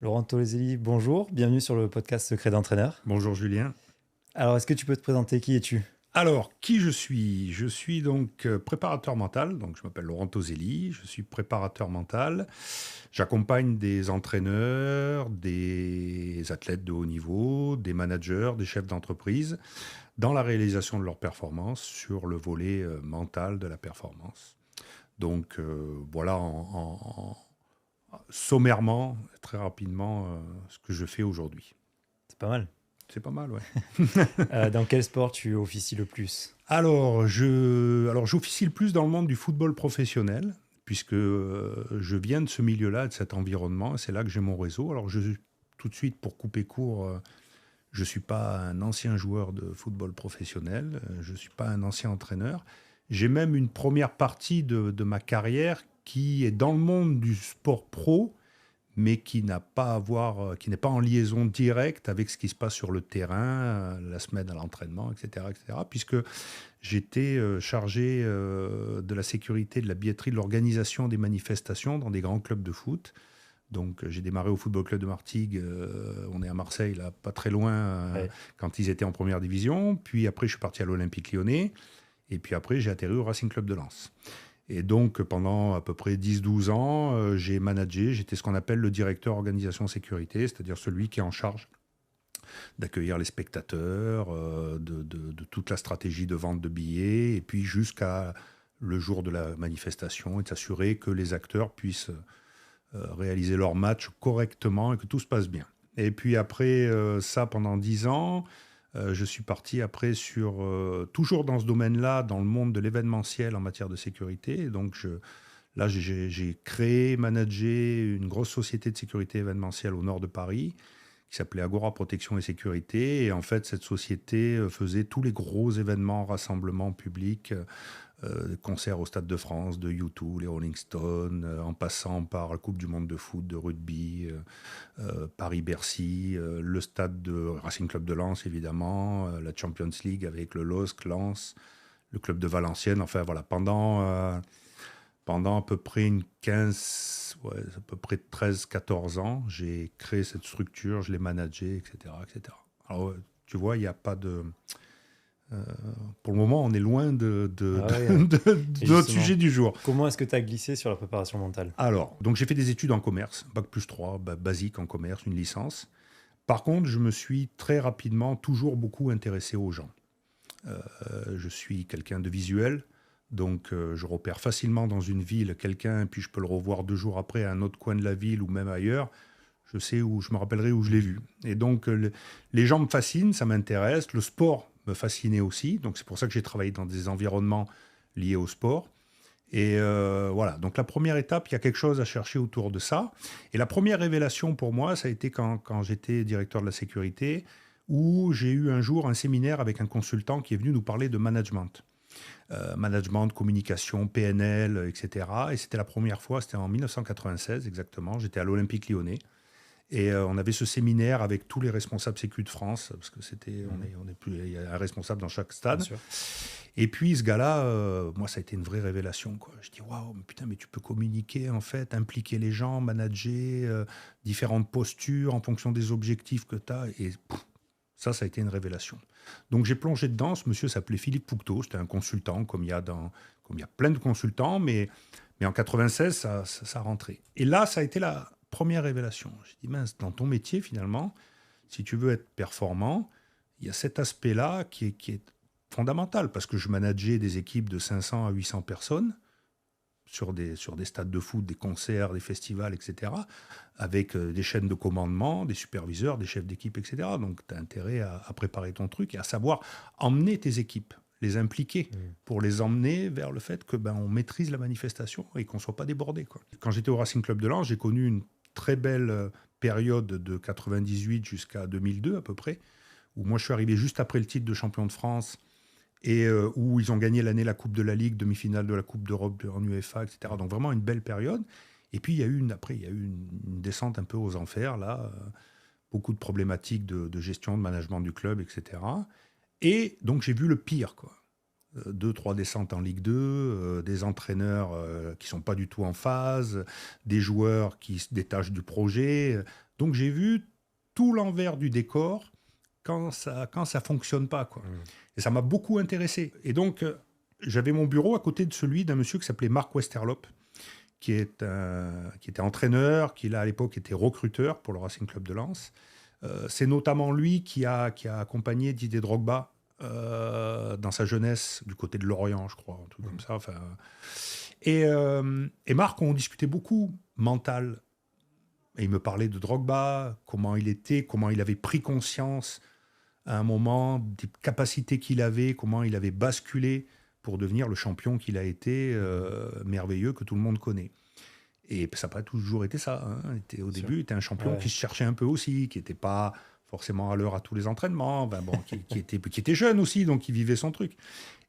Laurent Tolesi, bonjour, bienvenue sur le podcast Secret d'entraîneur. Bonjour Julien. Alors, est-ce que tu peux te présenter, qui es-tu? Alors, qui je suis? Je suis donc préparateur mental, donc je m'appelle Laurent Toselli, je suis préparateur mental. J'accompagne des entraîneurs, des athlètes de haut niveau, des managers, des chefs d'entreprise dans la réalisation de leurs performances sur le volet mental de la performance. Donc voilà sommairement, très rapidement, ce que je fais aujourd'hui. C'est pas mal. C'est pas mal, ouais. Dans quel sport tu officies le plus? Alors, j'officie le plus dans le monde du football professionnel, puisque je viens de ce milieu-là, de cet environnement, et c'est là que j'ai mon réseau. Alors, tout de suite, pour couper court, je ne suis pas un ancien joueur de football professionnel, je ne suis pas un ancien entraîneur. J'ai même une première partie de ma carrière qui est dans le monde du sport pro, mais qui n'est pas en liaison directe avec ce qui se passe sur le terrain, la semaine à l'entraînement, etc., puisque j'étais chargé de la sécurité, de la billetterie, de l'organisation des manifestations dans des grands clubs de foot. Donc j'ai démarré au Football Club de Martigues, on est à Marseille, là, pas très loin, Ouais. quand ils étaient en première division. Puis après, je suis parti à l'Olympique Lyonnais. Et puis après, j'ai atterri au Racing Club de Lens. Et donc, pendant à peu près 10-12 ans, j'ai managé, j'étais ce qu'on appelle le directeur organisation sécurité, c'est-à-dire celui qui est en charge d'accueillir les spectateurs, de toute la stratégie de vente de billets, et puis jusqu'à le jour de la manifestation, et de s'assurer que les acteurs puissent réaliser leur match correctement et que tout se passe bien. Et puis après ça, pendant 10 ans, je suis parti après sur, toujours dans ce domaine-là, dans le monde de l'événementiel en matière de sécurité. Et donc, là, j'ai créé, managé une grosse société de sécurité événementielle au nord de Paris qui s'appelait Agora Protection et Sécurité. Et en fait, cette société faisait tous les gros événements, rassemblements publics, concerts au Stade de France, de U2, les Rolling Stones, en passant par la Coupe du Monde de foot, de rugby, Paris-Bercy, le stade de Racing Club de Lens, évidemment, la Champions League avec le LOSC, Lens, le club de Valenciennes. Enfin, voilà, pendant à peu près une 15, ouais, à peu près 13-14 ans, j'ai créé cette structure, je l'ai managée, etc., etc. Alors, tu vois, il n'y a pas de... Pour le moment, on est loin Ah ouais, hein. Et de notre justement, sujet du jour. comment est-ce que tu as glissé sur la préparation mentale? Alors, donc j'ai fait des études en commerce, bac+3, basique en commerce, une licence. Par contre, je me suis très rapidement toujours beaucoup intéressé aux gens. Je suis quelqu'un de visuel, donc je repère facilement dans une ville quelqu'un, puis je peux le revoir 2 jours après à un autre coin de la ville ou même ailleurs. Je sais où, je me rappellerai où je l'ai vu. Et donc, les gens me fascinent, ça m'intéresse. Le sport me fascinait aussi, donc c'est pour ça que j'ai travaillé dans des environnements liés au sport. Et voilà, donc la première étape, il y a quelque chose à chercher autour de ça. Et la première révélation pour moi, ça a été quand j'étais directeur de la sécurité, où j'ai eu un jour un séminaire avec un consultant qui est venu nous parler de management. Management, communication, PNL, etc. Et cetera. Et c'était la première fois, c'était en 1996 exactement, j'étais à l'Olympique Lyonnais. Et on avait ce séminaire avec tous les responsables sécu de France, parce que on est plus, il y a un responsable dans chaque Bien stade. sûr. Et puis ce gars-là, moi, ça a été une vraie révélation, quoi. Je dis, waouh, mais putain, mais tu peux communiquer, en fait, impliquer les gens, manager, différentes postures en fonction des objectifs que tu as. Et ça a été une révélation. Donc j'ai plongé dedans. Ce monsieur s'appelait Philippe Poucteau. C'était un consultant, comme il y a plein de consultants, mais en 96, ça rentrait. Et là, ça a été la première révélation. J'ai dit, mince, dans ton métier, finalement, si tu veux être performant, il y a cet aspect-là qui est fondamental, parce que je manageais des équipes de 500 à 800 personnes sur des stades de foot, des concerts, des festivals, etc., avec des chaînes de commandement, des superviseurs, des chefs d'équipe, etc. Donc, tu as intérêt à préparer ton truc et à savoir emmener tes équipes, les impliquer Mm. pour les emmener vers le fait que on maîtrise la manifestation et qu'on ne soit pas débordé, quoi. Quand j'étais au Racing Club de Lens, j'ai connu une très belle période de 98 jusqu'à 2002 à peu près, où moi je suis arrivé juste après le titre de champion de France et où ils ont gagné l'année la Coupe de la Ligue, demi-finale de la Coupe d'Europe en UEFA, etc. Donc vraiment une belle période. Et puis après, il y a eu une descente un peu aux enfers, là, beaucoup de problématiques de gestion, de management du club, etc. Et donc j'ai vu le pire, quoi. Deux, trois descentes en Ligue 2, des entraîneurs qui sont pas du tout en phase, des joueurs qui se détachent du projet. Donc j'ai vu tout l'envers du décor quand ça fonctionne pas, quoi. Et ça m'a beaucoup intéressé. Et donc, j'avais mon bureau à côté de celui d'un monsieur qui s'appelait Marc Westerlop, qui était entraîneur, qui là, à l'époque était recruteur pour le Racing Club de Lens. C'est notamment lui qui a accompagné Didier Drogba dans sa jeunesse du côté de Lorient, je crois, un truc comme ça. Enfin, et Marc, on discutait beaucoup mental. Et il me parlait de Drogba, comment il était, comment il avait pris conscience à un moment des capacités qu'il avait, comment il avait basculé pour devenir le champion qu'il a été, merveilleux, que tout le monde connaît. Et ça n'a pas toujours été ça. Hein. Au début, il était un champion qui se cherchait un peu aussi, qui n'était pas forcément à l'heure à tous les entraînements, qui était jeune aussi, donc qui vivait son truc.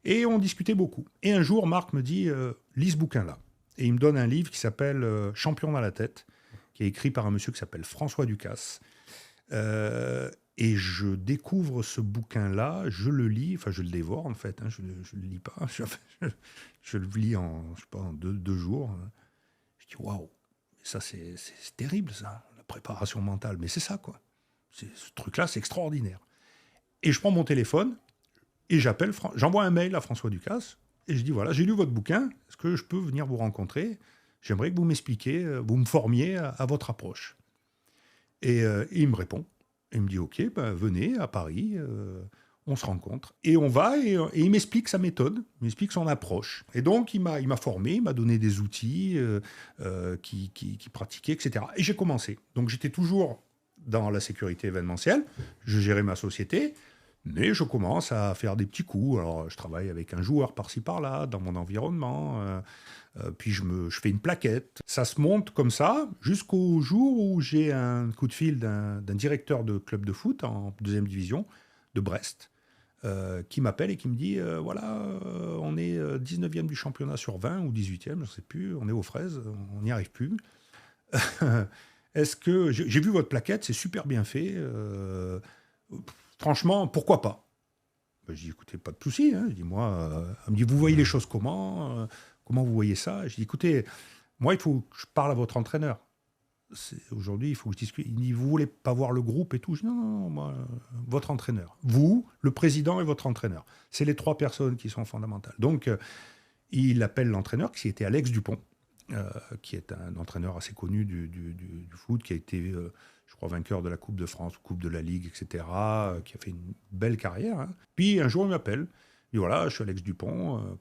Et on discutait beaucoup. Et un jour, Marc me dit, lis ce bouquin-là. Et il me donne un livre qui s'appelle Champion dans la tête, qui est écrit par un monsieur qui s'appelle François Ducasse. Et je découvre ce bouquin-là, je le lis, enfin je le dévore en fait, je ne le lis pas, je le lis en, je sais pas, en deux jours. Je dis waouh, ça c'est terrible ça, la préparation mentale, mais c'est ça quoi. Ce truc-là c'est extraordinaire. Et je prends mon téléphone et j'envoie un mail à François Ducasse et je dis voilà, j'ai lu votre bouquin, est-ce que je peux venir vous rencontrer? J'aimerais que vous m'expliquiez, vous me formiez à votre approche. Et il me répond. Il me dit, OK, ben, venez à Paris, on se rencontre. Et on va, et il m'explique sa méthode, il m'explique son approche. Et donc, il m'a formé, il m'a donné des outils qui pratiquaient, etc. Et j'ai commencé. Donc, j'étais toujours dans la sécurité événementielle, je gérais ma société, mais je commence à faire des petits coups. Alors, je travaille avec un joueur par-ci, par-là, dans mon environnement. Puis je fais une plaquette. Ça se monte comme ça jusqu'au jour où j'ai un coup de fil d'un directeur de club de foot en deuxième division de Brest qui m'appelle et qui me dit voilà, on est 19e du championnat sur 20 ou 18e, je ne sais plus, on est aux fraises, on n'y arrive plus. Est-ce que j'ai vu votre plaquette, c'est super bien fait. Franchement, pourquoi pas? Je dis écoutez, pas de souci. Hein. Je dis moi, elle me dit vous voyez les choses comment Comment vous voyez ça? Je dis, écoutez, moi, il faut que je parle à votre entraîneur. Aujourd'hui, il faut que je discute. Il dit, vous voulez pas voir le groupe et tout? Je dis, non, moi, votre entraîneur. Vous, le président et votre entraîneur. C'est les trois personnes qui sont fondamentales. Donc, il appelle l'entraîneur, qui était Alex Dupont, qui est un entraîneur assez connu du foot, qui a été, je crois, vainqueur de la Coupe de France, Coupe de la Ligue, etc., qui a fait une belle carrière. Hein. Puis, un jour, il m'appelle. Il dit, voilà, je suis Alex Dupont,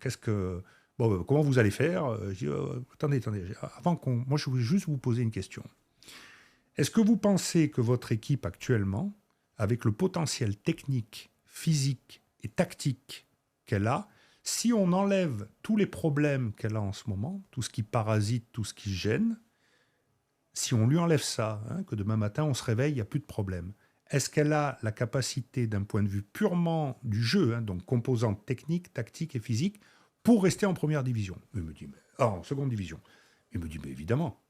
Bon, comment vous allez faire? Je dis, attendez, moi, je voulais juste vous poser une question. Est-ce que vous pensez que votre équipe actuellement, avec le potentiel technique, physique et tactique qu'elle a, si on enlève tous les problèmes qu'elle a en ce moment, tout ce qui parasite, tout ce qui gêne, si on lui enlève ça, que demain matin on se réveille, il n'y a plus de problème, est-ce qu'elle a la capacité d'un point de vue purement du jeu, donc composante technique, tactique et physique, pour rester en première division? Il me dit, en seconde division. Il me dit, mais évidemment.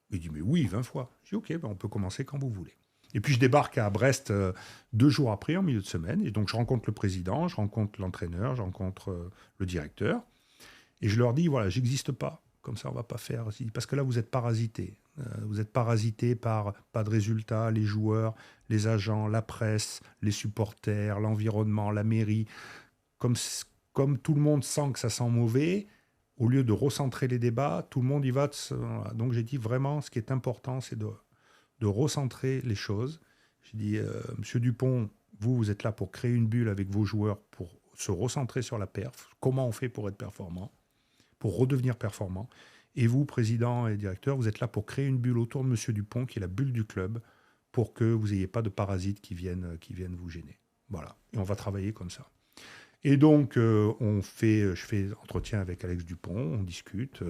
Il dit, mais oui, 20 fois. Je dis, OK, on peut commencer quand vous voulez. Et puis je débarque à Brest 2 jours après, en milieu de semaine. Et donc je rencontre le président, je rencontre l'entraîneur, je rencontre le directeur. Et je leur dis, voilà, j'existe pas. Comme ça, on va pas faire. Parce que là, vous êtes parasités. Vous êtes parasités par pas de résultats, les joueurs, les agents, la presse, les supporters, l'environnement, la mairie. Comme tout le monde sent que ça sent mauvais, au lieu de recentrer les débats, tout le monde y va. Donc j'ai dit vraiment, ce qui est important, c'est de recentrer les choses. J'ai dit, Monsieur Dupont, vous êtes là pour créer une bulle avec vos joueurs, pour se recentrer sur la perf. Comment on fait pour être performant, pour redevenir performant? Et vous, président et directeur, vous êtes là pour créer une bulle autour de Monsieur Dupont, qui est la bulle du club, pour que vous n'ayez pas de parasites qui viennent vous gêner. Voilà. Et on va travailler comme ça. Et donc, je fais entretien avec Alex Dupont, on discute,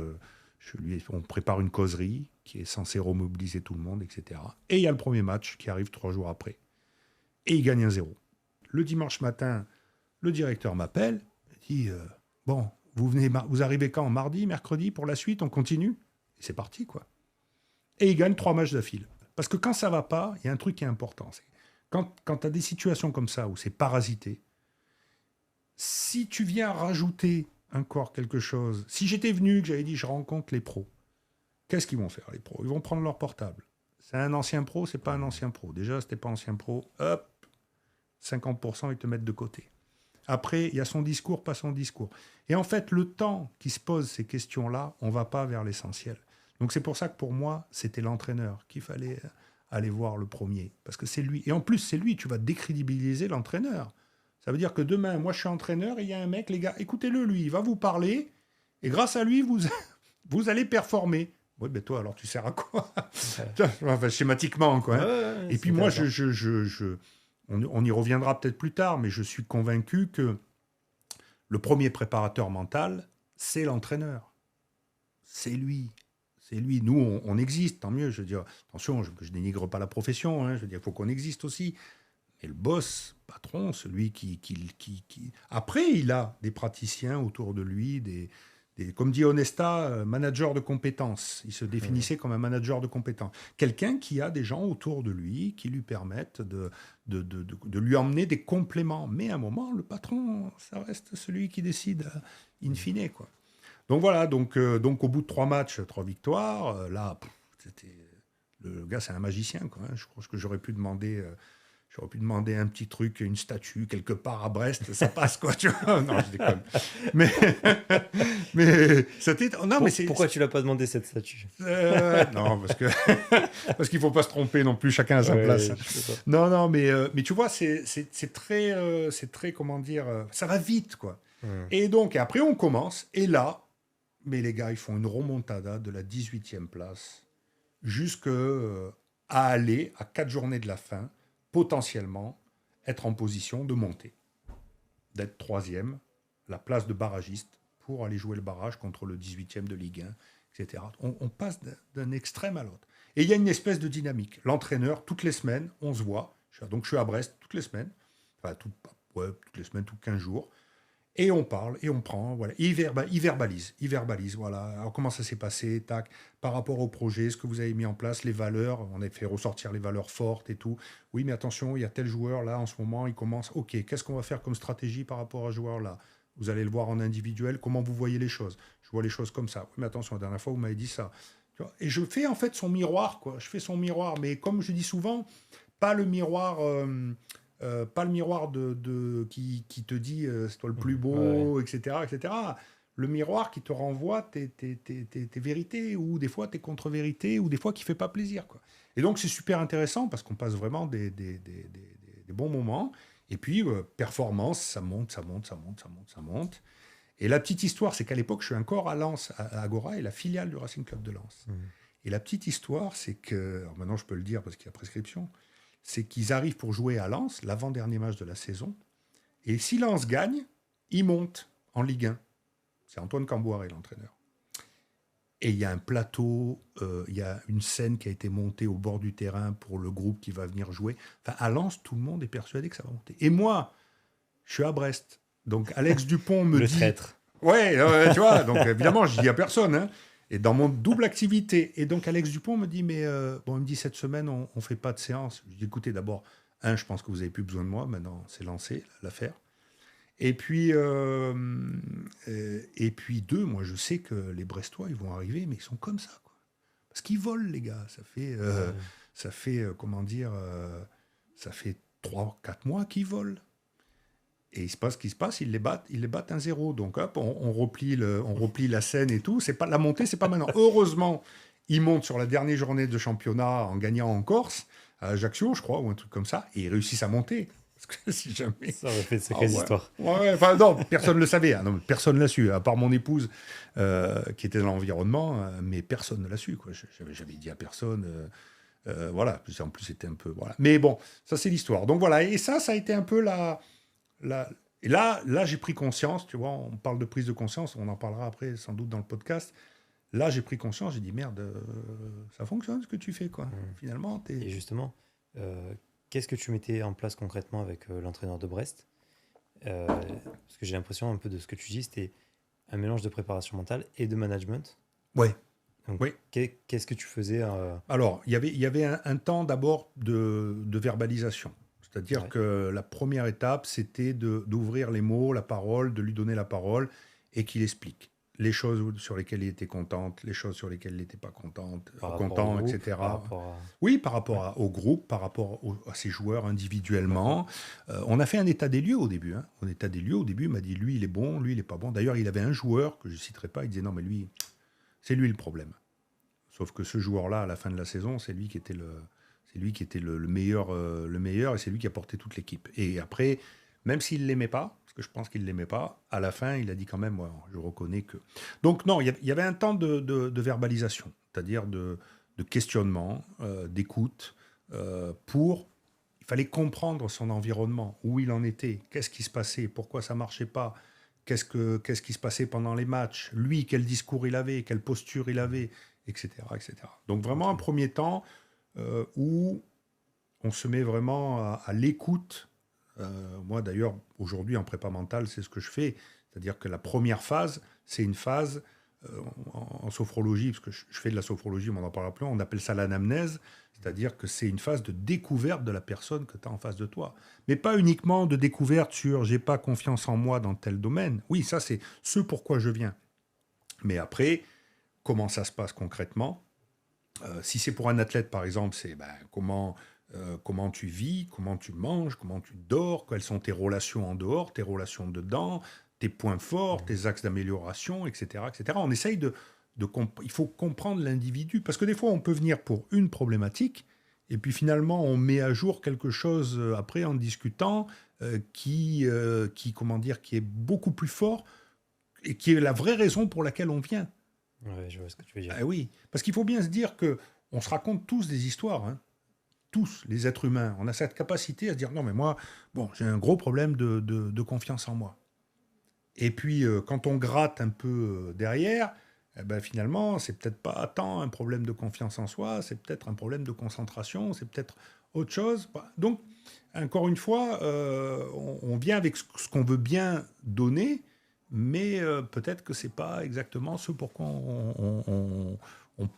on prépare une causerie qui est censée remobiliser tout le monde, etc. Et il y a le premier match qui arrive 3 jours après. Et il gagne 1-0. Le dimanche matin, le directeur m'appelle, dit bon, vous arrivez quand? Mardi, mercredi, pour la suite, on continue? Et c'est parti, quoi. Et il gagne 3 matchs d'affilée. Parce que quand ça va pas, il y a un truc qui est important. C'est quand tu as des situations comme ça, où c'est parasité, si tu viens rajouter encore quelque chose, si j'étais venu, que j'avais dit je rencontre les pros, qu'est-ce qu'ils vont faire les pros? Ils vont prendre leur portable. c'est un ancien pro, c'est pas un ancien pro. Déjà, c'était pas ancien pro, hop, 50%, ils te mettent de côté. Après, il y a son discours, pas son discours. Et en fait, le temps qui se pose ces questions-là, on va pas vers l'essentiel. Donc c'est pour ça que pour moi, c'était l'entraîneur qu'il fallait aller voir le premier. Parce que c'est lui. Et en plus, c'est lui, tu vas décrédibiliser l'entraîneur. Ça veut dire que demain, moi je suis entraîneur et il y a un mec, les gars, écoutez-le, lui, il va vous parler. Et grâce à lui, vous allez performer. Oui, ben toi, alors tu sers à quoi? Enfin, schématiquement, quoi. Hein. Et puis moi, on y reviendra peut-être plus tard, mais je suis convaincu que le premier préparateur mental, c'est l'entraîneur. C'est lui. C'est lui. Nous, on existe, tant mieux. Je veux dire, attention, je dénigre pas la profession. Hein, je veux dire, il faut qu'on existe aussi. Mais le boss, patron, celui qui... Après, il a des praticiens autour de lui, comme dit Onesta, manager de compétences. Il se définissait comme un manager de compétences. Quelqu'un qui a des gens autour de lui qui lui permettent de lui emmener des compléments. Mais à un moment, le patron, ça reste celui qui décide in fine, quoi. Donc voilà, donc au bout de 3 matchs, 3 victoires, là, c'était... Le gars, c'est un magicien, quoi. Hein. Je pense que j'aurais pu demander un petit truc, une statue, quelque part à Brest, ça passe, quoi, tu vois. Non, je déconne. Mais, mais c'était... Non, mais pourquoi tu l'as pas demandé, cette statue? Non, parce qu'il ne faut pas se tromper non plus, chacun à sa place. Non, mais tu vois, c'est très, comment dire, ça va vite, quoi. Et donc, après, on commence, et là, mais les gars, ils font une remontada de la 18e place jusqu'à aller, à 4 journées de la fin, potentiellement être en position de monter, d'être 3e, la place de barragiste, pour aller jouer le barrage contre le 18e de Ligue 1, etc. On passe d'un extrême à l'autre. Et il y a une espèce de dynamique. L'entraîneur, toutes les semaines, on se voit. Donc je suis à Brest toutes les semaines, enfin toutes les semaines, tous 15 jours. Et on parle, et on prend, voilà. Il verbalise, voilà. Alors, comment ça s'est passé, tac, par rapport au projet, ce que vous avez mis en place, les valeurs, on a fait ressortir les valeurs fortes et tout. Oui, mais attention, il y a tel joueur, là, en ce moment, il commence, ok, qu'est-ce qu'on va faire comme stratégie par rapport à ce joueur-là? Vous allez le voir en individuel, comment vous voyez les choses? Je vois les choses comme ça. Oui, mais attention, la dernière fois, vous m'avez dit ça. Tu vois. Et je fais, en fait, son miroir, quoi. Je fais son miroir, mais comme je dis souvent, pas le miroir... pas le miroir qui te dit c'est toi le plus beau, etc., etc. Le miroir qui te renvoie tes vérités, ou des fois tes contre-vérités, ou des fois qui ne fait pas plaisir, quoi. Et donc c'est super intéressant parce qu'on passe vraiment des bons moments. Et puis performance, ça monte. Et la petite histoire, c'est qu'à l'époque, je suis encore à Lens, à Agora, et la filiale du Racing Club de Lens. Et la petite histoire, c'est que, alors maintenant je peux le dire parce qu'il y a prescription, c'est qu'ils arrivent pour jouer à Lens, l'avant-dernier match de la saison, et si Lens gagne, ils montent en Ligue 1. C'est Antoine Camboiré, l'entraîneur. Et il y a un plateau, il y a une scène qui a été montée au bord du terrain pour le groupe qui va venir jouer. Enfin, à Lens, tout le monde est persuadé que ça va monter. Et moi, je suis à Brest. Donc Alex Dupont me dit... Le traître. Ouais, tu vois, donc évidemment, je dis à personne, hein. Et dans mon double activité. Et donc, Alex Dupont me dit, mais bon, il me dit, cette semaine, on ne fait pas de séance. Je dis, écoutez, d'abord, je pense que vous n'avez plus besoin de moi. Maintenant, c'est lancé, l'affaire. Et puis, deux, moi, je sais que les Brestois, ils vont arriver, mais ils sont comme ça, quoi. Parce qu'ils volent, les gars. Ça fait comment dire, ça fait 3-4 mois qu'ils volent. Et il se passe ce qui se passe, ils les battent 1-0. Donc hop, on replie la scène et tout. C'est pas la montée, c'est pas maintenant. Heureusement, ils montent sur la dernière journée de championnat en gagnant en Corse, à Ajaccio, je crois, ou un truc comme ça, et ils réussissent à monter. Parce que si jamais... Ça aurait fait de sacrées histoires. Ouais, enfin non, personne ne le savait. Hein. Non, personne ne l'a su, à part mon épouse qui était dans l'environnement, mais personne ne l'a su, quoi. J'avais dit à personne... voilà, en plus c'était un peu... Voilà. Mais bon, ça c'est l'histoire. Donc voilà, et ça a été un peu et là, j'ai pris conscience, tu vois, on parle de prise de conscience, on en parlera après sans doute dans le podcast. Là, j'ai pris conscience, j'ai dit merde, ça fonctionne ce que tu fais, quoi. Finalement, Et justement, qu'est-ce que tu mettais en place concrètement avec l'entraîneur de Brest? Parce que j'ai l'impression un peu de ce que tu dis, c'était un mélange de préparation mentale et de management. Ouais. Donc, oui. Qu'est-ce que tu faisais Alors, il y avait un temps d'abord de verbalisation. C'est-à-dire que la première étape, c'était d'ouvrir les mots, la parole, de lui donner la parole et qu'il explique. les choses sur lesquelles il était content, les choses sur lesquelles il n'était pas Par rapport au content, groupe, par etc. rapport à... Oui, par rapport Ouais, au groupe, par rapport à ses joueurs d'accord. individuellement. On a fait un état des lieux au début. Hein. Un état des lieux au début, il m'a dit lui, il est bon, lui, il n'est pas bon. D'ailleurs, il avait un joueur que je ne citerai pas, il disait non, mais lui, c'est lui le problème. Sauf que ce joueur-là, à la fin de la saison, c'est lui qui était le meilleur, et c'est lui qui a porté toute l'équipe. Et après, même s'il l'aimait pas, parce que je pense qu'il l'aimait pas, à la fin, il a dit quand même, ouais, je reconnais que. Donc non, il y avait un temps de verbalisation, c'est-à-dire de questionnement, d'écoute, pour. Il fallait comprendre son environnement, où il en était, qu'est-ce qui se passait, pourquoi ça marchait pas, qu'est-ce qui se passait pendant les matchs, lui, quel discours il avait, quelle posture il avait, etc., etc. Donc vraiment un Ok. premier temps où on se met vraiment à l'écoute. Moi d'ailleurs, aujourd'hui en prépa mentale, c'est ce que je fais. C'est-à-dire que la première phase, c'est une phase en sophrologie, parce que je fais de la sophrologie, mais on en parlera plus, on appelle ça l'anamnèse, c'est-à-dire que c'est une phase de découverte de la personne que tu as en face de toi. Mais pas uniquement de découverte sur j'ai pas confiance en moi dans tel domaine. Oui, ça c'est ce pourquoi je viens. Mais après, comment ça se passe concrètement? Si c'est pour un athlète, par exemple, c'est comment tu vis, comment tu manges, comment tu dors, quelles sont tes relations en dehors, tes relations dedans, tes points forts, Mhm. tes axes d'amélioration, etc., etc. On essaye il faut comprendre l'individu, parce que des fois, on peut venir pour une problématique, et puis finalement, on met à jour quelque chose après en discutant comment dire, qui est beaucoup plus fort et qui est la vraie raison pour laquelle on vient. Ouais, je vois ce que tu veux dire. Ah oui, parce qu'il faut bien se dire que on se raconte tous des histoires, hein. Tous les êtres humains. On a cette capacité à se dire non, mais moi, bon, j'ai un gros problème de confiance en moi. Et puis, quand on gratte un peu derrière, eh ben, finalement, c'est peut-être pas tant un problème de confiance en soi, c'est peut-être un problème de concentration, c'est peut-être autre chose. Bah, donc, encore une fois, on vient avec ce qu'on veut bien donner, mais peut-être que c'est pas exactement ce pour quoi on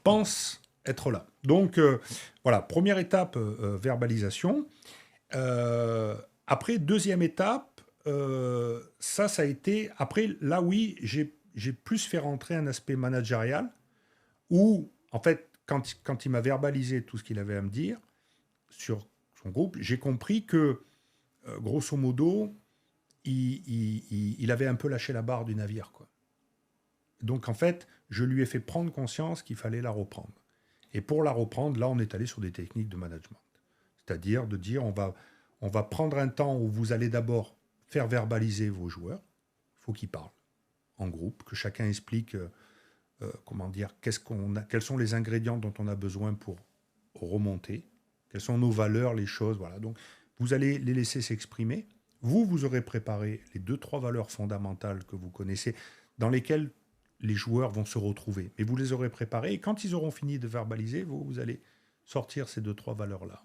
pense être là. Donc, voilà, première étape, verbalisation. Euh, Après, deuxième étape, ça a été. Après, là, oui, j'ai plus fait rentrer un aspect managérial où, en fait, quand il m'a verbalisé tout ce qu'il avait à me dire sur son groupe, j'ai compris que, grosso modo, il avait un peu lâché la barre du navire, quoi. Donc, en fait, je lui ai fait prendre conscience qu'il fallait la reprendre. Et pour la reprendre, là, on est allé sur des techniques de management. C'est-à-dire de dire, on va prendre un temps où vous allez d'abord faire verbaliser vos joueurs. Il faut qu'ils parlent en groupe, que chacun explique, comment dire, quels sont les ingrédients dont on a besoin pour remonter, quelles sont nos valeurs, les choses. Voilà. Donc, vous allez les laisser s'exprimer. Vous aurez préparé les deux, trois valeurs fondamentales que vous connaissez, dans lesquelles les joueurs vont se retrouver. Mais vous les aurez préparées, et quand ils auront fini de verbaliser, vous allez sortir ces deux, trois valeurs-là.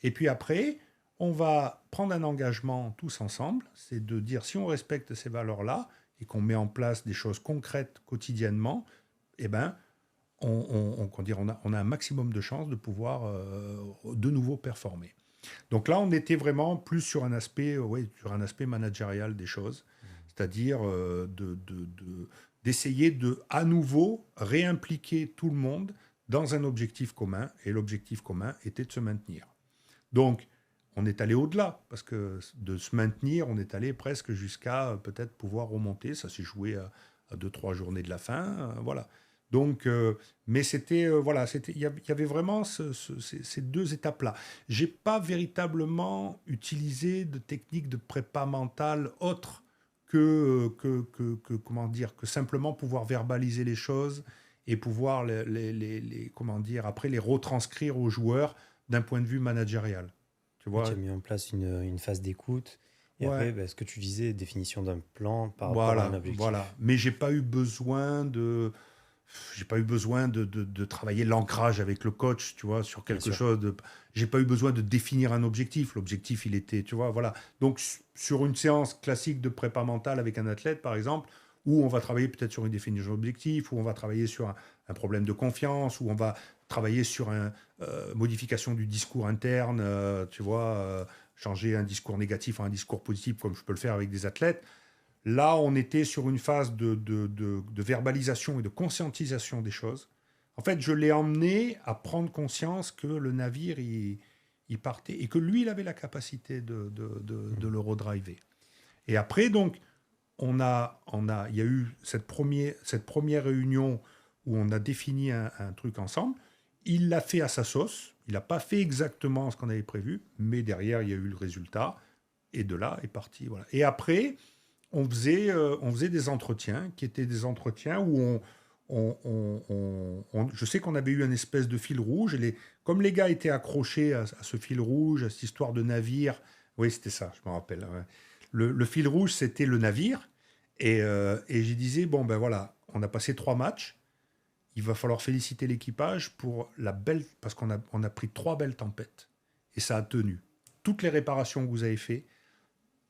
Et puis après, on va prendre un engagement tous ensemble, c'est de dire si on respecte ces valeurs-là et qu'on met en place des choses concrètes quotidiennement, eh ben, on a un maximum de chances de pouvoir de nouveau performer. Donc là, on était vraiment plus sur un aspect, sur un aspect managérial des choses, c'est-à-dire d'essayer de à nouveau réimpliquer tout le monde dans un objectif commun, et l'objectif commun était de se maintenir. Donc, on est allé au-delà, parce que de se maintenir, on est allé presque jusqu'à peut-être pouvoir remonter. Ça s'est joué à 2-3 journées de la fin. Voilà. Donc, mais c'était, voilà, il y avait vraiment ces deux étapes-là. J'ai pas véritablement utilisé de techniques de prépa mentale autres comment dire, que simplement pouvoir verbaliser les choses et pouvoir comment dire, après les retranscrire aux joueurs d'un point de vue managérial. Tu Ouais, tu vois? as mis en place une phase d'écoute. Et après, Ouais, bah, ce que tu disais, définition d'un plan par rapport à un voilà, voilà. objectif. Mais j'ai pas eu besoin de travailler l'ancrage avec le coach, tu vois, sur Bien quelque sûr. chose de. J'ai pas eu besoin de définir un objectif. L'objectif, il était, tu vois, voilà. Donc, sur une séance classique de prépa mentale avec un athlète, par exemple, où on va travailler peut-être sur une définition d'objectif, où on va travailler sur un problème de confiance, où on va travailler sur une modification du discours interne, tu vois, changer un discours négatif en un discours positif, comme je peux le faire avec des athlètes. Là, on était sur une phase de verbalisation et de conscientisation des choses. En fait, je l'ai emmené à prendre conscience que le navire, il partait et que lui, il avait la capacité de le redriver. Et après, donc, il y a eu cette première réunion où on a défini un truc ensemble. Il l'a fait à sa sauce. Il n'a pas fait exactement ce qu'on avait prévu, mais derrière, il y a eu le résultat. Et de là est parti. Voilà. Et après, on faisait des entretiens qui étaient des entretiens où je sais qu'on avait eu une espèce de fil rouge. Comme les gars étaient accrochés à ce fil rouge, à cette histoire de navire, oui, c'était ça, je me rappelle. Ouais. Le fil rouge, c'était le navire. Et je disais, bon, ben voilà, on a passé 3 matchs. Il va falloir féliciter l'équipage pour la belle, parce on a pris 3 belles tempêtes. Et ça a tenu. Toutes les réparations que vous avez faites,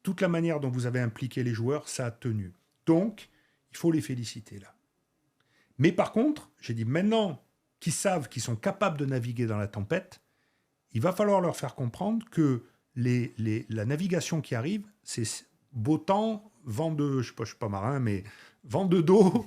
toute la manière dont vous avez impliqué les joueurs, ça a tenu. Donc, il faut les féliciter là. Mais par contre, j'ai dit, maintenant qu'ils savent qu'ils sont capables de naviguer dans la tempête, il va falloir leur faire comprendre que la navigation qui arrive, c'est beau temps, vent de, je suis pas marin, mais vent de dos,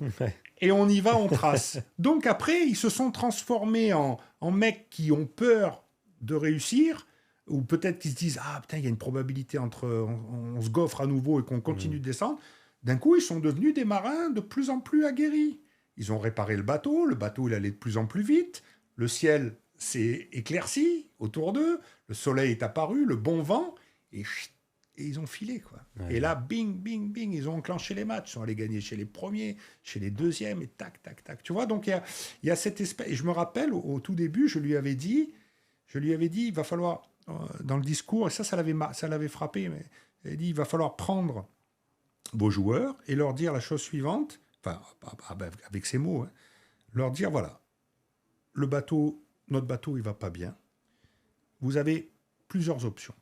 et on y va, on trace. Donc après, ils se sont transformés en mecs qui ont peur de réussir, ou peut-être qu'ils se disent, ah putain, il y a une probabilité entre on se gaufre à nouveau et qu'on continue de descendre. D'un coup, ils sont devenus des marins de plus en plus aguerris. Ils ont réparé le bateau il allait de plus en plus vite, le ciel s'est éclairci autour d'eux, le soleil est apparu, le bon vent, et ils ont filé, quoi. Ouais. Et là, bing, bing, bing, ils ont enclenché les matchs, ils sont allés gagner chez les premiers, chez les deuxièmes, et tac, tac, tac. Tu vois, donc il y a cette espèce... Et je me rappelle, au tout début, je lui avais dit, il va falloir, dans le discours, et ça l'avait frappé, mais il a dit, il va falloir prendre vos joueurs et leur dire la chose suivante, enfin, avec ces mots, hein, leur dire, voilà, notre bateau, il va pas bien. Vous avez plusieurs options.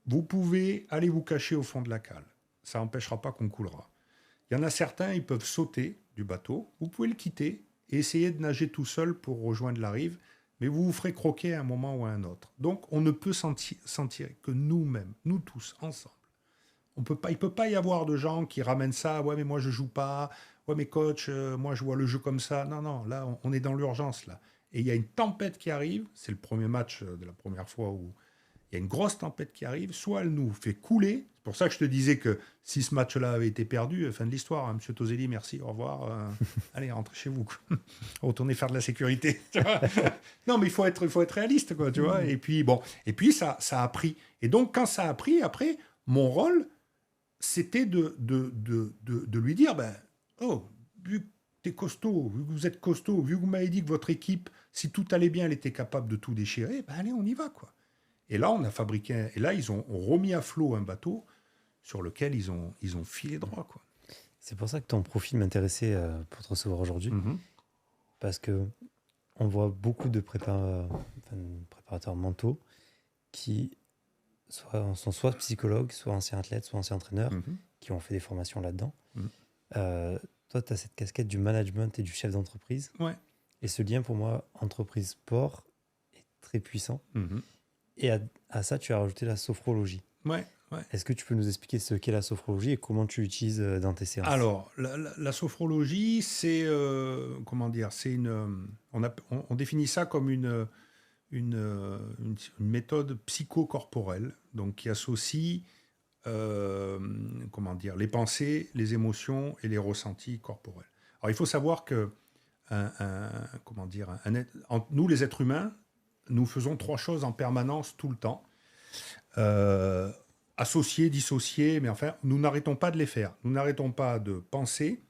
Vous pouvez aller vous cacher au fond de la cale. Ça n'empêchera pas qu'on coulera. Il y en a certains, ils peuvent sauter du bateau. Vous pouvez le quitter et essayer de nager tout seul pour rejoindre la rive, mais vous vous ferez croquer à un moment ou à un autre. Donc, on ne peut s'en tirer que nous-mêmes, nous tous, ensemble. Il ne peut pas y avoir de gens qui ramènent ça. Ouais, mais moi, je joue pas. Ouais, mais coach, moi, je vois le jeu comme ça. Non, non, là, on est dans l'urgence, là. Et il y a une tempête qui arrive. C'est le premier match de la première fois où il y a une grosse tempête qui arrive. Soit elle nous fait couler. C'est pour ça que je te disais que si ce match-là avait été perdu, fin de l'histoire. Hein, Monsieur Toselli, merci, au revoir. Allez, rentrez chez vous. Retournez faire de la sécurité. Tu vois. Non, mais il faut être réaliste, quoi, tu vois. Et puis, bon. Et puis, ça a pris. Et donc, quand ça a pris, après, mon rôle, c'était de lui dire, ben, oh, vu que t'es costaud, vu que vous êtes costaud, vu que vous m'avez dit que votre équipe, si tout allait bien, elle était capable de tout déchirer, ben allez, on y va, quoi. Et là, on a fabriqué, et là, ils ont remis à flot un bateau sur lequel ils ont filé droit, quoi. C'est pour ça que ton profil m'intéressait pour te recevoir aujourd'hui, parce que on voit beaucoup de préparateurs mentaux qui sont soit psychologues, soit anciens athlètes, soit anciens entraîneurs, qui ont fait des formations là-dedans. Toi, tu as cette casquette du management et du chef d'entreprise. Ouais. Et ce lien, pour moi, entreprise-sport, est très puissant. Et à ça, tu as rajouté la sophrologie. Ouais. Est-ce que tu peux nous expliquer ce qu'est la sophrologie et comment tu l'utilises dans tes séances? Alors, la sophrologie, c'est comment dire, c'est on définit ça comme une méthode psychocorporelle, donc qui associe comment dire, les pensées, les émotions et les ressentis corporels. Alors, il faut savoir que nous, les êtres humains, nous faisons 3 choses en permanence tout le temps. Associés, dissociés, mais enfin, nous n'arrêtons pas de les faire. Nous n'arrêtons pas de penser,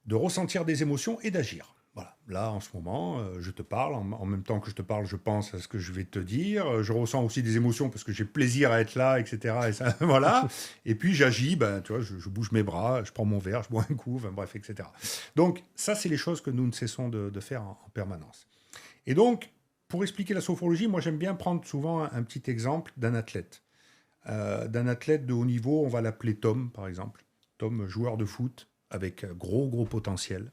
de ressentir des émotions et d'agir. Voilà. Là, en ce moment, je te parle. En même temps que je te parle, je pense à ce que je vais te dire. Je ressens aussi des émotions parce que j'ai plaisir à être là, etc. Et ça, voilà. Et puis, j'agis. Ben, tu vois, je bouge mes bras, je prends mon verre, je bois un coup, enfin, bref, etc. Donc, ça, c'est les choses que nous ne cessons de faire en permanence. Et donc, pour expliquer la sophrologie, moi, j'aime bien prendre souvent un petit exemple d'un athlète. D'un athlète de haut niveau, on va l'appeler Tom, par exemple. Tom, joueur de foot, avec gros potentiel.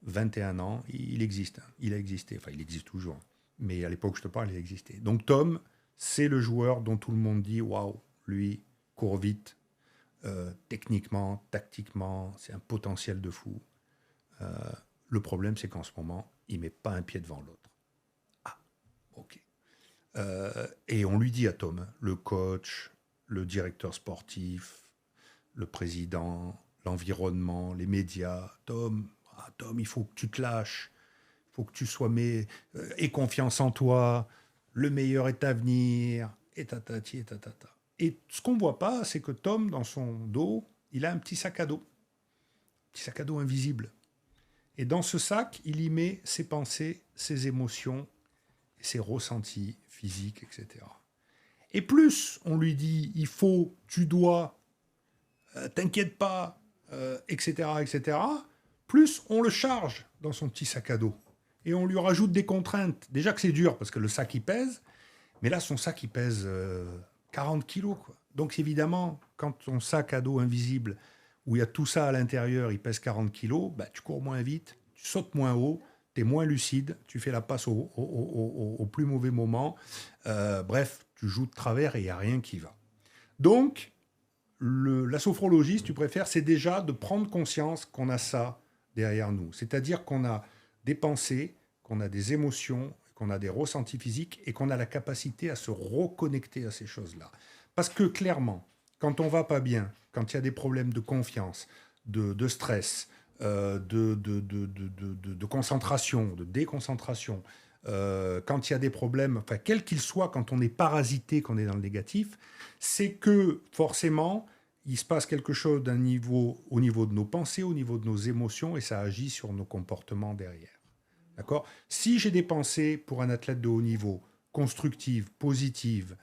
21 ans, il existe. Il a existé, enfin il existe toujours. Mais à l'époque, je te parle, il existait. Donc Tom, c'est le joueur dont tout le monde dit, waouh, lui, court vite, techniquement, tactiquement, c'est un potentiel de fou. Le problème, c'est qu'en ce moment, il ne met pas un pied devant l'autre. Ah, ok. Et on lui dit à Tom, le coach, le directeur sportif, le président, l'environnement, les médias, Tom, il faut que tu te lâches, il faut que tu sois aie confiance en toi, le meilleur est à venir, et tatati, et tatata. Et ce qu'on ne voit pas, c'est que Tom, dans son dos, il a un petit sac à dos invisible. Et dans ce sac, il y met ses pensées, ses émotions, ses ressentis physiques, etc. Et plus on lui dit, tu dois, t'inquiète pas, etc., etc., plus on le charge dans son petit sac à dos. Et on lui rajoute des contraintes. Déjà que c'est dur, parce que le sac, il pèse, mais là, son sac, il pèse 40 kilos, quoi. Donc évidemment, quand ton sac à dos invisible, où il y a tout ça à l'intérieur, il pèse 40 kilos, bah, tu cours moins vite, tu sautes moins haut, tu es moins lucide, tu fais la passe au plus mauvais moment. Bref, tu joues de travers et il n'y a rien qui va. Donc, la sophrologie, si tu préfères, c'est déjà de prendre conscience qu'on a ça derrière nous. C'est-à-dire qu'on a des pensées, qu'on a des émotions, qu'on a des ressentis physiques et qu'on a la capacité à se reconnecter à ces choses-là. Parce que clairement, quand on va pas bien, quand il y a des problèmes de confiance, de stress, de concentration, de déconcentration, quand il y a des problèmes, enfin, quels qu'ils soient, quand on est parasité, qu'on est dans le négatif, c'est que forcément, il se passe quelque chose au niveau de nos pensées, au niveau de nos émotions, et ça agit sur nos comportements derrière. D'accord ? Si j'ai des pensées pour un athlète de haut niveau, constructives, positives,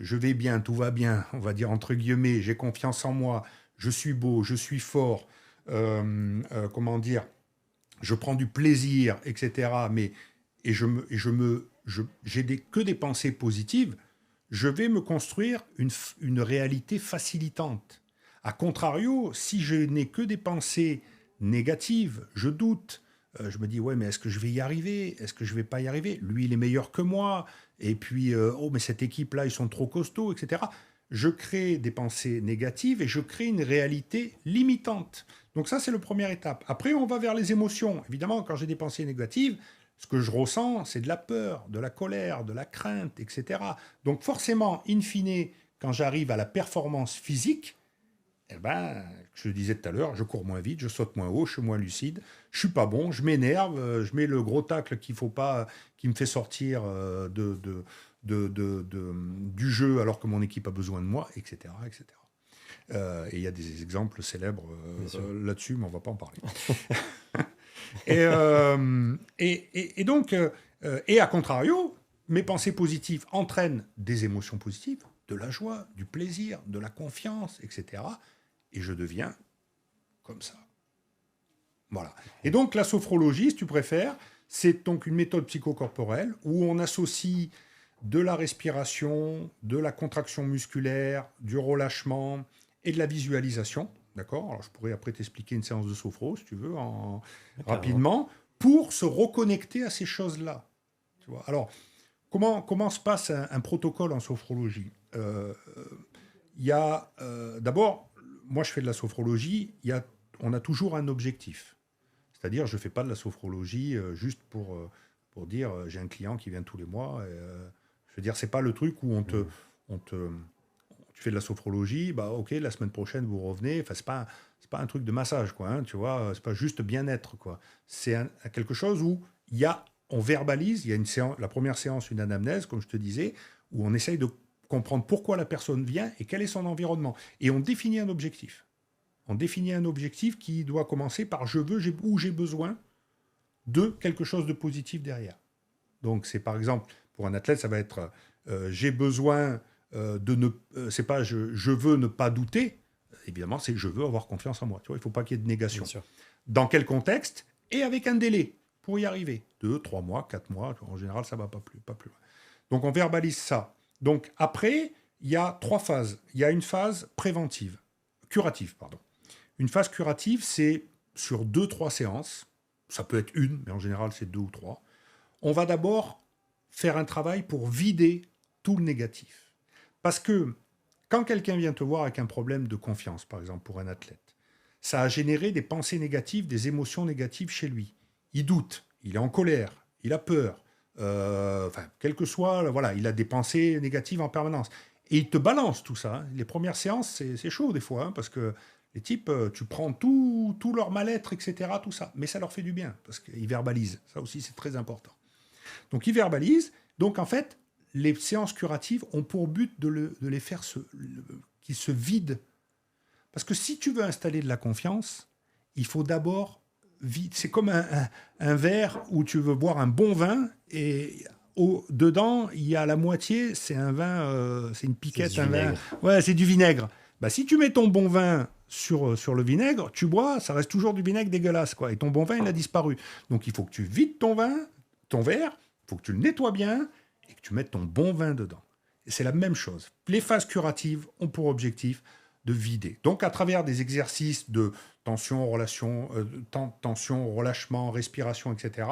je vais bien, tout va bien, on va dire entre guillemets, j'ai confiance en moi, je suis beau, je suis fort, comment dire, je prends du plaisir, etc. J'ai que des pensées positives, je vais me construire une réalité facilitante. A contrario, si je n'ai que des pensées négatives, je doute, je me dis, ouais, mais est-ce que je vais y arriver? Est-ce que je vais pas y arriver? Lui, il est meilleur que moi. Et puis, oh, mais cette équipe-là, ils sont trop costauds, etc. Je crée des pensées négatives et je crée une réalité limitante. Donc ça, c'est la première étape. Après, on va vers les émotions. Évidemment, quand j'ai des pensées négatives, ce que je ressens, c'est de la peur, de la colère, de la crainte, etc. Donc forcément, in fine, quand j'arrive à la performance physique, eh ben, je le disais tout à l'heure, je cours moins vite, je saute moins haut, je suis moins lucide, je suis pas bon, je m'énerve, je mets le gros tacle qu'il faut pas, qui me fait sortir du jeu alors que mon équipe a besoin de moi, etc., etc. Et il y a des exemples célèbres là-dessus, mais on va pas en parler. et donc, et à contrario, mes pensées positives entraînent des émotions positives, de la joie, du plaisir, de la confiance, etc. Et je deviens comme ça. Voilà. Et donc la sophrologie, si tu préfères, c'est donc une méthode psychocorporelle où on associe de la respiration, de la contraction musculaire, du relâchement et de la visualisation. D'accord ? Alors je pourrais après t'expliquer une séance de sophro, si tu veux, rapidement, pour se reconnecter à ces choses-là. Tu vois ? Alors, comment se passe un protocole en sophrologie ? Il y a d'abord, moi je fais de la sophrologie, on a toujours un objectif. C'est-à-dire, je ne fais pas de la sophrologie juste pour dire j'ai un client qui vient tous les mois. Je veux dire, c'est pas le truc où tu fais de la sophrologie, bah ok, la semaine prochaine vous revenez. Enfin, c'est pas un truc de massage, quoi. Hein, tu vois, c'est pas juste bien-être, quoi. C'est quelque chose où on verbalise. Il y a la première séance, une anamnèse, comme je te disais, où on essaye de comprendre pourquoi la personne vient et quel est son environnement. Et on définit un objectif. On définit un objectif qui doit commencer par je veux, ou j'ai besoin de quelque chose de positif derrière. Donc, c'est par exemple, pour un athlète, ça va être j'ai besoin de ne. C'est pas je veux ne pas douter. Évidemment, c'est je veux avoir confiance en moi. Tu vois, il ne faut pas qu'il y ait de négation. Bien sûr. Dans quel contexte et avec un délai pour y arriver. 2, 3 mois, 4 mois. En général, ça ne va pas plus loin. Donc, on verbalise ça. Donc, après, il y a 3 phases. Il y a une phase curative, pardon. Une phase curative, c'est sur 2-3 séances. Ça peut être une, mais en général, c'est 2 ou 3. On va d'abord faire un travail pour vider tout le négatif. Parce que Quand quelqu'un vient te voir avec un problème de confiance, par exemple pour un athlète, ça a généré des pensées négatives, des émotions négatives chez lui. Il doute, il est en colère, il a peur, quel que soit, voilà, il a des pensées négatives en permanence. Et il te balance tout ça. Les premières séances, c'est chaud des fois, parce que les types, tu prends tout leur mal-être, etc., tout ça. Mais ça leur fait du bien, parce qu'ils verbalisent. Ça aussi, c'est très important. Donc, ils verbalisent. Donc, en fait, les séances curatives ont pour but de les faire qu'ils se vident. Parce que si tu veux installer de la confiance, il faut d'abord vider. C'est comme un verre où tu veux boire un bon vin et dedans, il y a la moitié, c'est un vin, c'est une piquette, un vin. Ouais, c'est du vinaigre. Bah, si tu mets ton bon vin sur le vinaigre, tu bois, ça reste toujours du vinaigre dégueulasse, quoi. Et ton bon vin, il a disparu. Donc, il faut que tu vides ton verre, il faut que tu le nettoies bien et que tu mettes ton bon vin dedans. Et c'est la même chose. Les phases curatives ont pour objectif de vider. Donc, à travers des exercices de tension, relâchement, respiration, etc.,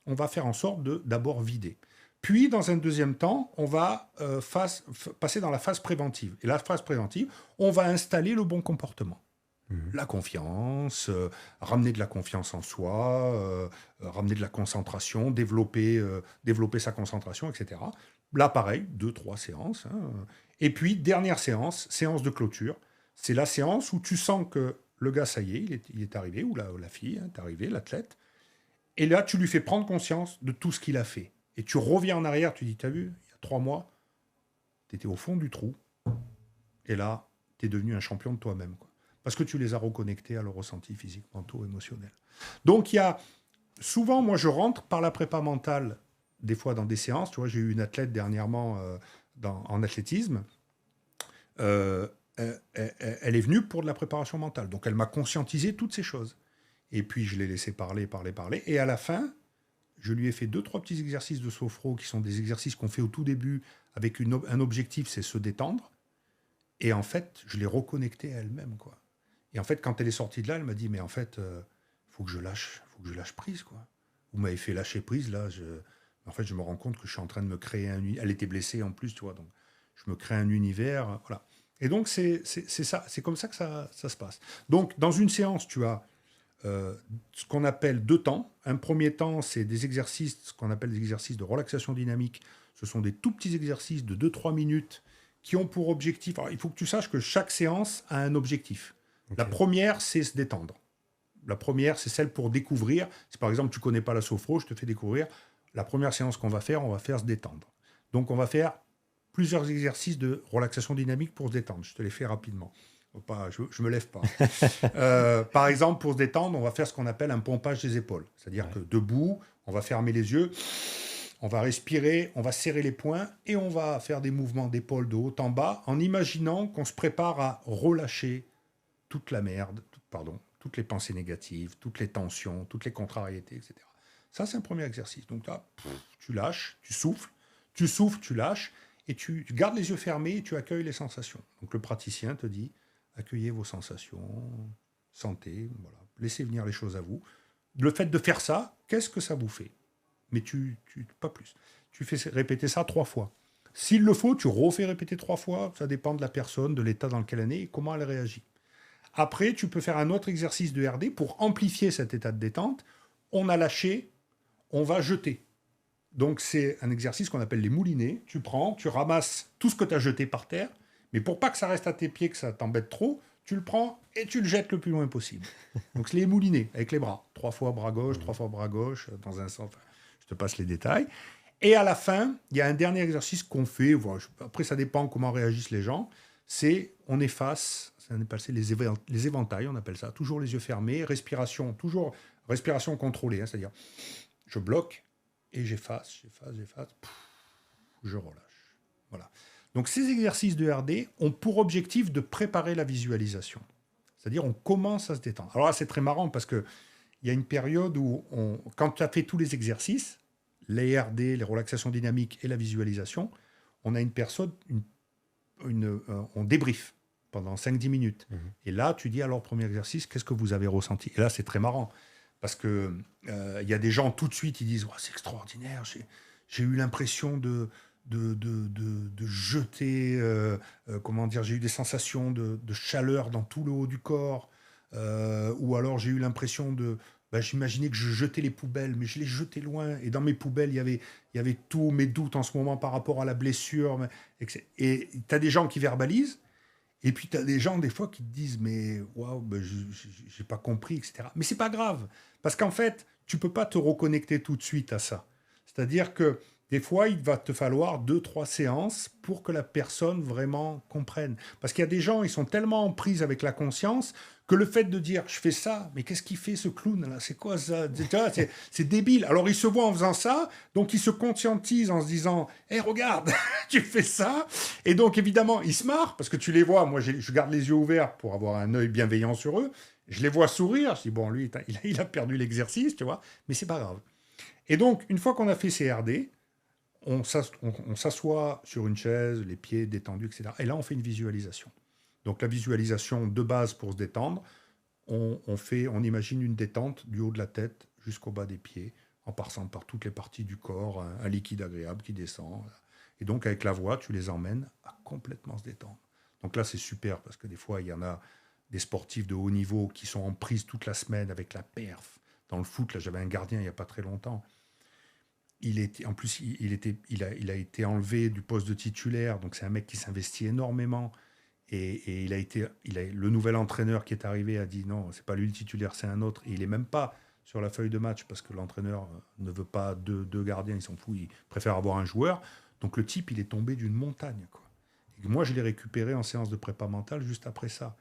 on va faire en sorte de d'abord vider. Puis, dans un deuxième temps, on va passer dans la phase préventive. Et la phase préventive, on va installer le bon comportement. La confiance, ramener de la confiance en soi, ramener de la concentration, développer sa concentration, etc. Là, pareil, 2-3 séances. Hein. Et puis, dernière séance de clôture. C'est la séance où tu sens que le gars, ça y est, il est arrivé, ou la fille, est arrivée, l'athlète. Et là, tu lui fais prendre conscience de tout ce qu'il a fait. Et tu reviens en arrière, tu dis, t'as vu, il y a 3 mois, tu étais au fond du trou. Et là, tu es devenu un champion de toi-même, quoi. Parce que tu les as reconnectés à leur ressenti physique, mentaux, émotionnel. Donc, il y a... Souvent, moi, je rentre par la prépa mentale, des fois dans des séances. Tu vois, j'ai eu une athlète dernièrement en athlétisme. Elle est venue pour de la préparation mentale. Donc, elle m'a conscientisé toutes ces choses. Et puis, je l'ai laissé parler. Et à la fin, je lui ai fait 2-3 petits exercices de sophro qui sont des exercices qu'on fait au tout début avec un objectif, c'est se détendre. Et en fait, je l'ai reconnectée à elle-même, quoi. Et en fait, quand elle est sortie de là, elle m'a dit, mais en fait, faut que je lâche prise, quoi. Vous m'avez fait lâcher prise, là. En fait, je me rends compte que je suis en train de me créer elle était blessée en plus, tu vois. Donc, je me crée un univers, voilà. Et donc, c'est ça. C'est comme ça que ça se passe. Donc, dans une séance, tu as ce qu'on appelle 2 temps. Un premier temps, c'est des exercices, ce qu'on appelle des exercices de relaxation dynamique. Ce sont des tout petits exercices de 2-3 minutes qui ont pour objectif... Alors, il faut que tu saches que chaque séance a un objectif. Okay. La première, c'est se détendre. La première, c'est celle pour découvrir. Si par exemple, tu ne connais pas la sophro, je te fais découvrir. La première séance qu'on va faire, on va faire se détendre. Donc, on va faire plusieurs exercices de relaxation dynamique pour se détendre. Je te les fais rapidement. Je ne me lève pas. Par exemple, pour se détendre, on va faire ce qu'on appelle un pompage des épaules. C'est-à-dire que debout, on va fermer les yeux, on va respirer, on va serrer les poings et on va faire des mouvements d'épaule de haut en bas en imaginant qu'on se prépare à relâcher toute la merde, toutes les pensées négatives, toutes les tensions, toutes les contrariétés, etc. Ça, c'est un premier exercice. Donc là, tu lâches, tu souffles, tu lâches et tu gardes les yeux fermés et tu accueilles les sensations. Donc le praticien te dit, accueillez vos sensations, sentez, voilà, laissez venir les choses à vous. Le fait de faire ça, qu'est-ce que ça vous fait ? Mais pas plus. Tu fais répéter ça 3 fois. S'il le faut, tu refais répéter 3 fois. Ça dépend de la personne, de l'état dans lequel elle est et comment elle réagit. Après, tu peux faire un autre exercice de RD pour amplifier cet état de détente. On a lâché, on va jeter. Donc, c'est un exercice qu'on appelle les moulinets. Tu prends, tu ramasses tout ce que tu as jeté par terre, mais pour pas que ça reste à tes pieds, que ça t'embête trop, tu le prends et tu le jettes le plus loin possible. Donc, c'est les moulinets avec les bras. 3 fois bras gauche, 3 fois bras gauche, dans un sens. Je te passe les détails. Et à la fin, il y a un dernier exercice qu'on fait. Voilà, après, ça dépend comment réagissent les gens. C'est, on efface, ça on appelle les éventails, on appelle ça. Toujours les yeux fermés, respiration, toujours respiration contrôlée. Hein, c'est-à-dire, je bloque et j'efface, je relâche. Voilà. Donc, ces exercices de RD ont pour objectif de préparer la visualisation. C'est-à-dire, on commence à se détendre. Alors là, c'est très marrant parce que il y a une période où, quand tu as fait tous les exercices, les RD, les relaxations dynamiques et la visualisation, on a une personne, on débrief pendant 5-10 minutes. Mmh. Et là, tu dis, alors, premier exercice, qu'est-ce que vous avez ressenti ? Et là, c'est très marrant, parce qu'il y a des gens, tout de suite, ils disent, oh, c'est extraordinaire, j'ai eu l'impression de de jeter, comment dire, j'ai eu des sensations de chaleur dans tout le haut du corps, ou alors j'ai eu l'impression j'imaginais que je jetais les poubelles, mais je les jetais loin, et dans mes poubelles, il y avait tous mes doutes en ce moment par rapport à la blessure, et tu as des gens qui verbalisent, et puis tu as des gens des fois qui te disent, mais waouh, j'ai pas compris, etc. Mais c'est pas grave, parce qu'en fait, tu peux pas te reconnecter tout de suite à ça. C'est-à-dire que des fois, il va te falloir 2, 3 séances pour que la personne vraiment comprenne. Parce qu'il y a des gens, ils sont tellement en prise avec la conscience que le fait de dire je fais ça, mais qu'est-ce qu'il fait ce clown là? C'est quoi ça? C'est débile. Alors il se voit en faisant ça, donc il se conscientise en se disant hé, regarde, tu fais ça. Et donc évidemment, il se marre parce que tu les vois. Moi, je garde les yeux ouverts pour avoir un œil bienveillant sur eux. Je les vois sourire. Je dis bon, lui, il a perdu l'exercice, tu vois, mais c'est pas grave. Et donc, une fois qu'on a fait CRD, on s'assoit sur une chaise, les pieds détendus, etc. Et là, on fait une visualisation. Donc, la visualisation de base pour se détendre, on imagine une détente du haut de la tête jusqu'au bas des pieds, en passant par toutes les parties du corps, un liquide agréable qui descend. Et donc, avec la voix, tu les emmènes à complètement se détendre. Donc là, c'est super, parce que des fois, il y en a des sportifs de haut niveau qui sont en prise toute la semaine avec la perf. Dans le foot, là, j'avais un gardien il n'y a pas très longtemps. En plus, il a été enlevé du poste de titulaire, donc c'est un mec qui s'investit énormément. Et le nouvel entraîneur qui est arrivé a dit non, c'est pas lui le titulaire, c'est un autre. Et il est même pas sur la feuille de match parce que l'entraîneur ne veut pas deux gardiens, il s'en fout, il préfère avoir un joueur. Donc le type, il est tombé d'une montagne, quoi. Et moi, je l'ai récupéré en séance de prépa mentale juste après ça.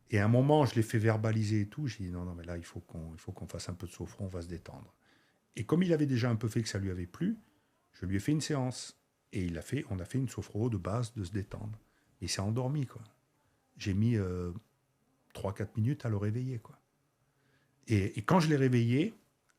Et à un moment, je l'ai fait verbaliser et tout. J'ai dit non, mais là, il faut qu'on fasse un peu de sophro, on va se détendre. Et comme il avait déjà un peu fait que ça lui avait plu, je lui ai fait une séance. Et on a fait une sophro de base de se détendre. Et il s'est endormi, quoi. J'ai mis 3-4 minutes à le réveiller, quoi. Et quand je l'ai réveillé,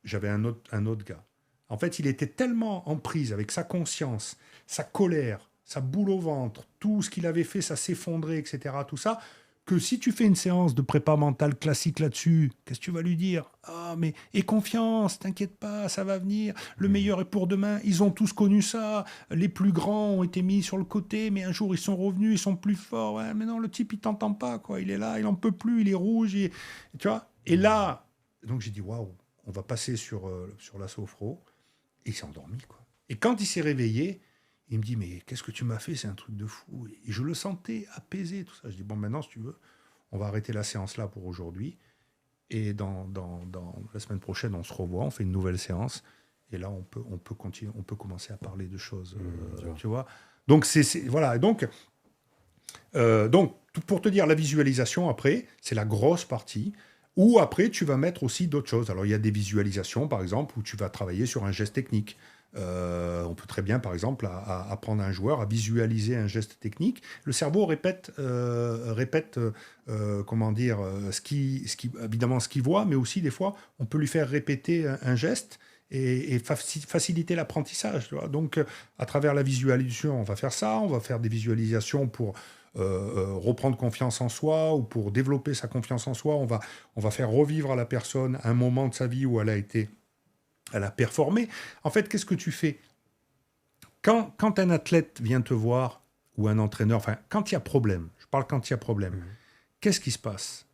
j'avais un autre gars. En fait, il était tellement en prise avec sa conscience, sa colère, sa boule au ventre, tout ce qu'il avait fait, ça s'effondrait, etc., tout ça, que si tu fais une séance de prépa mentale classique là-dessus, qu'est-ce que tu vas lui dire? Ah, mais aie confiance, t'inquiète pas, ça va venir, le meilleur est pour demain, ils ont tous connu ça, les plus grands ont été mis sur le côté, mais un jour ils sont revenus, ils sont plus forts, ouais, mais non, le type il t'entend pas, quoi, il est là, il en peut plus, il est rouge, tu vois. Et là, donc j'ai dit, waouh, on va passer sur la sophro, et il s'est endormi, quoi. Et quand il s'est réveillé, il me dit, mais qu'est-ce que tu m'as fait? C'est un truc de fou. Et je le sentais apaisé, tout ça. Je dis, bon, maintenant, si tu veux, on va arrêter la séance là pour aujourd'hui. Et dans la semaine prochaine, on se revoit, on fait une nouvelle séance. Et là, on peut continuer, on peut commencer à parler de choses, tu vois. Donc, voilà. Donc, pour te dire, la visualisation, après, c'est la grosse partie. Ou après, tu vas mettre aussi d'autres choses. Alors, il y a des visualisations, par exemple, où tu vas travailler sur un geste technique. On peut très bien, par exemple, apprendre à un joueur à visualiser un geste technique. Le cerveau répète comment dire, évidemment ce qu'il voit, mais aussi des fois, on peut lui faire répéter un geste et faciliter l'apprentissage. Tu vois. Donc, à travers la visualisation, on va faire ça. On va faire des visualisations pour reprendre confiance en soi ou pour développer sa confiance en soi. On va faire revivre à la personne un moment de sa vie où elle a performé. En fait, qu'est-ce que tu fais? Quand un athlète vient te voir, ou un entraîneur, enfin, quand il y a problème, je parle quand il y a problème, qu'est-ce qui se passe?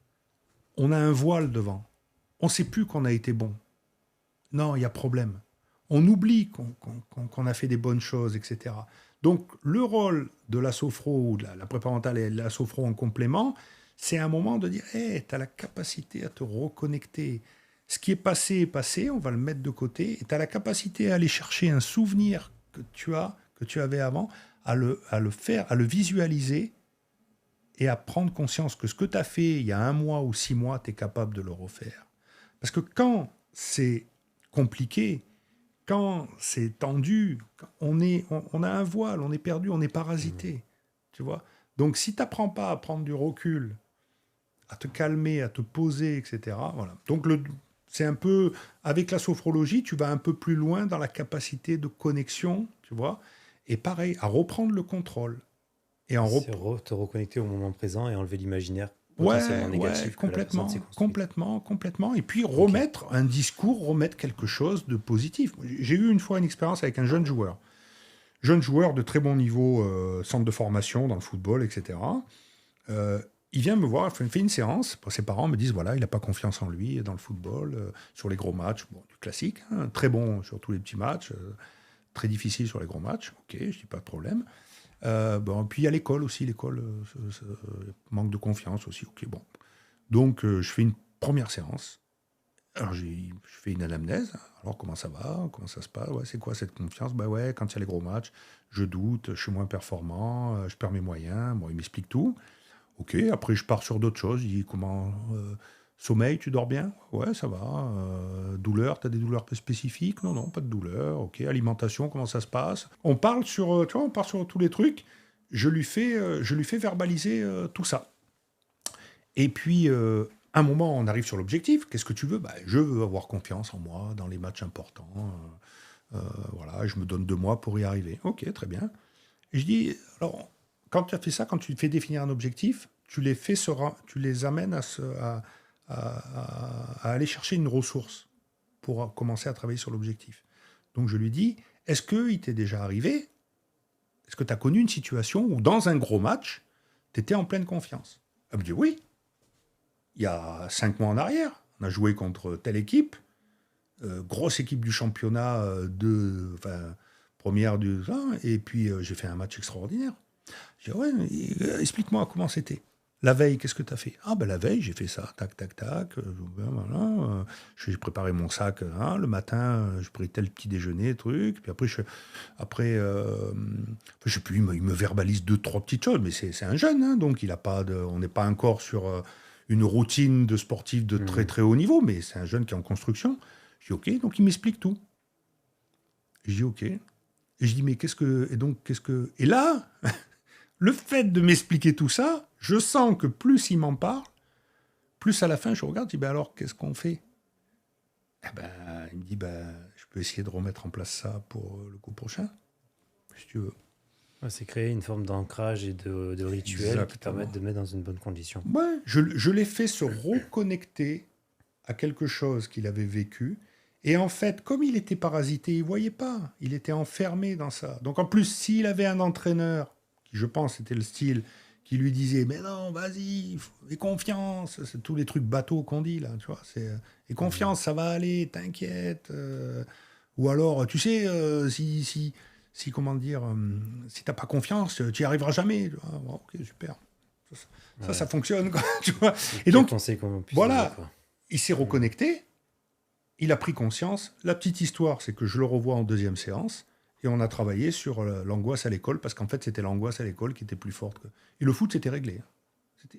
On a un voile devant. On ne sait plus qu'on a été bon. Non, il y a problème. On oublie qu'on a fait des bonnes choses, etc. Donc, le rôle de la sophro, ou de la prépa mentale et de la sophro en complément, c'est un moment de dire hey, tu as la capacité à te reconnecter. Ce qui est passé, on va le mettre de côté. Et tu as la capacité à aller chercher un souvenir que tu avais avant, à le faire, à le visualiser et à prendre conscience que ce que tu as fait il y a 1 mois ou 6 mois, tu es capable de le refaire. Parce que quand c'est compliqué, quand c'est tendu, on a un voile, on est perdu, on est parasité. Tu vois. Donc si tu n'apprends pas à prendre du recul, à te calmer, à te poser, etc. Voilà. Donc c'est un peu, avec la sophrologie, tu vas un peu plus loin dans la capacité de connexion, tu vois, et pareil, à reprendre le contrôle. Et te reconnecter au moment présent et enlever l'imaginaire potentiellement négatif. Complètement. Et puis remettre un discours, remettre quelque chose de positif. J'ai eu une fois une expérience avec un jeune joueur. jeune joueur de très bon niveau, centre de formation dans le football, etc. Il vient me voir, il fait une séance. Ses parents me disent, voilà, il n'a pas confiance en lui dans le football, sur les gros matchs, bon, du classique, hein, très bon sur tous les petits matchs, très difficile sur les gros matchs. Ok, je dis pas de problème. Bon, puis il y a l'école aussi, l'école manque de confiance aussi. Ok, bon. Donc je fais une première séance. Alors je fais une anamnèse. Alors comment ça va? Comment ça se passe? Ouais, c'est quoi cette confiance? Bah ouais, quand il y a les gros matchs, je doute, je suis moins performant, je perds mes moyens. Bon, il m'explique tout. Ok, après je pars sur d'autres choses. Je dis comment sommeil, tu dors bien? Ouais, ça va. Douleur, tu as des douleurs peu spécifiques? Non, non, pas de douleur. Ok, alimentation, comment ça se passe? On parle sur, tu vois, on part sur tous les trucs. Je lui fais verbaliser tout ça. Et puis, un moment, on arrive sur l'objectif. Qu'est-ce que tu veux? Bah, je veux avoir confiance en moi dans les matchs importants. Voilà, je me donne 2 mois pour y arriver. Ok, très bien. Et je dis, alors, quand tu as fait ça, quand tu fais définir un objectif, tu les amènes à aller chercher une ressource pour commencer à travailler sur l'objectif. Donc je lui dis, est-ce qu'il t'est déjà arrivé, est-ce que tu as connu une situation où dans un gros match, tu étais en pleine confiance? Elle me dit oui. Il y a 5 mois en arrière, on a joué contre telle équipe, grosse équipe du championnat première du... Et puis j'ai fait un match extraordinaire. Je dis, ouais, explique-moi comment c'était. La veille, qu'est-ce que tu as fait? Ah, ben la veille, j'ai fait ça, tac, tac, tac. Voilà, j'ai préparé mon sac. Le matin, j'ai pris tel petit déjeuner, truc. Puis après, je sais plus, il me verbalise 2, 3 petites choses. Mais c'est un jeune, hein, donc il a pas on n'est pas encore sur une routine de sportif de très, très haut niveau. Mais c'est un jeune qui est en construction. Je dis, OK, donc il m'explique tout. Je dis, OK. Et je dis, mais qu'est-ce que... Et là... Le fait de m'expliquer tout ça, je sens que plus il m'en parle, plus à la fin, je regarde, je dis, ben alors, qu'est-ce qu'on fait? Il me dit, je peux essayer de remettre en place ça pour le coup prochain, si tu veux. Ouais, c'est créer une forme d'ancrage et de rituel Exactement. qui permettent de mettre dans une bonne condition. Ouais, je l'ai fait se reconnecter à quelque chose qu'il avait vécu. Et en fait, comme il était parasité, il ne voyait pas. Il était enfermé dans ça. Donc en plus, s'il avait un entraîneur, qui je pense était le style, qui lui disait, mais non, vas-y, aie confiance, c'est tous les trucs bateaux qu'on dit là, tu vois, aie confiance, ça va aller, t'inquiète. Ou alors, tu sais, si comment dire, si t'as pas confiance, tu n'y arriveras jamais. Tu vois. Bon, ok, super. Ça fonctionne, quoi, tu vois. Et donc, voilà, il s'est reconnecté. Il a pris conscience. La petite histoire, c'est que je le revois en deuxième séance et on a travaillé sur l'angoisse à l'école parce qu'en fait, c'était l'angoisse à l'école qui était plus forte. Et le foot, c'était réglé.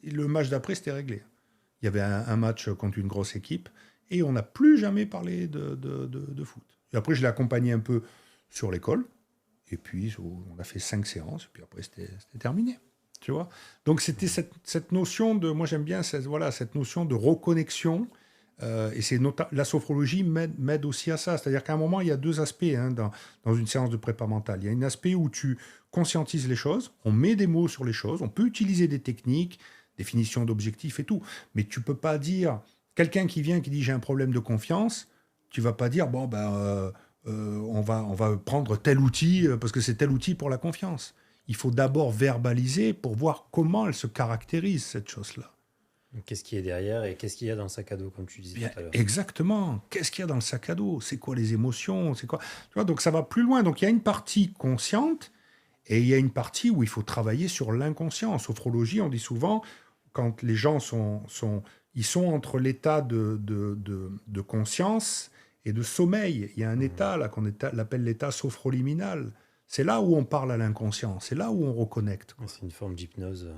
Le match d'après, c'était réglé. Il y avait un match contre une grosse équipe et on n'a plus jamais parlé de foot. Et après, je l'ai accompagné un peu sur l'école et puis on a fait 5 séances et puis après, c'était terminé. Tu vois? Donc, c'était cette notion de... Moi, j'aime bien cette notion de reconnexion. Et la sophrologie m'aide aussi à ça. C'est-à-dire qu'à un moment, il y a 2 aspects dans une séance de prépa mentale. Il y a un aspect où tu conscientises les choses, on met des mots sur les choses, on peut utiliser des techniques, définition d'objectifs et tout. Mais tu peux pas dire... Quelqu'un qui vient, qui dit « j'ai un problème de confiance », tu vas pas dire « bon, on va prendre tel outil parce que c'est tel outil pour la confiance ». Il faut d'abord verbaliser pour voir comment elle se caractérise, cette chose-là. Qu'est-ce qu'il y a derrière et qu'est-ce qu'il y a dans le sac à dos, comme tu disais tout à l'heure. Exactement. Qu'est-ce qu'il y a dans le sac à dos? C'est quoi les émotions? C'est quoi? Tu vois, donc ça va plus loin. Donc il y a une partie consciente et il y a une partie où il faut travailler sur l'inconscient. En sophrologie, on dit souvent, quand les gens ils sont entre l'état de conscience et de sommeil. Il y a un état là qu'on appelle l'état sophroliminal. C'est là où on parle à l'inconscient. C'est là où on reconnecte. C'est une forme d'hypnose.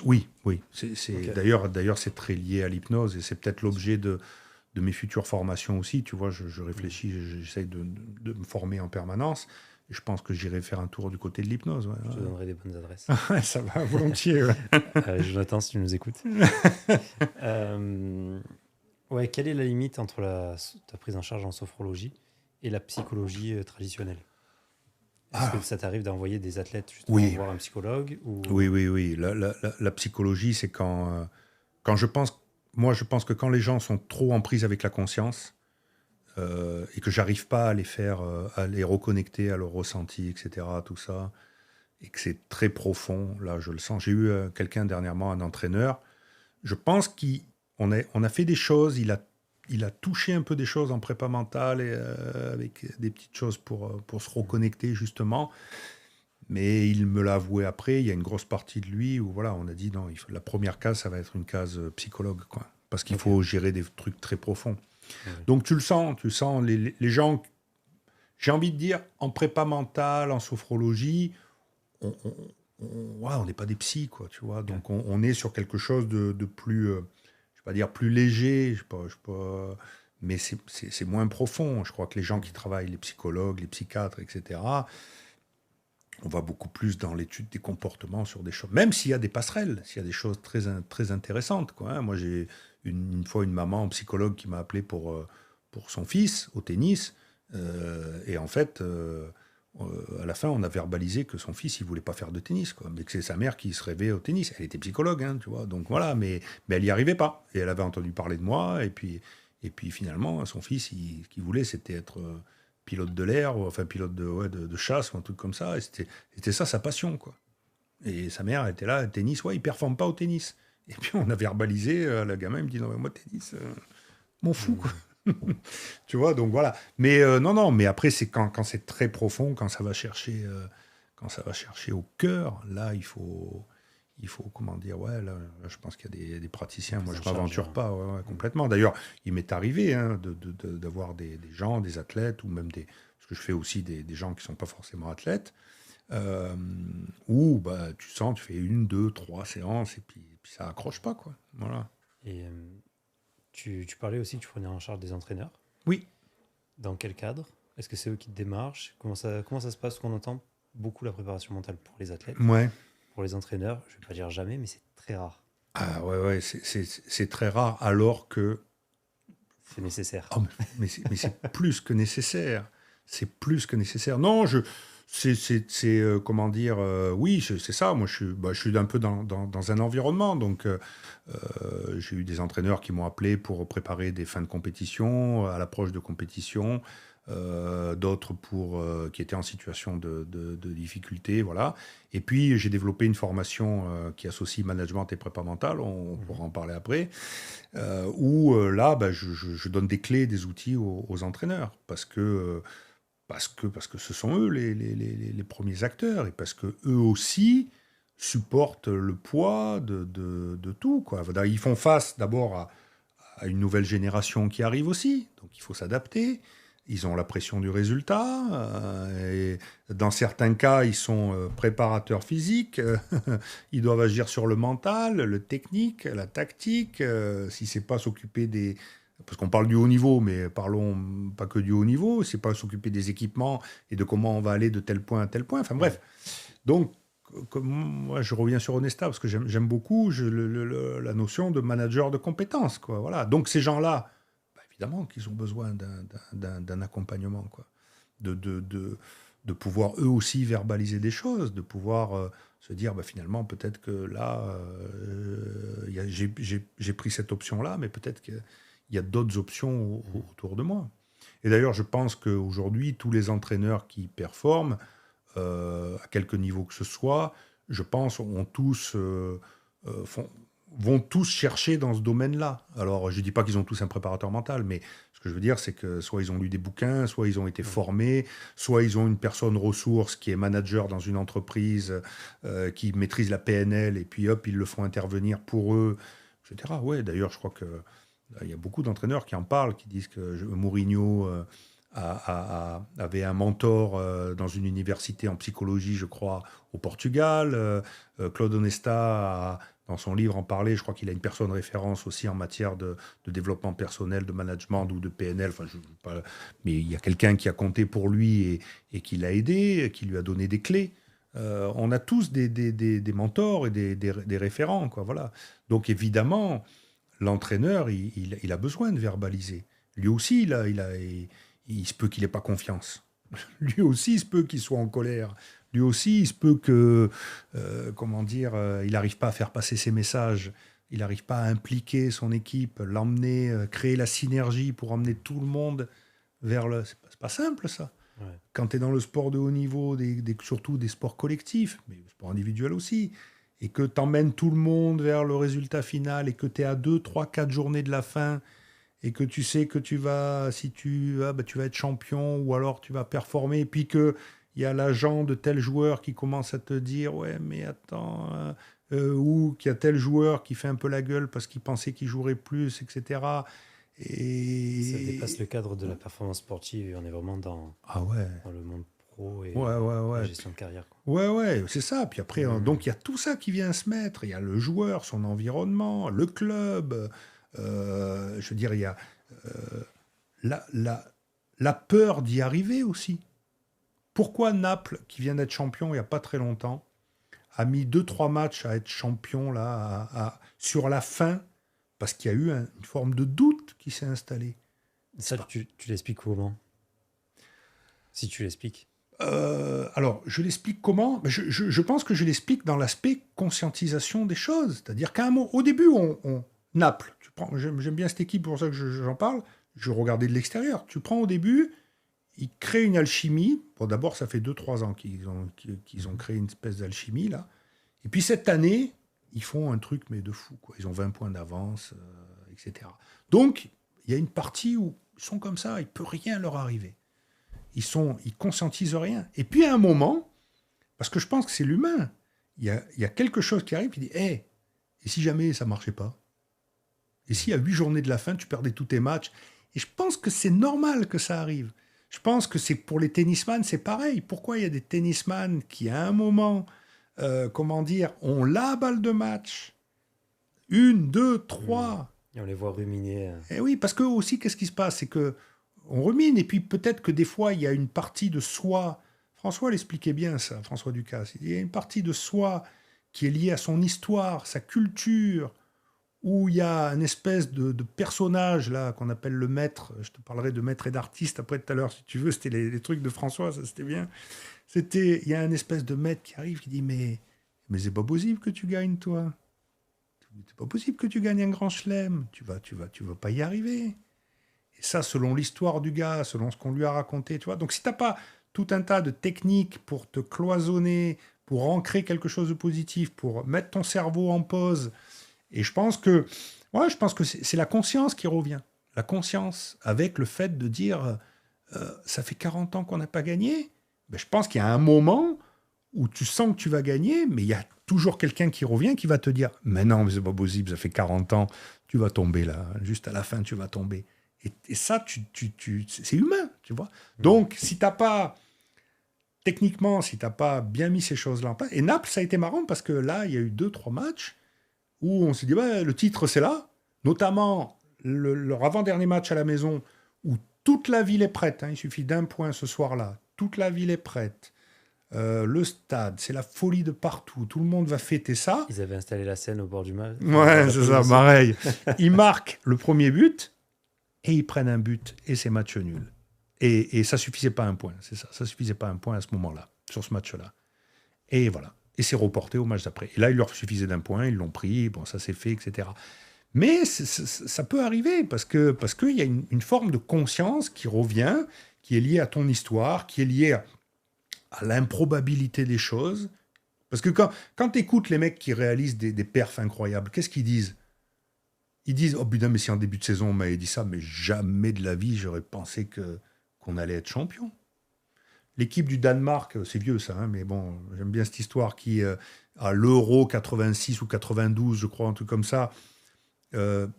Oui. Okay. D'ailleurs, c'est très lié à l'hypnose et c'est peut-être l'objet de mes futures formations aussi. Tu vois, je réfléchis, j'essaye de me former en permanence. Et je pense que j'irai faire un tour du côté de l'hypnose. Ouais. Je te donnerai des bonnes adresses. Ça va, volontiers. Ouais. Jonathan, si tu nous écoutes. Quelle est la limite entre ta prise en charge en sophrologie et la psychologie traditionnelle? Est-ce que ça t'arrive d'envoyer des athlètes justement voir un psychologue ou... Oui. La psychologie, c'est quand je pense que quand les gens sont trop en prise avec la conscience, et que j'arrive pas à les faire, à les reconnecter à leur ressenti, etc., tout ça, et que c'est très profond, là, je le sens. J'ai eu quelqu'un dernièrement, un entraîneur, je pense on a fait des choses, il a touché un peu des choses en prépa mentale, et, avec des petites choses pour se reconnecter, justement. Mais il me l'a avoué après, il y a une grosse partie de lui où voilà, on a dit non, la première case, ça va être une case psychologue, quoi. Parce qu'il faut gérer des trucs très profonds. Donc tu sens les gens, j'ai envie de dire, en prépa mentale, en sophrologie, on n'est pas des psys, quoi, tu vois. Donc on est sur quelque chose de plus, je ne vais pas dire plus léger, je sais pas, mais c'est moins profond. Je crois que les gens qui travaillent, les psychologues, les psychiatres, etc., on va beaucoup plus dans l'étude des comportements sur des choses, même s'il y a des passerelles, s'il y a des choses très intéressantes, quoi, hein. Moi, j'ai une fois une maman psychologue qui m'a appelé pour son fils au tennis. Et en fait, à la fin, on a verbalisé que son fils, il voulait pas faire de tennis, quoi, mais que c'est sa mère qui se rêvait au tennis. Elle était psychologue, hein, tu vois, donc voilà, mais elle n'y arrivait pas. Et elle avait entendu parler de moi, et puis finalement, son fils, ce qu'il voulait, c'était être pilote de l'air, ou enfin pilote de chasse, ou un truc comme ça. Et c'était ça sa passion, quoi. Et sa mère, elle était là, tennis, ouais, il performe pas au tennis. Et puis on a verbalisé, le gamin, il me dit, non, mais moi, tennis, m'en fous, quoi. Tu vois, donc voilà. Mais non, mais après, c'est quand c'est très profond, quand ça va chercher au cœur, là, il faut comment dire, ouais, là, je pense qu'il y a des praticiens. Moi, je ne m'aventure pas, ouais, complètement. D'ailleurs, il m'est arrivé, hein, d'avoir des gens, des athlètes, ou même parce que je fais aussi des gens qui ne sont pas forcément athlètes, où bah, tu sens, tu fais 1, 2, 3 séances, et puis ça accroche pas, quoi. Voilà. Et tu parlais aussi que tu prenais en charge des entraîneurs. Oui. Dans quel cadre? Est-ce que c'est eux qui te démarchent? Comment ça se passe? Qu'on entend beaucoup la préparation mentale pour les athlètes. Ouais. Pour les entraîneurs, je ne vais pas dire jamais, mais c'est très rare. Ah ouais, c'est très rare, alors que... C'est nécessaire. Oh, mais c'est plus que nécessaire. C'est plus que nécessaire. Non, comment dire, oui, c'est ça. Moi, je suis un peu dans un environnement. Donc, j'ai eu des entraîneurs qui m'ont appelé pour préparer des fins de compétition, à l'approche de compétition, d'autres qui étaient en situation de difficulté, voilà. Et puis, j'ai développé une formation qui associe management et prépa mentale, on pourra en parler après, où là, bah, je donne des clés, des outils aux entraîneurs, parce que ce sont eux les premiers acteurs, et parce que eux aussi supportent le poids de tout, quoi. Ils font face d'abord à une nouvelle génération qui arrive aussi, donc il faut s'adapter. Ils ont la pression du résultat, et dans certains cas, ils sont préparateurs physiques, ils doivent agir sur le mental, le technique, la tactique, si c'est pas s'occuper des... Parce qu'on parle du haut niveau, mais parlons pas que du haut niveau, c'est pas s'occuper des équipements et de comment on va aller de tel point à tel point, enfin bref. Donc, moi, je reviens sur Honesta, parce que j'aime beaucoup la notion de manager de compétences, quoi, voilà. Donc ces gens-là, évidemment qu'ils ont besoin d'un accompagnement, quoi. De pouvoir eux aussi verbaliser des choses, de pouvoir se dire, bah, finalement, peut-être que là, j'ai pris cette option-là, mais peut-être qu'il y a d'autres options autour de moi. Et d'ailleurs, je pense qu'aujourd'hui, tous les entraîneurs qui performent, à quelque niveau que ce soit, je pense, ont tous... vont tous chercher dans ce domaine-là. Alors, je ne dis pas qu'ils ont tous un préparateur mental, mais ce que je veux dire, c'est que soit ils ont lu des bouquins, soit ils ont été formés, soit ils ont une personne ressource qui est manager dans une entreprise, qui maîtrise la PNL, et puis hop, ils le font intervenir pour eux, etc. Ouais, d'ailleurs, je crois que il y a beaucoup d'entraîneurs qui en parlent, qui disent que Mourinho avait un mentor dans une université en psychologie, je crois, au Portugal. Claude Onesta, dans son livre, en parlait. Je crois qu'il a une personne référence aussi en matière de développement personnel, de management ou de PNL. Enfin, mais il y a quelqu'un qui a compté pour lui et qui l'a aidé, qui lui a donné des clés. On a tous des mentors et des référents, quoi, voilà. Donc évidemment, l'entraîneur, il a besoin de verbaliser. Lui aussi, il se peut qu'il n'ait pas confiance. Lui aussi, il se peut qu'il soit en colère. Lui aussi, il se peut que, comment dire, il n'arrive pas à faire passer ses messages. Il n'arrive pas à impliquer son équipe, l'emmener, créer la synergie pour emmener tout le monde vers le... C'est pas simple, ça. Ouais. Quand tu es dans le sport de haut niveau, surtout des sports collectifs, mais le sport individuel aussi, et que tu emmènes tout le monde vers le résultat final, et que tu es à 2, 3, 4 journées de la fin, et que tu sais que tu vas être champion, ou alors tu vas performer, et puis qu'il y a l'agent de tel joueur qui commence à te dire « Ouais, mais attends... ou qu'il y a tel joueur qui fait un peu la gueule parce qu'il pensait qu'il jouerait plus, etc. » Ça dépasse le cadre de la performance sportive et on est vraiment dans le monde pro et la gestion de carrière. Quoi. Ouais, c'est ça. Puis après, donc il y a tout ça qui vient se mettre. Il y a le joueur, son environnement, le club. Je veux dire, il y a la peur d'y arriver aussi. Pourquoi Naples, qui vient d'être champion il n'y a pas très longtemps, a mis 2-3 matchs à être champion là, sur la fin, parce qu'il y a eu une forme de doute qui s'est installée. Ça, tu l'expliques comment? Si tu l'expliques. Alors, je l'explique comment? Je pense que je l'explique dans l'aspect conscientisation des choses. C'est-à-dire au début, Naples, j'aime bien cette équipe, pour ça que j'en parle, je regardais de l'extérieur. Tu prends au début, ils créent une alchimie. Bon, d'abord, ça fait 2-3 ans qu'ils ont créé une espèce d'alchimie, là. Et puis cette année, ils font un truc, mais de fou, quoi. Ils ont 20 points d'avance, etc. Donc, il y a une partie où ils sont comme ça, il ne peut rien leur arriver. Ils conscientisent rien. Et puis à un moment, parce que je pense que c'est l'humain, il y a quelque chose qui arrive qui dit « Hey, et si jamais ça ne marchait pas? Et si à 8 journées de la fin, tu perdais tous tes matchs ?» Et je pense que c'est normal que ça arrive. Je pense que c'est pour les tennisman, c'est pareil. Pourquoi il y a des tennisman qui, à un moment, ont la balle de match, 1, 2, 3. Et on les voit ruminer. Et oui, parce que aussi, qu'est-ce qui se passe? C'est que on rumine, et puis peut-être que des fois, il y a une partie de soi. François l'expliquait bien, ça, François Ducasse. Il y a une partie de soi qui est liée à son histoire, sa culture, où il y a une espèce de personnage là qu'on appelle le maître. Je te parlerai de maître et d'artiste après tout à l'heure, si tu veux. C'était les trucs de François, ça c'était bien. Il y a une espèce de maître qui arrive, qui dit mais c'est pas possible que tu gagnes, toi. C'est pas possible que tu gagnes un grand chelem. Tu vas pas y arriver. Et ça, selon l'histoire du gars, selon ce qu'on lui a raconté, tu vois. Donc si t'as pas tout un tas de techniques pour te cloisonner, pour ancrer quelque chose de positif, pour mettre ton cerveau en pause. Et je pense que c'est la conscience qui revient. La conscience, avec le fait de dire ça fait 40 ans qu'on n'a pas gagné. Ben, je pense qu'il y a un moment où tu sens que tu vas gagner, mais il y a toujours quelqu'un qui revient qui va te dire mais non, mais c'est pas possible, ça fait 40 ans, tu vas tomber là, juste à la fin, tu vas tomber. Et ça, c'est humain, tu vois. Donc, si t'as pas, techniquement, si t'as pas bien mis ces choses-là en place, et Naples, ça a été marrant parce que là, il y a eu 2-3 matchs où on s'est dit, ouais, le titre, c'est là. Notamment leur avant-dernier match à la maison, où toute la ville est prête. Hein, il suffit d'un point ce soir-là. Toute la ville est prête. Le stade, c'est la folie de partout. Tout le monde va fêter ça. Ils avaient installé la scène au bord du mal. Ouais, c'est ça, pareil. Ils marquent le premier but, et ils prennent un but, et c'est match nul. Et ça suffisait pas un point, c'est ça. Ça suffisait pas un point à ce moment-là, sur ce match-là. Et voilà. Et c'est reporté au match d'après. Et là, il leur suffisait d'un point, ils l'ont pris, bon, ça s'est fait, etc. Mais ça peut arriver, parce qu'il y a une forme de conscience qui revient, qui est liée à ton histoire, qui est liée à l'improbabilité des choses. Parce que quand tu écoutes les mecs qui réalisent des perfs incroyables, qu'est-ce qu'ils disent? Ils disent « Oh putain, mais si en début de saison on m'avait dit ça, mais jamais de la vie j'aurais pensé qu'on allait être champion. » L'équipe du Danemark, c'est vieux ça, hein, mais bon, j'aime bien cette histoire qui, à l'Euro 86 ou 92, je crois, un truc comme ça,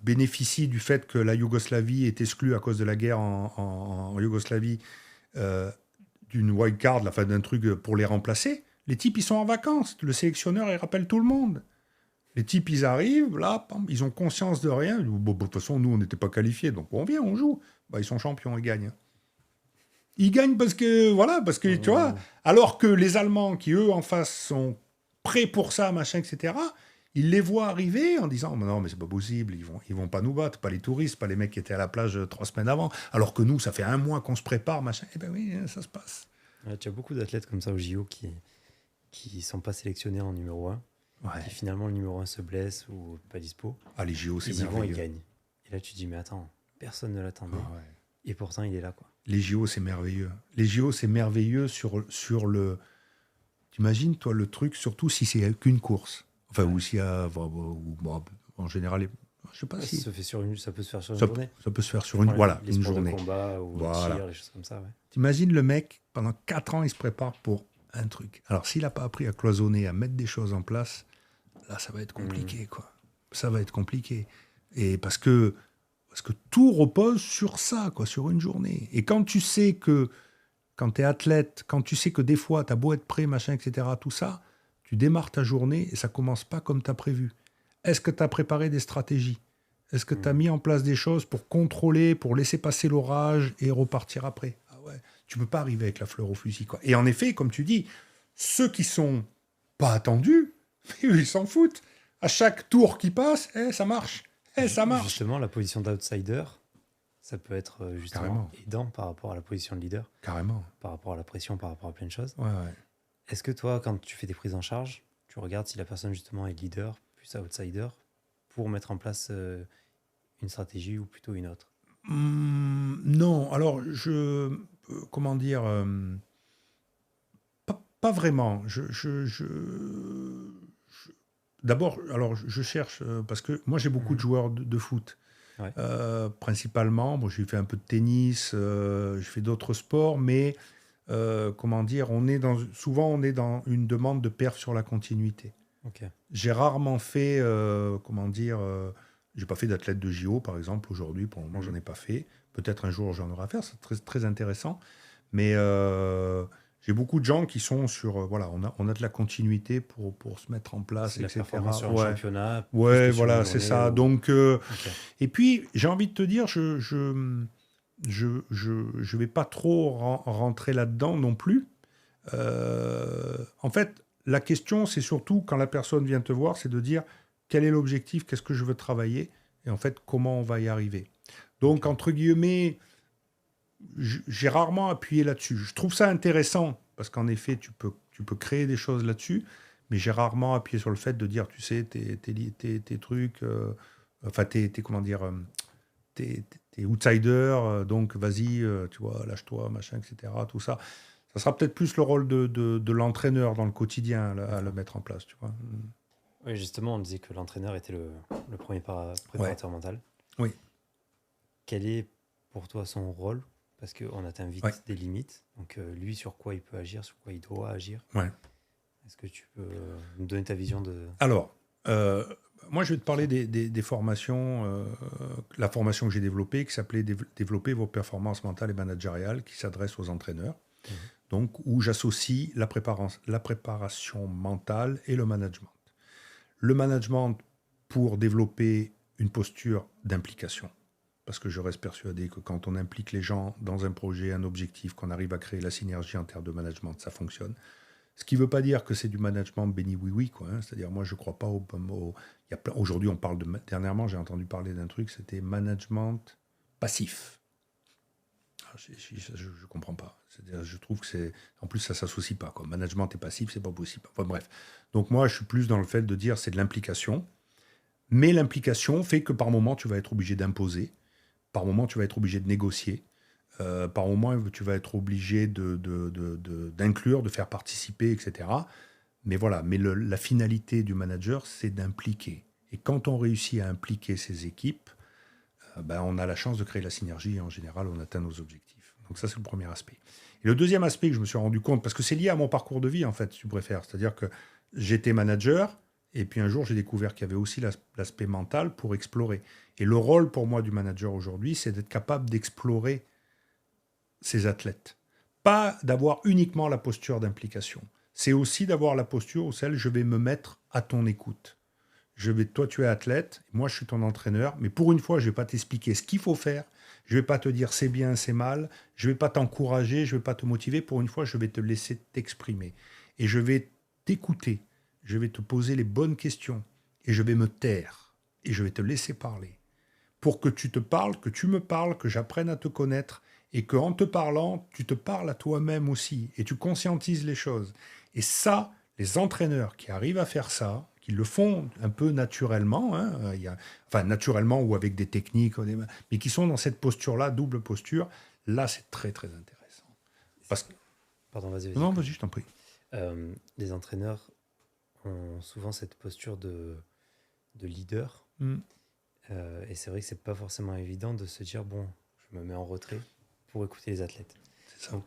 bénéficie du fait que la Yougoslavie est exclue à cause de la guerre en Yougoslavie d'une wild card, enfin d'un truc pour les remplacer. Les types, ils sont en vacances. Le sélectionneur, il rappelle tout le monde. Les types, ils arrivent, là, ils ont conscience de rien. Bon, de toute façon, nous, on n'était pas qualifiés, donc on vient, on joue. Bah, ils sont champions, ils gagnent. Ils gagnent parce que, tu vois, alors que les Allemands, qui, eux, en face, sont prêts pour ça, machin, etc., ils les voient arriver en disant « Non, mais c'est pas possible, ils vont pas nous battre, pas les touristes, pas les mecs qui étaient à la plage 3 semaines avant, alors que nous, ça fait 1 mois qu'on se prépare, machin. » Eh ben oui, ça se passe. Ouais, tu as beaucoup d'athlètes comme ça au JO qui sont pas sélectionnés en numéro 1. Ouais. Qui finalement, le numéro 1 se blesse ou pas dispo. Ah, les JO, c'est merveilleux. Ils y vont, ils merveilleux. gagnent. Et là, tu te dis « Mais attends, personne ne l'attendait. » Et pourtant, il est là, quoi. Les JO, c'est merveilleux. Les JO, c'est merveilleux sur le... T'imagines, toi, le truc, surtout si c'est qu'une course. Enfin, ou s'il y a... en général, je sais pas si... Ça peut se faire sur une Ça, journée. ça peut se faire sur une, voilà, les une sports journée. de combat ou Voilà. tir, les choses comme ça, ouais. T'imagines le mec, pendant 4 ans, il se prépare pour un truc. Alors, s'il n'a pas appris à cloisonner, à mettre des choses en place, là, ça va être compliqué, quoi. Ça va être compliqué. Et parce que tout repose sur ça, quoi, sur une journée. Et quand tu sais que, quand tu es athlète, quand tu sais que des fois, tu as beau être prêt, machin, etc., tout ça, tu démarres ta journée et ça commence pas comme tu as prévu. Est-ce que tu as préparé des stratégies ? Est-ce que tu as mis en place des choses pour contrôler, pour laisser passer l'orage et repartir après ? Ah ouais, tu peux pas arriver avec la fleur au fusil, quoi. Et en effet, comme tu dis, ceux qui sont pas attendus, ils s'en foutent. À chaque tour qui passe, ça marche. Ça marche. Justement, la position d'outsider, ça peut être justement Carrément. aidant par rapport à la position de leader. Carrément. Par rapport à la pression, par rapport à plein de choses. Ouais. Est-ce que toi, quand tu fais des prises en charge, tu regardes si la personne justement est leader, plus outsider, pour mettre en place une stratégie ou plutôt une autre ? Non, alors comment dire, pas vraiment. D'abord, alors je cherche, parce que moi j'ai beaucoup de joueurs de foot. Ouais. Principalement, j'ai fait un peu de tennis, j'ai fait d'autres sports, mais comment dire, souvent on est dans une demande de perf sur la continuité. Okay. J'ai rarement fait, j'ai pas fait d'athlète de JO par exemple aujourd'hui, pour le moment j'en ai pas fait. Peut-être un jour j'en aurai à faire, c'est très, très intéressant. Mais j'ai beaucoup de gens qui sont sur, on a de la continuité pour se mettre en place, c'est etc. La performance sur un championnat. Ouais, voilà, c'est ça. Donc, et puis j'ai envie de te dire, je vais pas trop rentrer là-dedans non plus. En fait, la question, c'est surtout quand la personne vient te voir, c'est de dire quel est l'objectif, qu'est-ce que je veux travailler, et en fait, comment on va y arriver. Donc, entre guillemets, j'ai rarement appuyé là-dessus. Je trouve ça intéressant, parce qu'en effet, tu peux créer des choses là-dessus, mais j'ai rarement appuyé sur le fait de dire, tu sais, tes trucs, t'es outsider, donc vas-y, tu vois, lâche-toi, machin, etc., tout ça. Ça sera peut-être plus le rôle de l'entraîneur dans le quotidien à le mettre en place, tu vois. Oui, justement, on disait que l'entraîneur était le premier préparateur mental. Oui. Quel est pour toi son rôle ? Parce qu'on atteint vite des limites. Donc lui, sur quoi il peut agir, sur quoi il doit agir. Ouais. Est-ce que tu peux nous donner ta vision de... Alors, moi, je vais te parler des formations, la formation que j'ai développée, qui s'appelait « Développer vos performances mentales et managériales », qui s'adresse aux entraîneurs. Donc, où j'associe la préparation mentale et le management. Le management pour développer une posture d'implication. Parce que je reste persuadé que quand on implique les gens dans un projet, un objectif, qu'on arrive à créer la synergie en termes de management, ça fonctionne. Ce qui ne veut pas dire que c'est du management béni oui-oui, quoi. C'est-à-dire, moi, je ne crois pas aujourd'hui, on parle dernièrement, j'ai entendu parler d'un truc, c'était management passif. Je ne comprends pas. C'est-à-dire, je trouve que c'est... En plus, ça ne s'associe pas, quoi. Management et passif, c'est pas possible. Enfin, bref. Donc, moi, je suis plus dans le fait de dire c'est de l'implication. Mais l'implication fait que par moment, tu vas être obligé d'imposer. Par moment, tu vas être obligé de négocier. Par moment, tu vas être obligé d'inclure, de faire participer, etc. Mais voilà. Mais la finalité du manager, c'est d'impliquer. Et quand on réussit à impliquer ses équipes, on a la chance de créer la synergie et en général, on atteint nos objectifs. Donc ça, c'est le premier aspect. Et le deuxième aspect que je me suis rendu compte, parce que c'est lié à mon parcours de vie, en fait, si tu préfères. C'est-à-dire que j'étais manager et puis un jour, j'ai découvert qu'il y avait aussi l'aspect mental pour explorer. Et le rôle pour moi du manager aujourd'hui, c'est d'être capable d'explorer ses athlètes. Pas d'avoir uniquement la posture d'implication. C'est aussi d'avoir la posture où je vais me mettre à ton écoute. Toi, tu es athlète, moi, je suis ton entraîneur, mais pour une fois, je ne vais pas t'expliquer ce qu'il faut faire, je ne vais pas te dire c'est bien, c'est mal, je ne vais pas t'encourager, je ne vais pas te motiver, pour une fois, je vais te laisser t'exprimer. Et je vais t'écouter, je vais te poser les bonnes questions, et je vais me taire, et je vais te laisser parler, pour que tu te parles, que tu me parles, que j'apprenne à te connaître, et qu'en te parlant, tu te parles à toi-même aussi, et tu conscientises les choses. Et ça, les entraîneurs qui arrivent à faire ça, qui le font un peu naturellement, hein. Enfin naturellement ou avec des techniques, mais qui sont dans cette posture-là, double posture. Là, c'est très très intéressant. Parce que... Pardon, vas-y. Non, vas-y, je t'en prie. Les entraîneurs ont souvent cette posture de leader. Et c'est vrai que c'est pas forcément évident de se dire, bon, je me mets en retrait pour écouter les athlètes. C'est ça. Donc,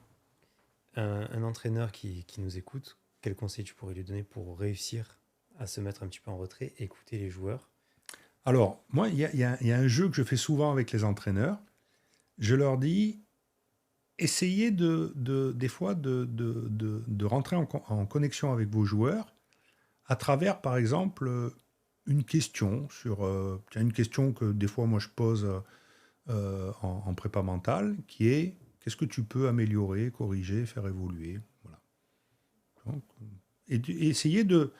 un entraîneur qui nous écoute, quel conseil tu pourrais lui donner pour réussir à se mettre un petit peu en retrait, écouter les joueurs? Alors, moi, il y a un jeu que je fais souvent avec les entraîneurs. Je leur dis, essayez des fois de rentrer en connexion avec vos joueurs à travers, par exemple, une question une question que des fois, moi, je pose en prépa mentale, qui est, qu'est-ce que tu peux améliorer, corriger, faire évoluer? Voilà. Donc, et essayer de...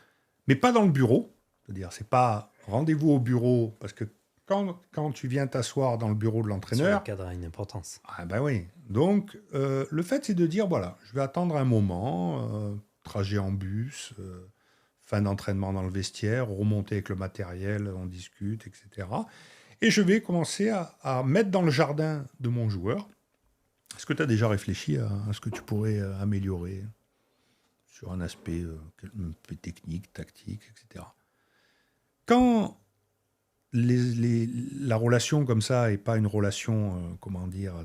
Mais pas dans le bureau. C'est-à-dire, c'est pas rendez-vous au bureau, parce que quand tu viens t'asseoir dans le bureau de l'entraîneur... Le cadre a une importance. Ah ben oui. Donc, le fait, c'est de dire, voilà, je vais attendre un moment, trajet en bus, fin d'entraînement dans le vestiaire, remonter avec le matériel, on discute, etc. Et je vais commencer à mettre dans le jardin de mon joueur. Est-ce que tu as déjà réfléchi à ce que tu pourrais améliorer sur un aspect technique, tactique, etc. Quand la relation comme ça n'est pas une relation,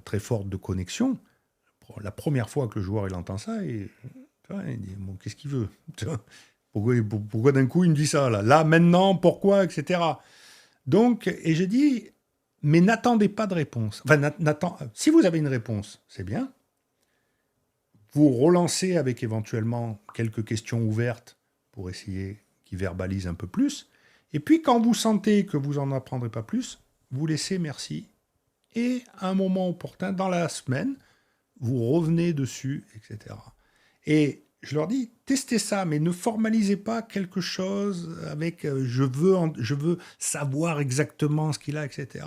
très forte de connexion, la première fois que le joueur il entend ça, il dit, bon, qu'est-ce qu'il veut? Pourquoi d'un coup il me dit ça là, maintenant, pourquoi, etc. Donc, et je dis, mais n'attendez pas de réponse. Enfin, si vous avez une réponse, c'est bien. Vous relancez avec éventuellement quelques questions ouvertes pour essayer qu'ils verbalisent un peu plus. Et puis, quand vous sentez que vous n'en apprendrez pas plus, vous laissez merci. Et à un moment opportun, dans la semaine, vous revenez dessus, etc. Et je leur dis, testez ça, mais ne formalisez pas quelque chose avec je veux savoir exactement ce qu'il a, etc.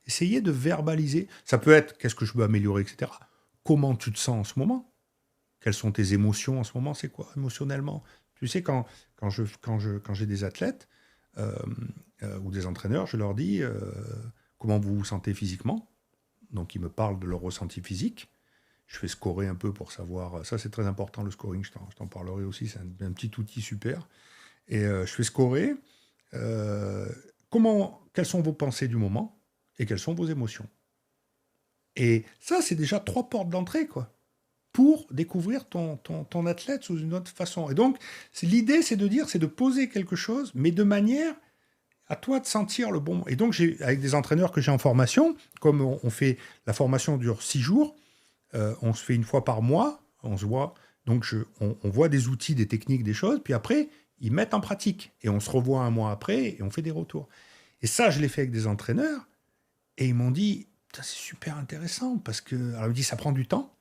Essayez de verbaliser. Ça peut être qu'est-ce que je veux améliorer, etc. Comment tu te sens en ce moment? Quelles sont tes émotions en ce moment? C'est quoi émotionnellement? Tu sais, quand j'ai des athlètes ou des entraîneurs, je leur dis comment vous vous sentez physiquement. Donc, ils me parlent de leur ressenti physique. Je fais scorer un peu pour savoir. Ça, c'est très important, le scoring. Je t'en parlerai aussi. C'est un petit outil super. Et je fais scorer. Quelles sont vos pensées du moment et quelles sont vos émotions? Et ça, c'est déjà 3 portes d'entrée, quoi, pour découvrir ton athlète sous une autre façon. Et donc, l'idée, c'est de poser quelque chose, mais de manière à toi de sentir le bon. Et donc, avec des entraîneurs que j'ai en formation, comme on fait, la formation dure 6 jours, on se fait une fois par mois, on se voit, donc on voit des outils, des techniques, des choses, puis après, ils mettent en pratique. Et on se revoit un mois après, et on fait des retours. Et ça, je l'ai fait avec des entraîneurs, et ils m'ont dit, c'est super intéressant, parce que... Alors, ils me disent, ça prend du temps.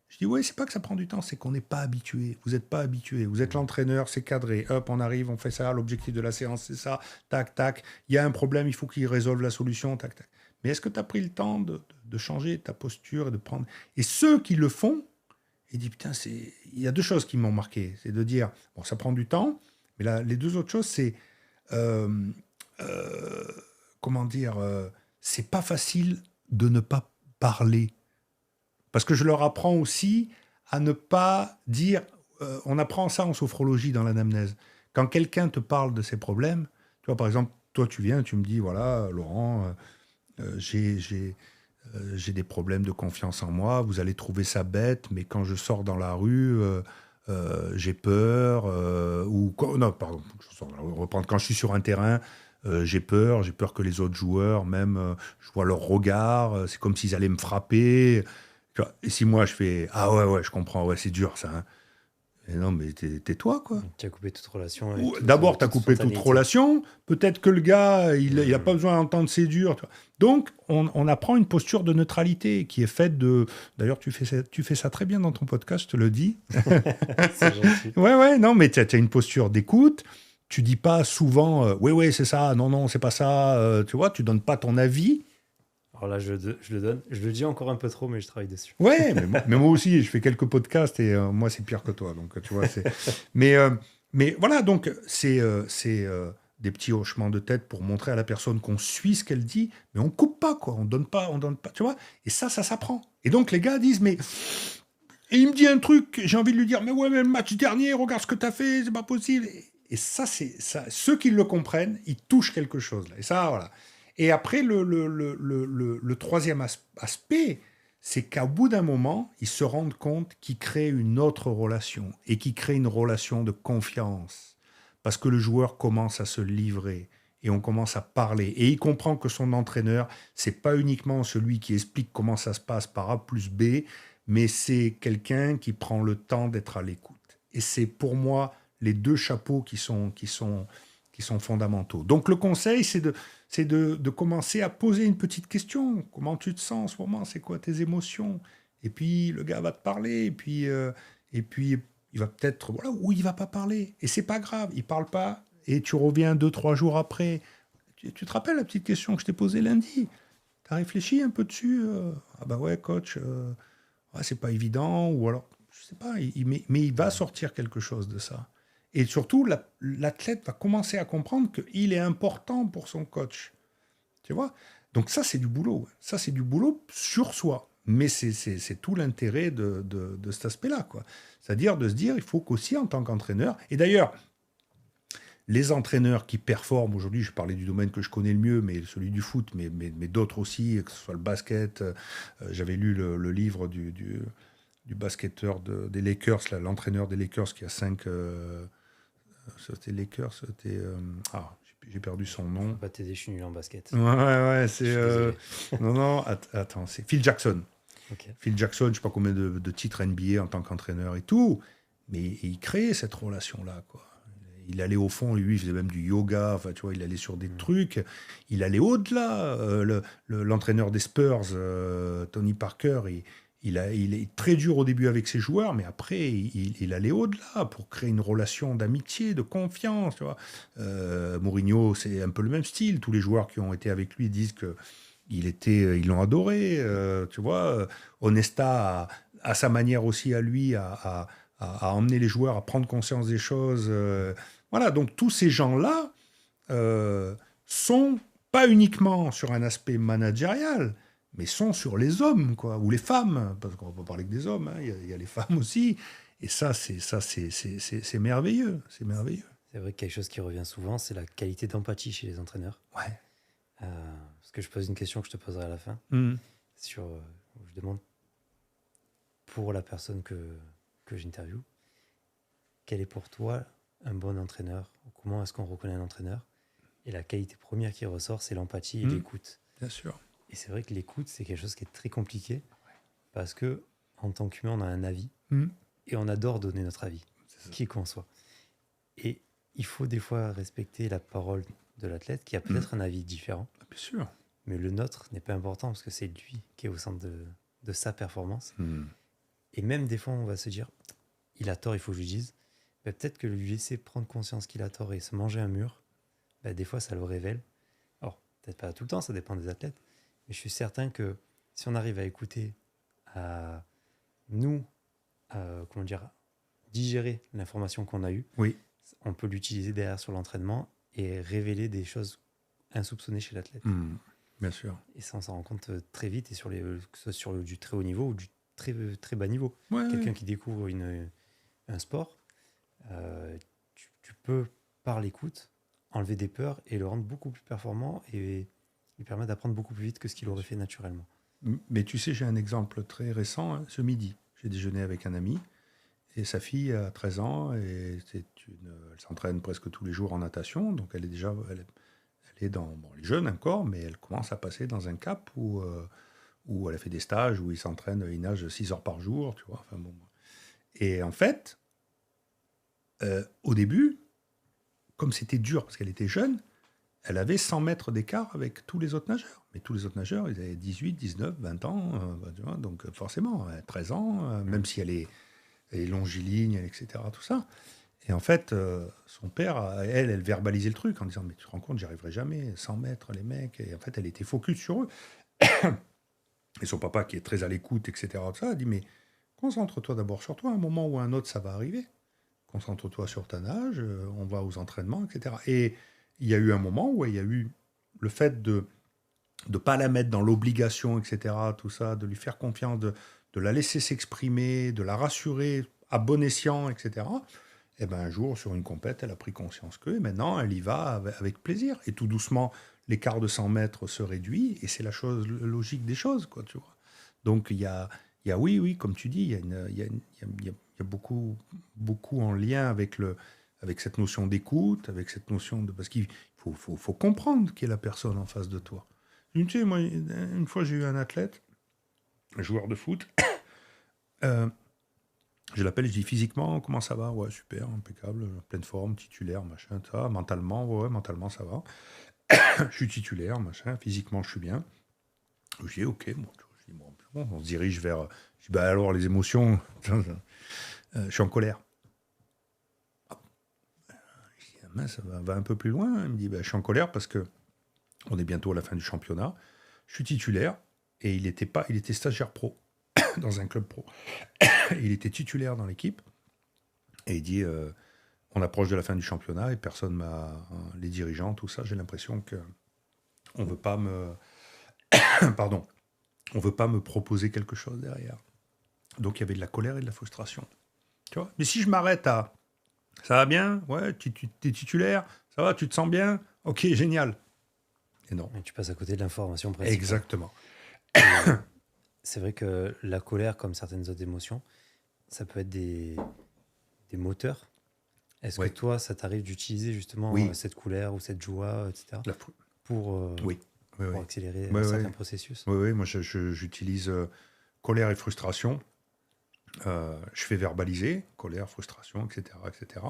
Je dis, oui, c'est pas que ça prend du temps, c'est qu'on n'est pas habitué. Vous n'êtes pas habitué. Vous êtes l'entraîneur, c'est cadré. Hop, on arrive, on fait ça. L'objectif de la séance, c'est ça. Tac, tac. Il y a un problème, il faut qu'il résolve la solution. Tac, tac. Mais est-ce que tu as pris le temps de changer ta posture et de prendre... Et ceux qui le font, ils disent, putain, il y a 2 choses qui m'ont marqué. C'est de dire, bon, ça prend du temps, mais là, les 2 autres choses, c'est... c'est pas facile de ne pas parler. Parce que je leur apprends aussi à ne pas dire... on apprend ça en sophrologie, dans l'anamnèse. Quand quelqu'un te parle de ses problèmes, tu vois, par exemple, toi, tu viens, tu me dis, voilà, Laurent, j'ai des problèmes de confiance en moi, vous allez trouver ça bête, mais quand je sors dans la rue, j'ai peur, non, pardon, reprendre, quand je suis sur un terrain, j'ai peur que les autres joueurs, même, je vois leur regard, c'est comme s'ils allaient me frapper. Et si moi je fais, ah ouais, je comprends, ouais, c'est dur ça. Hein. Et non, mais tais-toi, quoi. Tu as coupé toute relation. D'abord, tu as coupé toute relation. Peut-être que le gars, il n'a pas besoin d'entendre c'est dur. Donc, on apprend une posture de neutralité qui est faite de... D'ailleurs, tu fais ça très bien dans ton podcast, je te le dis. C'est gentil. Ouais, non, mais tu as une posture d'écoute. Tu dis pas souvent, oui, c'est ça, non, c'est pas ça. Tu vois, tu donnes pas ton avis. Alors là, je le donne. Je le dis encore un peu trop, mais je travaille dessus. Ouais, mais moi aussi, je fais quelques podcasts et moi, c'est pire que toi. Donc, tu vois, mais Mais voilà, donc c'est des petits hochements de tête pour montrer à la personne qu'on suit ce qu'elle dit, mais on coupe pas, quoi. On donne pas, tu vois. Et ça s'apprend. Et donc les gars disent, mais et il me dit un truc, j'ai envie de lui dire, mais ouais, mais le match dernier, regarde ce que t'as fait, c'est pas possible. Et ça, c'est ça. Ceux qui le comprennent, ils touchent quelque chose là. Et ça, voilà. Et après, le troisième aspect, c'est qu'au bout d'un moment, ils se rendent compte qu'ils créent une autre relation et qu'ils créent une relation de confiance. Parce que le joueur commence à se livrer et on commence à parler. Et il comprend que son entraîneur, c'est pas uniquement celui qui explique comment ça se passe par A plus B, mais c'est quelqu'un qui prend le temps d'être à l'écoute. Et c'est pour moi les deux chapeaux qui sont fondamentaux. Donc le conseil, c'est de commencer à poser une petite question. Comment tu te sens en ce moment? C'est quoi tes émotions? Et puis le gars va te parler, et puis il va peut-être, voilà, ou il va pas parler. Et c'est pas grave, il parle pas, et tu reviens 2, 3 jours après. Tu te rappelles la petite question que je t'ai posée lundi? Tu as réfléchi un peu dessus? Ah bah ouais, coach, ouais, c'est pas évident, ou alors, je sais pas, mais il va sortir quelque chose de ça. Et surtout, l'athlète va commencer à comprendre qu'il est important pour son coach. Tu vois? Donc ça, c'est du boulot. Ça, c'est du boulot sur soi. Mais c'est tout l'intérêt de cet aspect-là, quoi. C'est-à-dire de se dire, il faut qu'aussi, en tant qu'entraîneur, et d'ailleurs, les entraîneurs qui performent aujourd'hui, je parlais du domaine que je connais le mieux, mais celui du foot, mais d'autres aussi, que ce soit le basket. J'avais lu le livre du basketteur des Lakers, là, l'entraîneur des Lakers qui a 5. C'était Lakers, c'était. J'ai perdu son Je nom. peux pas t'aider, je suis nul en basket. Ouais, Je c'est. suis désolé. Non, attends, c'est Phil Jackson. Ok. Phil Jackson, je sais pas combien de titres NBA en tant qu'entraîneur et tout, mais il créait cette relation-là, quoi. Il allait au fond, lui, il faisait même du yoga, enfin, tu vois, il allait sur des trucs, il allait au-delà. L'entraîneur des Spurs, Tony Parker, il est très dur au début avec ses joueurs, mais après, il allait au-delà pour créer une relation d'amitié, de confiance, tu vois. Mourinho, c'est un peu le même style. Tous les joueurs qui ont été avec lui disent que ils l'ont adoré, tu vois. Onesta a sa manière aussi à lui à emmener les joueurs à prendre conscience des choses. Voilà, donc tous ces gens-là sont pas uniquement sur un aspect managérial, mais sont sur les hommes, quoi, ou les femmes, parce qu'on va pas parler que des hommes, hein, il y a les femmes aussi. Et c'est merveilleux, c'est merveilleux. C'est vrai que quelque chose qui revient souvent, c'est la qualité d'empathie chez les entraîneurs. Ouais. Parce que je pose une question que je te poserai à la fin. Sur, je demande pour la personne que j'interviewe, quel est pour toi un bon entraîneur? Comment est-ce qu'on reconnaît un entraîneur? Et la qualité première qui ressort, c'est l'empathie et l'écoute. Bien sûr. Et c'est vrai que l'écoute, c'est quelque chose qui est très compliqué parce que en tant qu'humain, on a un avis et on adore donner notre avis, qui qu'on soit. Et il faut des fois respecter la parole de l'athlète qui a peut-être un avis différent. Bien sûr. Mais le nôtre n'est pas important parce que c'est lui qui est au centre de sa performance. Et même des fois, on va se dire, il a tort, il faut que je lui dise. Mais peut-être que lui laisser prendre conscience qu'il a tort et se manger un mur, des fois, ça le révèle. Alors, peut-être pas tout le temps, ça dépend des athlètes. Mais je suis certain que si on arrive à écouter, à nous, digérer l'information qu'on a eue, on peut l'utiliser derrière sur l'entraînement et révéler des choses insoupçonnées chez l'athlète. Bien sûr. Et ça, on s'en rend compte très vite, et que ce soit sur du très haut niveau ou du très, très bas niveau. Quelqu'un qui découvre un sport, tu peux, par l'écoute, enlever des peurs et le rendre beaucoup plus performant et lui permettre d'apprendre beaucoup plus vite que ce qu'il aurait fait naturellement. Mais tu sais, j'ai un exemple très récent. Hein, ce midi, j'ai déjeuné avec un ami et sa fille a 13 ans et elle s'entraîne presque tous les jours en natation. Donc elle est déjà... Elle est elle est jeune encore, mais elle commence à passer dans un cap où elle a fait des stages, où il nage 6 heures par jour, tu vois. Enfin, bon. Et en fait, au début, comme c'était dur parce qu'elle était jeune, elle avait 100 mètres d'écart avec tous les autres nageurs. Mais tous les autres nageurs, ils avaient 18, 19, 20 ans. Tu vois, donc forcément, 13 ans, même si elle est longiligne, etc., tout ça. Et en fait, son père, elle verbalisait le truc en disant « Mais tu te rends compte, j'y arriverai jamais, 100 mètres, les mecs. » Et en fait, elle était focus sur eux. Et son papa, qui est très à l'écoute, etc., tout ça, a dit « Mais concentre-toi d'abord sur toi, à un moment ou à un autre, ça va arriver. concentre-toi sur ta nage, on va aux entraînements, etc. Et il y a eu un moment où il y a eu le fait de ne pas la mettre dans l'obligation, etc., tout ça, de lui faire confiance, de la laisser s'exprimer, de la rassurer à bon escient, etc. Et ben un jour, sur une compète, elle a pris conscience que, et maintenant, elle y va avec plaisir. Et tout doucement, l'écart de 100 mètres se réduit, et c'est la chose logique des choses, quoi, tu vois. Donc, oui, comme tu dis, il y a beaucoup, beaucoup en lien avec cette notion d'écoute, avec cette notion de... Parce qu'il faut comprendre qui est la personne en face de toi. Tu sais, moi, une fois, j'ai eu un athlète, un joueur de foot, je l'appelle, je dis physiquement, comment ça va? Ouais, super, impeccable, pleine forme, titulaire, machin, ça. Mentalement, ouais, mentalement, ça va. Je suis titulaire, machin, physiquement, je suis bien. Je dis, ok, bon, je dis, bon, on se dirige vers. Je dis, bah alors, les émotions, je suis en colère. Je dis, ah, mince, ça va un peu plus loin. Il me dit, bah, je suis en colère parce que on est bientôt à la fin du championnat. Je suis titulaire et il était stagiaire pro dans un club pro. Il était titulaire dans l'équipe et il dit on approche de la fin du championnat et personne m'a. Les dirigeants, tout ça, j'ai l'impression que on veut pas me. Pardon. On veut pas me proposer quelque chose derrière. Donc il y avait de la colère et de la frustration. Tu vois. Mais si je m'arrête à ça va bien, ouais, tu es titulaire, ça va, tu te sens bien, ok, génial. Et non. Et tu passes à côté de l'information principale. Exactement. C'est vrai que la colère, comme certaines autres émotions, ça peut être des moteurs. Est-ce que toi, ça t'arrive d'utiliser justement cette colère ou cette joie, etc., pour accélérer certains processus? Oui, moi j'utilise colère et frustration. Je fais verbaliser, colère, frustration, etc. etc.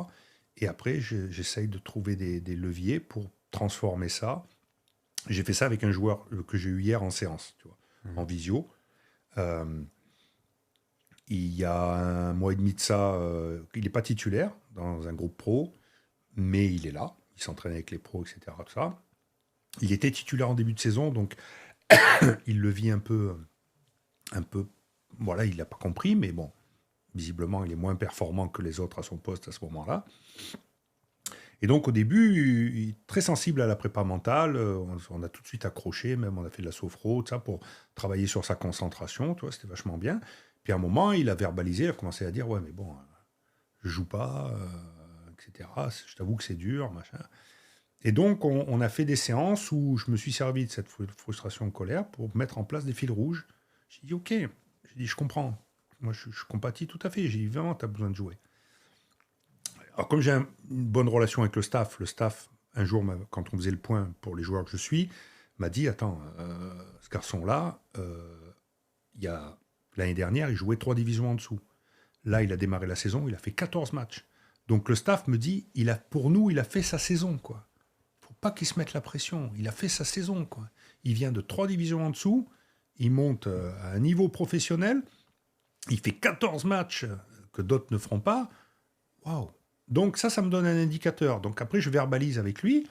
Et après, j'essaye de trouver des leviers pour transformer ça. J'ai fait ça avec un joueur que j'ai eu hier en séance, tu vois, en visio. Il y a un mois et demi de ça, il n'est pas titulaire dans un groupe pro, mais il est là. Il s'entraîne avec les pros, etc. Tout ça. Il était titulaire en début de saison, donc il le vit un peu. Voilà, il n'a pas compris, mais bon, visiblement, il est moins performant que les autres à son poste à ce moment-là. Et donc, au début, il est très sensible à la prépa mentale. On a tout de suite accroché, même on a fait de la sophro, tout ça, pour travailler sur sa concentration. Tu vois, c'était vachement bien. Puis à un moment, il a verbalisé, il a commencé à dire, ouais, mais bon, je joue pas, etc. Je t'avoue que c'est dur, machin. Et donc, on a fait des séances où je me suis servi de cette frustration, colère, pour mettre en place des fils rouges. J'ai dit, ok, j'ai dit, je comprends. Moi, je compatis tout à fait. J'ai dit, vraiment, tu as besoin de jouer. Alors, comme j'ai une bonne relation avec le staff, un jour, quand on faisait le point pour les joueurs que je suis, m'a dit, attends, ce garçon-là, l'année dernière, il jouait 3 divisions en dessous. Là, il a démarré la saison, il a fait 14 matchs. Donc, le staff me dit, pour nous, il a fait sa saison, quoi. Faut pas qu'il se mette la pression. Il a fait sa saison, quoi. Il vient de 3 divisions en dessous, il monte à un niveau professionnel, il fait 14 matchs que d'autres ne feront pas. Waouh! Donc ça me donne un indicateur. Donc après, je verbalise avec lui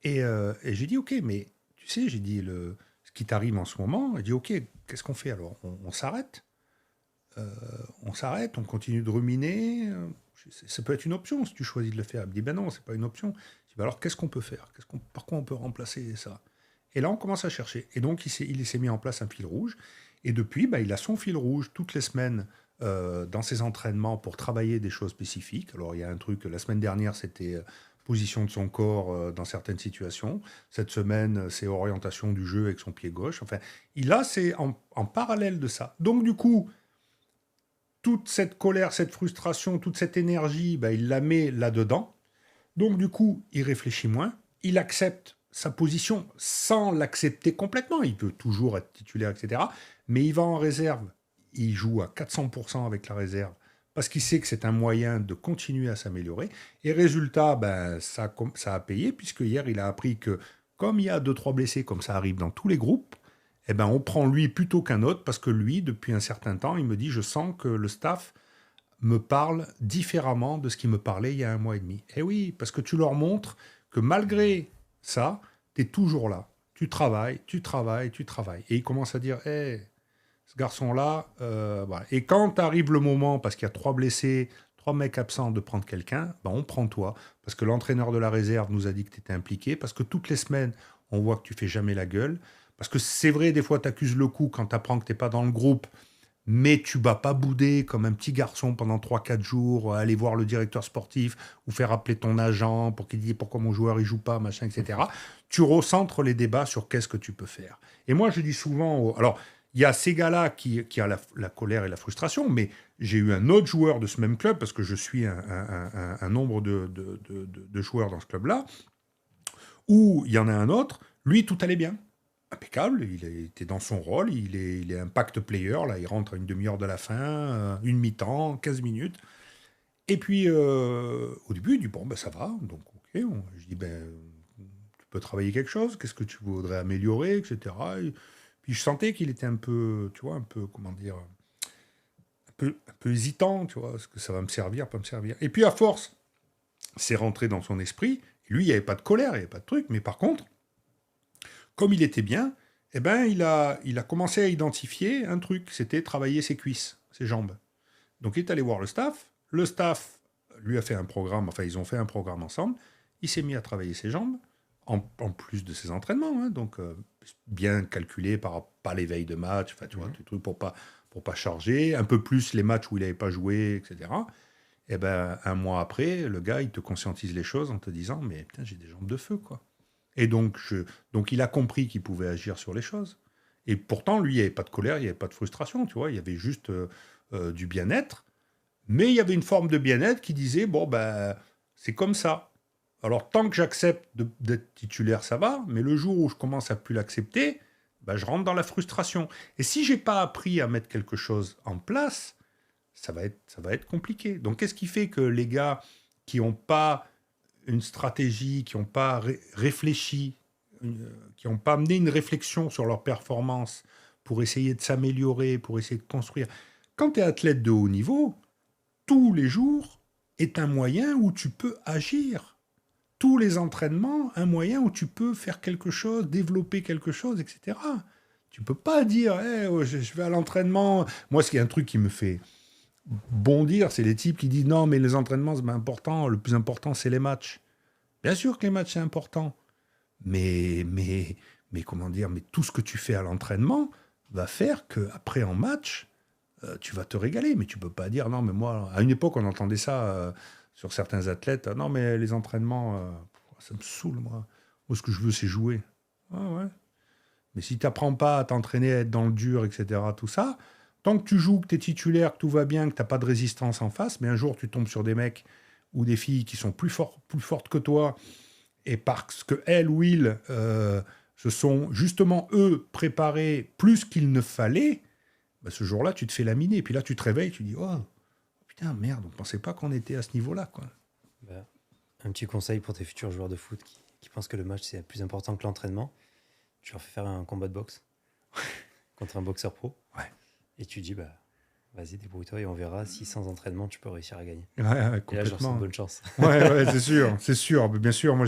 et j'ai dit, ok, mais tu sais, j'ai dit, ce qui t'arrive en ce moment, j'ai dit, ok, qu'est-ce qu'on fait alors? On s'arrête? On s'arrête, on continue de ruminer? Ça peut être une option si tu choisis de le faire. Il me dit, ben non, c'est pas une option. Je dis, ben alors qu'est-ce qu'on peut faire? Par quoi on peut remplacer ça? Et là, on commence à chercher. Et donc, il s'est mis en place un fil rouge. Et depuis, il a son fil rouge toutes les semaines dans ses entraînements pour travailler des choses spécifiques. Alors, il y a un truc, la semaine dernière, c'était position de son corps dans certaines situations. Cette semaine, c'est orientation du jeu avec son pied gauche. Enfin, c'est en parallèle de ça. Donc, du coup, toute cette colère, cette frustration, toute cette énergie, il la met là-dedans. Donc, du coup, il réfléchit moins. Il accepte sa position sans l'accepter complètement. Il peut toujours être titulaire, etc. Mais il va en réserve. Il joue à 400% avec la réserve parce qu'il sait que c'est un moyen de continuer à s'améliorer. Et résultat, ça a payé, puisque hier, il a appris que comme il y a 2-3 blessés, comme ça arrive dans tous les groupes, on prend lui plutôt qu'un autre, parce que lui, depuis un certain temps, il me dit, je sens que le staff me parle différemment de ce qu'il me parlait il y a 1 mois et demi. Et oui, parce que tu leur montres que malgré ça, tu es toujours là. Tu travailles. Et il commence à dire, ce garçon-là, voilà. Et quand arrive le moment, parce qu'il y a 3 blessés, 3 mecs absents de prendre quelqu'un, ben on prend toi. Parce que l'entraîneur de la réserve nous a dit que tu étais impliqué, parce que toutes les semaines, on voit que tu fais jamais la gueule. Parce que c'est vrai, des fois, tu accuses le coup quand tu apprends que tu n'es pas dans le groupe, mais tu vas pas bouder comme un petit garçon pendant 3-4 jours, aller voir le directeur sportif ou faire appeler ton agent pour qu'il dise pourquoi mon joueur il joue pas, machin, etc. Tu recentres les débats sur qu'est-ce que tu peux faire. Et moi, je dis souvent... Alors, il y a ces gars-là qui a la colère et la frustration, mais j'ai eu un autre joueur de ce même club, parce que je suis un nombre de joueurs dans ce club-là, où il y en a un autre, lui, tout allait bien. Impeccable, il était dans son rôle, il est impact player, là, il rentre à une demi-heure de la fin, une mi-temps, 15 minutes. Et puis, au début, il dit, bon, ben ça va, donc ok, je dis, ben, tu peux travailler quelque chose, qu'est-ce que tu voudrais améliorer, etc. Et puis je sentais qu'il était un peu, tu vois, un peu, comment dire, un peu hésitant, tu vois, est-ce que ça va me servir, pas me servir. Et puis à force, c'est rentré dans son esprit, lui, il n'y avait pas de colère, il n'y avait pas de truc, mais par contre, comme il était bien, eh ben, il a commencé à identifier un truc, c'était travailler ses cuisses, ses jambes. Donc il est allé voir le staff lui a fait un programme, enfin ils ont fait un programme ensemble, il s'est mis à travailler ses jambes, en plus de ses entraînements, hein, donc bien calculé pas les veilles de match, enfin tu vois, des trucs pour pas charger, un peu plus les matchs où il n'avait pas joué, etc. Et ben un mois après, le gars il te conscientise les choses en te disant mais putain j'ai des jambes de feu quoi. Et donc il a compris qu'il pouvait agir sur les choses. Et pourtant lui il n'y avait pas de colère, il n'y avait pas de frustration, tu vois, il y avait juste du bien-être. Mais il y avait une forme de bien-être qui disait, bon, ben, c'est comme ça. Alors, tant que j'accepte d'être titulaire, ça va, mais le jour où je commence à plus l'accepter, ben, je rentre dans la frustration. Et si j'ai pas appris à mettre quelque chose en place, ça va être compliqué. Donc, qu'est-ce qui fait que les gars qui n'ont pas une stratégie, qui n'ont pas réfléchi, qui n'ont pas amené une réflexion sur leur performance pour essayer de s'améliorer, pour essayer de construire. Quand tu es athlète de haut niveau, tous les jours est un moyen où tu peux agir. Tous les entraînements, un moyen où tu peux faire quelque chose, développer quelque chose, etc. Tu peux pas dire hey, je vais à l'entraînement. Moi, ce qui est un truc qui me fait bondir, c'est les types qui disent non, mais les entraînements, c'est pas important. Le plus important, c'est les matchs. Bien sûr que les matchs, c'est important. Mais comment dire, mais tout ce que tu fais à l'entraînement va faire qu'après en match, tu vas te régaler, mais tu peux pas dire non, mais moi, à une époque, on entendait ça sur certains athlètes. Non, mais les entraînements, ça me saoule, moi. Moi, ce que je veux, c'est jouer. Ah ouais. Mais si tu n'apprends pas à t'entraîner, à être dans le dur, etc., tout ça, tant que tu joues, que tu es titulaire, que tout va bien, que tu n'as pas de résistance en face, mais un jour, tu tombes sur des mecs ou des filles qui sont plus fortes que toi, et parce que elles ou ils se sont justement, eux, préparés plus qu'il ne fallait, bah, ce jour-là, tu te fais laminer. Et puis là, tu te réveilles, tu dis « Oh, putain, merde, on ne pensait pas qu'on était à ce niveau-là. » quoi. Bah, un petit conseil pour tes futurs joueurs de foot qui pensent que le match, c'est plus important que l'entraînement. Tu leur fais faire un combat de boxe contre un boxeur pro. Ouais. Et tu dis, bah, vas-y, débrouille-toi et on verra si sans entraînement, tu peux réussir à gagner. Ouais, et là, je leur souhaite bonne chance. ouais, c'est sûr. Bien sûr, moi,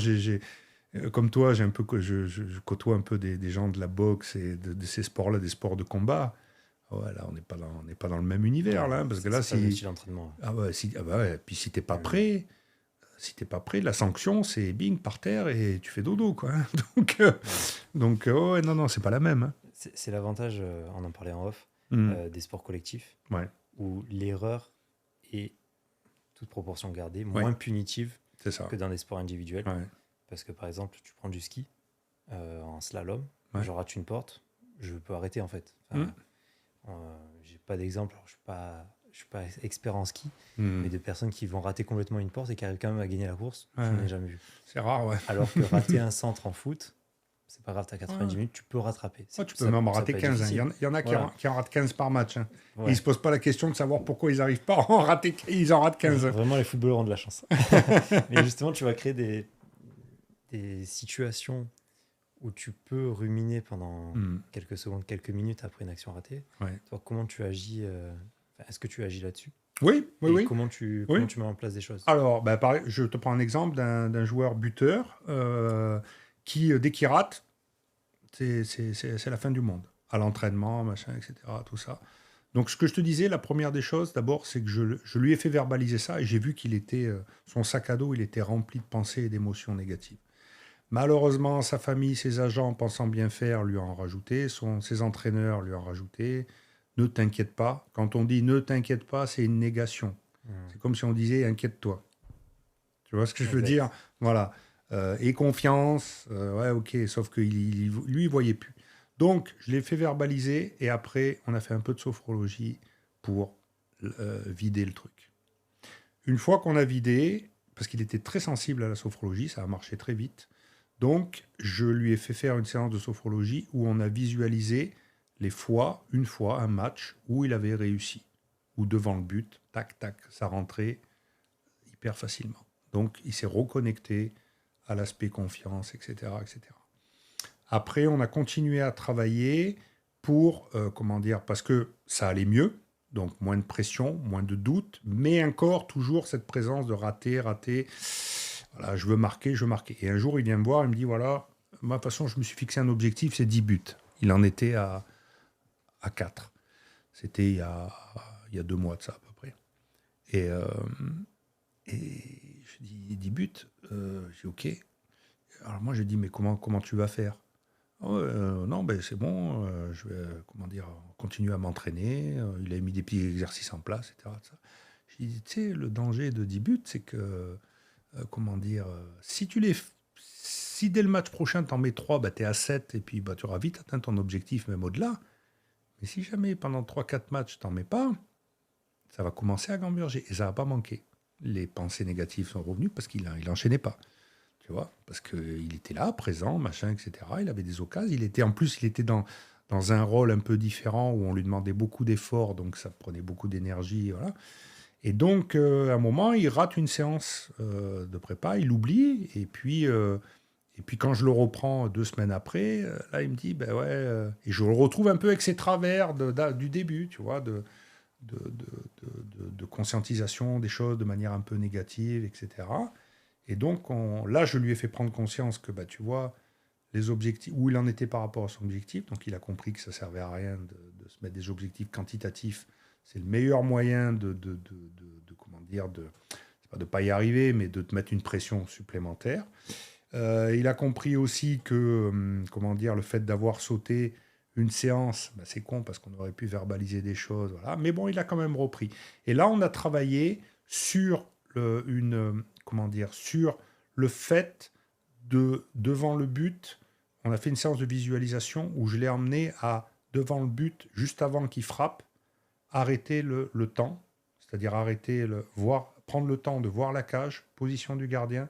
comme toi, j'ai un peu, je côtoie un peu des gens de la boxe et de ces sports-là, des sports de combat. Ouais, là, on n'est pas dans le même univers, là, parce que là, si l'entraînement. Ah ouais, puis si t'es pas prêt, la sanction, c'est bing par terre et tu fais dodo, quoi. donc, ouais, non, c'est pas la même. Hein. C'est l'avantage, on en parlait en off, des sports collectifs, où l'erreur est, toute proportion gardée, moins punitive que dans des sports individuels. Ouais. Parce que, par exemple, tu prends du ski en slalom, je rate une porte, je peux arrêter, en fait. Enfin, j'ai pas d'exemple, je suis pas expert en ski, mais de personnes qui vont rater complètement une porte et qui arrivent quand même à gagner la course, je n'en ai jamais vu. C'est rare, ouais. Alors que rater un centre en foot, c'est pas grave, t'as 90 minutes, tu peux rattraper. Tu peux même en rater 15. Hein. Il y en a qui en ratent 15 par match. Hein. Ils ne se posent pas la question de savoir pourquoi ils n'arrivent pas à en rater. Ils en ratent 15. Vraiment, les footballeurs ont de la chance. Mais justement, tu vas créer des situations où tu peux ruminer pendant quelques secondes, quelques minutes après une action ratée. Toi, comment tu agis est-ce que tu agis là-dessus ? Oui. Comment tu mets en place des choses ? Alors, pareil, je te prends un exemple d'un joueur buteur qui, dès qu'il rate, c'est la fin du monde. À l'entraînement, machin, etc., tout ça. Donc, ce que je te disais, la première des choses, d'abord, c'est que je lui ai fait verbaliser ça et j'ai vu qu'il était, son sac à dos, il était rempli de pensées et d'émotions négatives. Malheureusement, sa famille, ses agents, pensant bien faire, lui en rajouté, ses entraîneurs lui en rajouté. Ne t'inquiète pas. Quand on dit ne t'inquiète pas, c'est une négation. C'est comme si on disait inquiète-toi. Tu vois ce que je veux Exact. dire? Voilà. Et confiance, ouais, ok, sauf que lui, il voyait plus. Donc, je l'ai fait verbaliser et après, on a fait un peu de sophrologie pour vider le truc. Une fois qu'on a vidé, parce qu'il était très sensible à la sophrologie, ça a marché très vite, donc je lui ai fait faire une séance de sophrologie où on a visualisé une fois, un match où il avait réussi, ou devant le but, tac, tac, ça rentrait hyper facilement. Donc il s'est reconnecté à l'aspect confiance, etc., etc. Après, on a continué à travailler pour, comment dire, parce que ça allait mieux, donc moins de pression, moins de doute, mais encore toujours cette présence de rater, rater. Voilà, je veux marquer, je veux marquer. Et un jour, il vient me voir, il me dit, voilà, moi, de toute façon, je me suis fixé un objectif, c'est 10 buts. Il en était à 4. C'était il y a 2 mois de ça, à peu près. Et, euh, et je dis, 10 buts, j'ai dit, ok. Alors moi, j'ai dit, mais comment tu vas faire? Oh, non, ben c'est bon, je vais comment dire, continuer à m'entraîner. Il a mis des petits exercices en place, etc. Ça. J'ai dit, tu sais, le danger de 10 buts, c'est que, comment dire, si dès le match prochain, tu en mets 3, bah, tu es à 7, et puis bah, tu auras vite atteint ton objectif, même au-delà. Mais si jamais pendant 3-4 matchs, tu n'en mets pas, ça va commencer à gamberger, et ça va pas manquer. Les pensées négatives sont revenues parce qu'il n'enchaînait pas. Tu vois, parce qu'il était là, présent, machin, etc. Il avait des occasions. En plus, il était dans un rôle un peu différent où on lui demandait beaucoup d'efforts, donc ça prenait beaucoup d'énergie. Voilà. Et donc, à un moment, il rate une séance de prépa, il oublie, et puis quand je le reprends 2 semaines après, là, il me dit, ben ouais, et je le retrouve un peu avec ses travers du début, tu vois, de conscientisation des choses de manière un peu négative, etc. Et donc, là, je lui ai fait prendre conscience que, bah, tu vois, les objectifs, où il en était par rapport à son objectif. Donc, il a compris que ça ne servait à rien de se mettre des objectifs quantitatifs. C'est le meilleur moyen comment dire, c'est pas de pas y arriver, mais de te mettre une pression supplémentaire. Il a compris aussi que, comment dire, le fait d'avoir sauté une séance, bah, c'est con parce qu'on aurait pu verbaliser des choses, voilà. Mais bon, il a quand même repris. Et là, on a travaillé sur comment dire, sur le fait devant le but, on a fait une séance de visualisation où je l'ai emmené à, devant le but, juste avant qu'il frappe, arrêter le temps, c'est-à-dire prendre le temps de voir la cage, position du gardien,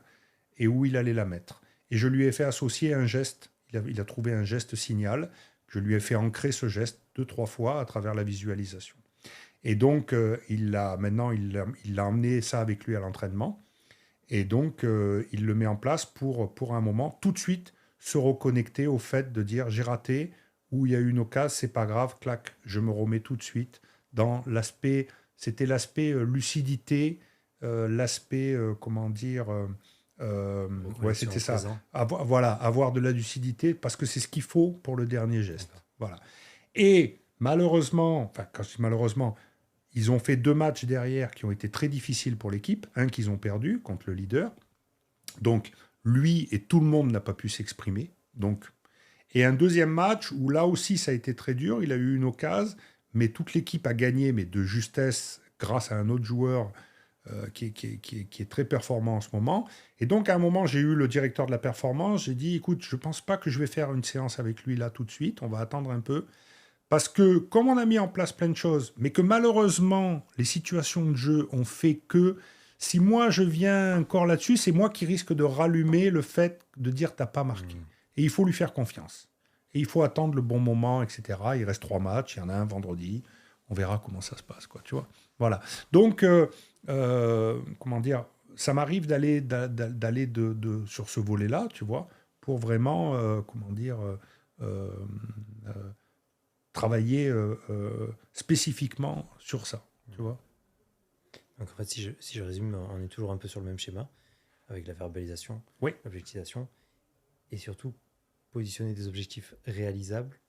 et où il allait la mettre. Et je lui ai fait associer un geste, il a trouvé un geste signal, je lui ai fait ancrer ce geste 2-3 fois à travers la visualisation. Et donc, maintenant, il l'a emmené ça avec lui à l'entraînement. Et donc, il le met en place pour un moment, tout de suite, se reconnecter au fait de dire j'ai raté, ou il y a eu une occasion, c'est pas grave, clac, je me remets tout de suite dans l'aspect, c'était l'aspect lucidité, l'aspect, comment dire, ouais, c'était ça. Voilà, avoir de la lucidité, parce que c'est ce qu'il faut pour le dernier geste. D'accord. Voilà. Et malheureusement, enfin, quand je dis malheureusement, ils ont fait 2 matchs derrière qui ont été très difficiles pour l'équipe. Un qu'ils ont perdu contre le leader. Donc, lui et tout le monde n'a pas pu s'exprimer. Donc, et un deuxième match où là aussi ça a été très dur. Il a eu une occasion, mais toute l'équipe a gagné, mais de justesse, grâce à un autre joueur qui est très performant en ce moment. Et donc, à un moment, j'ai eu le directeur de la performance. J'ai dit, écoute, je ne pense pas que je vais faire une séance avec lui là tout de suite. On va attendre un peu. Parce que, comme on a mis en place plein de choses, mais que malheureusement, les situations de jeu ont fait que, si moi je viens encore là-dessus, c'est moi qui risque de rallumer le fait de dire t'as pas marqué. Et il faut lui faire confiance. Et il faut attendre le bon moment, etc. Il reste 3 matchs, il y en a un vendredi. On verra comment ça se passe, quoi, tu vois. Voilà. Donc, comment dire, ça m'arrive d'aller sur ce volet-là, tu vois, pour vraiment, comment dire, euh, euh, travailler spécifiquement sur ça, tu vois. Donc en fait, si je résume, on est toujours un peu sur le même schéma, avec la verbalisation, Oui, l'objectivation, et surtout positionner des objectifs réalisables,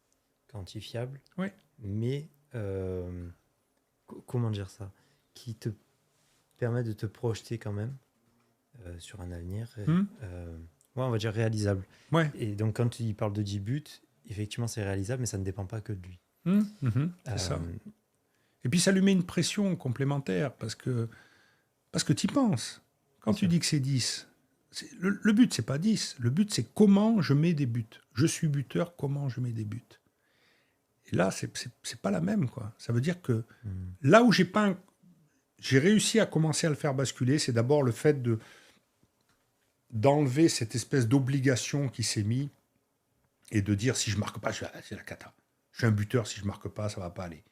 quantifiables, oui, mais comment dire ça, qui te permet de te projeter quand même sur un avenir, ouais, on va dire réalisable. Ouais. Et donc quand il parle de 10 buts, effectivement c'est réalisable, mais ça ne dépend pas que de lui. C'est ça. Et puis ça lui met une pression complémentaire parce que tu y penses. Quand tu dis que c'est 10, le but, c'est pas 10. Le but, c'est comment je mets des buts. Je suis buteur, comment je mets des buts. Et là, c'est pas la même, quoi. Ça veut dire que là où j'ai réussi à commencer à le faire basculer, c'est d'abord le fait d'enlever cette espèce d'obligation qui s'est mise et de dire si je marque pas, c'est la cata. Je suis un buteur, si je marque pas, ça va pas aller.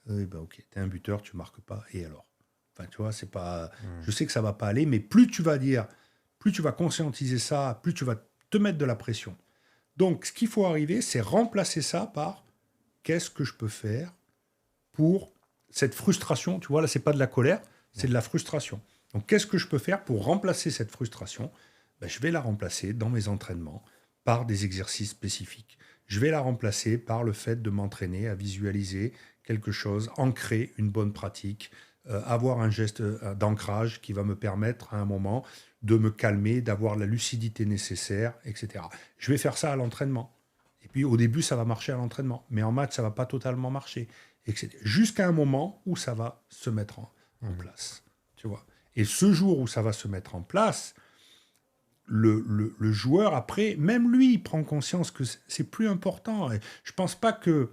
Oui, bah ok, t'es un buteur, tu marques pas, et alors? Enfin, tu vois, c'est pas. Je sais que ça va pas aller, mais plus tu vas conscientiser ça, plus tu vas te mettre de la pression. Donc, ce qu'il faut arriver, c'est remplacer ça par qu'est-ce que je peux faire pour cette frustration. Tu vois, là, c'est pas de la colère, c'est de la frustration. Donc, qu'est-ce que je peux faire pour remplacer cette frustration? Ben, je vais la remplacer dans mes entraînements par des exercices spécifiques. Je vais la remplacer par le fait de m'entraîner à visualiser quelque chose, ancrer une bonne pratique, avoir un geste d'ancrage qui va me permettre à un moment de me calmer, d'avoir la lucidité nécessaire, etc. Je vais faire ça à l'entraînement. Et puis au début, ça va marcher à l'entraînement. Mais en match, ça ne va pas totalement marcher. Etc. Jusqu'à un moment où ça va se mettre en place. Tu vois. Et ce jour où ça va se mettre en place, le joueur, après, même lui, il prend conscience que c'est plus important. Et je ne pense pas que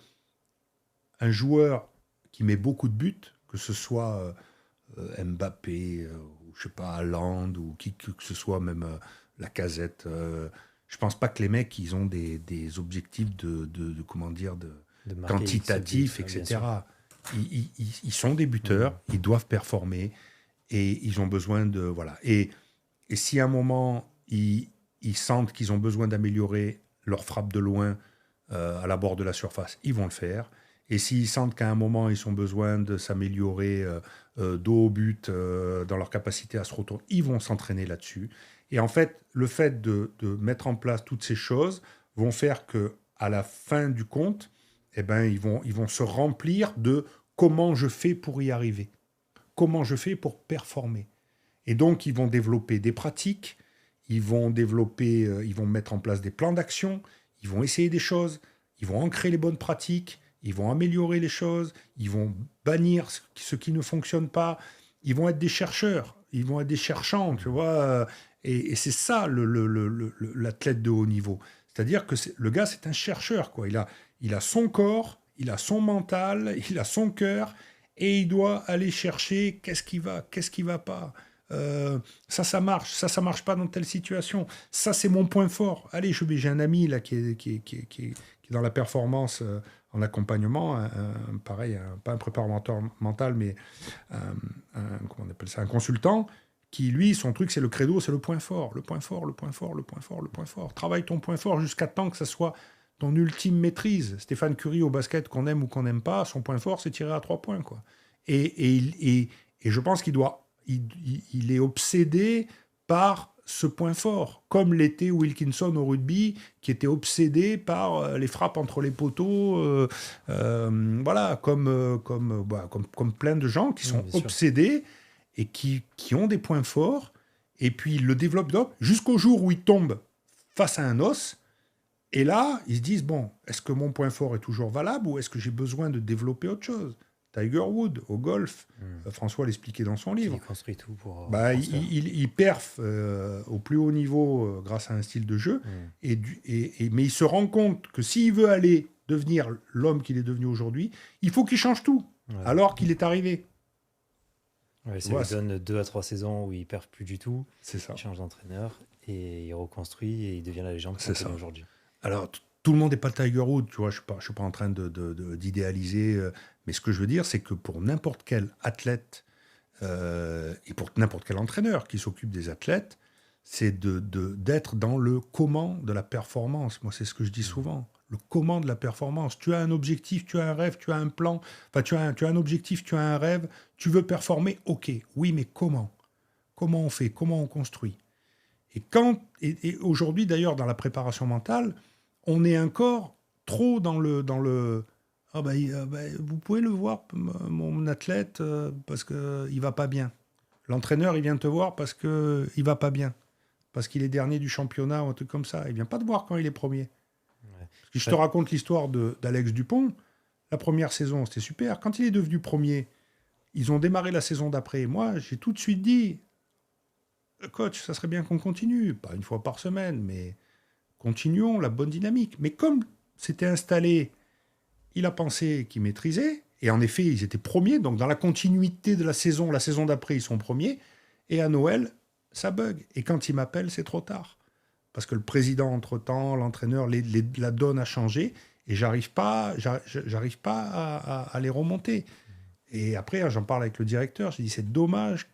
un joueur qui met beaucoup de buts, que ce soit Mbappé, ou je sais pas, Haaland, ou qui que ce soit, même Lacazette, je pense pas que les mecs, ils ont des objectifs de comment dire, de quantitatifs, etc. Ils sont des buteurs, ils doivent performer, et ils ont besoin de... Voilà. Et si à un moment, ils sentent qu'ils ont besoin d'améliorer leur frappe de loin à la bord de la surface, ils vont le faire. Et s'ils sentent qu'à un moment, ils ont besoin de s'améliorer dos au but dans leur capacité à se retourner, ils vont s'entraîner là-dessus. Et en fait, le fait de mettre en place toutes ces choses vont faire qu'à la fin du compte, eh ben, ils vont se remplir de comment je fais pour y arriver, comment je fais pour performer. Et donc, ils vont développer des pratiques, ils vont mettre en place des plans d'action, ils vont essayer des choses, ils vont ancrer les bonnes pratiques, ils vont améliorer les choses, ils vont bannir ce qui ne fonctionne pas, ils vont être des chercheurs, ils vont être des cherchants, tu vois. Et c'est ça l'athlète de haut niveau. C'est-à-dire que le gars, c'est un chercheur, quoi. Il a son corps, il a son mental, il a son cœur, et il doit aller chercher qu'est-ce qui va pas. Ça marche, ça marche pas dans telle situation. Ça, c'est mon point fort. Allez, j'ai un ami là qui est dans la performance en accompagnement, pareil, pas un préparateur mental, mais comment on appelle ça, un consultant, qui, lui, son truc, c'est le credo, c'est le point fort, le point fort, le point fort, le point fort, le point fort. Travaille ton point fort jusqu'à temps que ça soit ton ultime maîtrise. Stéphane Curie au basket, qu'on aime ou qu'on n'aime pas, son point fort, c'est tirer à 3 points, quoi. Et je pense il est obsédé par ce point fort, comme l'était Wilkinson au rugby, qui était obsédé par les frappes entre les poteaux, voilà, comme plein de gens qui sont obsédés et qui ont des points forts, et puis ils le développent jusqu'au jour où ils tombent face à un os, et là, ils se disent, bon, est-ce que mon point fort est toujours valable, ou est-ce que j'ai besoin de développer autre chose ? Tiger Woods, au golf, François l'expliquait dans son livre. Il construit tout pour... il perf au plus haut niveau grâce à un style de jeu, mais il se rend compte que s'il veut aller devenir l'homme qu'il est devenu aujourd'hui, il faut qu'il change tout, alors qu'il est arrivé. Ouais, ça lui donne 2 à 3 saisons où il perf plus du tout, c'est ça. Il change d'entraîneur, et il reconstruit, et il devient la légende qu'on connaît aujourd'hui. Alors, tout le monde n'est pas Tiger Woods, tu vois, je ne suis pas en train d'idéaliser, mais ce que je veux dire, c'est que pour n'importe quel athlète et pour n'importe quel entraîneur qui s'occupe des athlètes, c'est d'être dans le comment de la performance. Moi, c'est ce que je dis souvent, le comment de la performance. Tu as un objectif, tu as un rêve, tu as un plan, enfin, tu as un objectif, tu as un rêve, tu veux performer, ok, oui, mais comment ? Comment on fait ? Comment on construit ? Et aujourd'hui, d'ailleurs, dans la préparation mentale, on est encore trop dans le Ah vous pouvez le voir, mon athlète, parce qu'il ne va pas bien. L'entraîneur, il vient te voir parce qu'il ne va pas bien. Parce qu'il est dernier du championnat ou un truc comme ça. Il ne vient pas te voir quand il est premier. Ouais. Si je te raconte l'histoire d'Alex Dupont, la première saison, c'était super. Quand il est devenu premier, ils ont démarré la saison d'après. Moi, j'ai tout de suite dit, coach, ça serait bien qu'on continue. Pas une fois par semaine, mais continuons la bonne dynamique. Mais comme c'était installé, il a pensé qu'il maîtrisait. Et en effet, ils étaient premiers. Donc, dans la continuité de la saison d'après, ils sont premiers. Et à Noël, ça bug. Et quand il m'appelle, c'est trop tard. Parce que le président, entre-temps, l'entraîneur, la donne a changé. Et j'arrive pas à les remonter. Et après, j'en parle avec le directeur. J'ai dit, c'est dommage.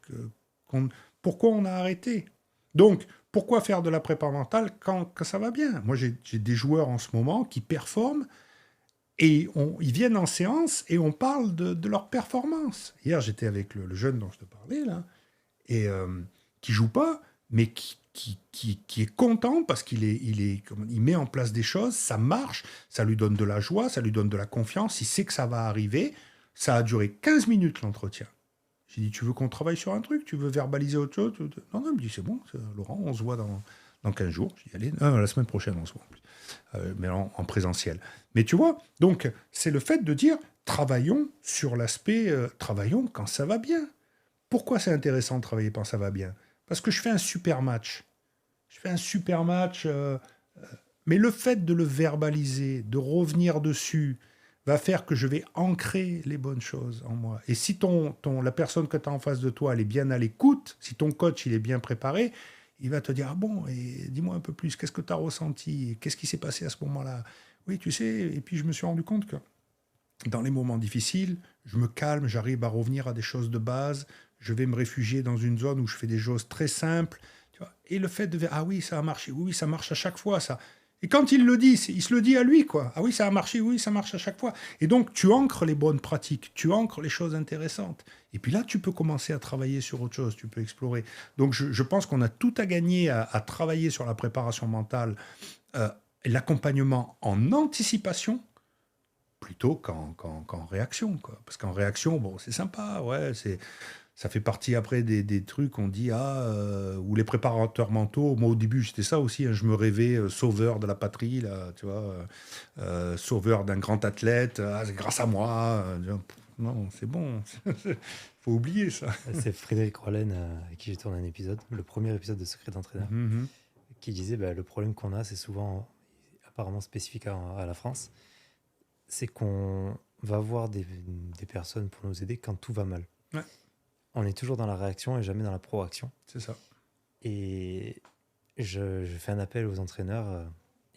Pourquoi on a arrêté? Donc, pourquoi faire de la prépa mentale quand ça va bien? Moi, j'ai des joueurs en ce moment qui performent. Et ils viennent en séance et on parle de leur performance. Hier, j'étais avec le jeune dont je te parlais, là, et qui joue pas, mais qui est content parce il met en place des choses, ça marche, ça lui donne de la joie, ça lui donne de la confiance, il sait que ça va arriver. Ça a duré 15 minutes l'entretien. J'ai dit, tu veux qu'on travaille sur un truc? Tu veux verbaliser autre chose? Non, non, il me dit, c'est bon, Laurent, on se voit dans 15 jours. J'ai dit, allez, non, la semaine prochaine, on se voit en plus. Mais en présentiel. Mais tu vois, donc, c'est le fait de dire, travaillons sur l'aspect, travaillons quand ça va bien. Pourquoi c'est intéressant de travailler quand ça va bien? Parce que je fais un super match. Je fais un super match, mais le fait de le verbaliser, de revenir dessus, va faire que je vais ancrer les bonnes choses en moi. Et si la personne que tu as en face de toi, elle est bien à l'écoute, si ton coach, il est bien préparé, il va te dire, ah bon, et dis-moi un peu plus, qu'est-ce que tu as ressenti? Qu'est-ce qui s'est passé à ce moment-là? Oui, tu sais, et puis je me suis rendu compte que dans les moments difficiles, je me calme, j'arrive à revenir à des choses de base, je vais me réfugier dans une zone où je fais des choses très simples. Tu vois, et le fait de dire, ah oui, ça a marché, oui, ça marche à chaque fois, ça. Et quand il le dit, il se le dit à lui, quoi. Ah oui, ça a marché, oui, ça marche à chaque fois. Et donc, tu ancres les bonnes pratiques, tu ancres les choses intéressantes. Et puis là, tu peux commencer à travailler sur autre chose, tu peux explorer. Donc, je pense qu'on a tout à gagner à travailler sur la préparation mentale, et l'accompagnement en anticipation, plutôt qu'en réaction, quoi. Parce qu'en réaction, bon, c'est sympa, ouais, ça fait partie après des trucs qu'on dit, ou les préparateurs mentaux. Moi, au début, j'étais ça aussi, hein, je me rêvais sauveur de la patrie, là, tu vois, sauveur d'un grand athlète, c'est grâce à moi. Non, c'est bon, faut oublier ça. C'est Frédéric Rollen, avec qui j'ai tourné un épisode, le premier épisode de Secret d'entraîneur, qui disait le problème qu'on a, c'est souvent apparemment spécifique à la France, c'est qu'on va voir des personnes pour nous aider quand tout va mal. Ouais. On est toujours dans la réaction et jamais dans la proaction. C'est ça. Et je fais un appel aux entraîneurs.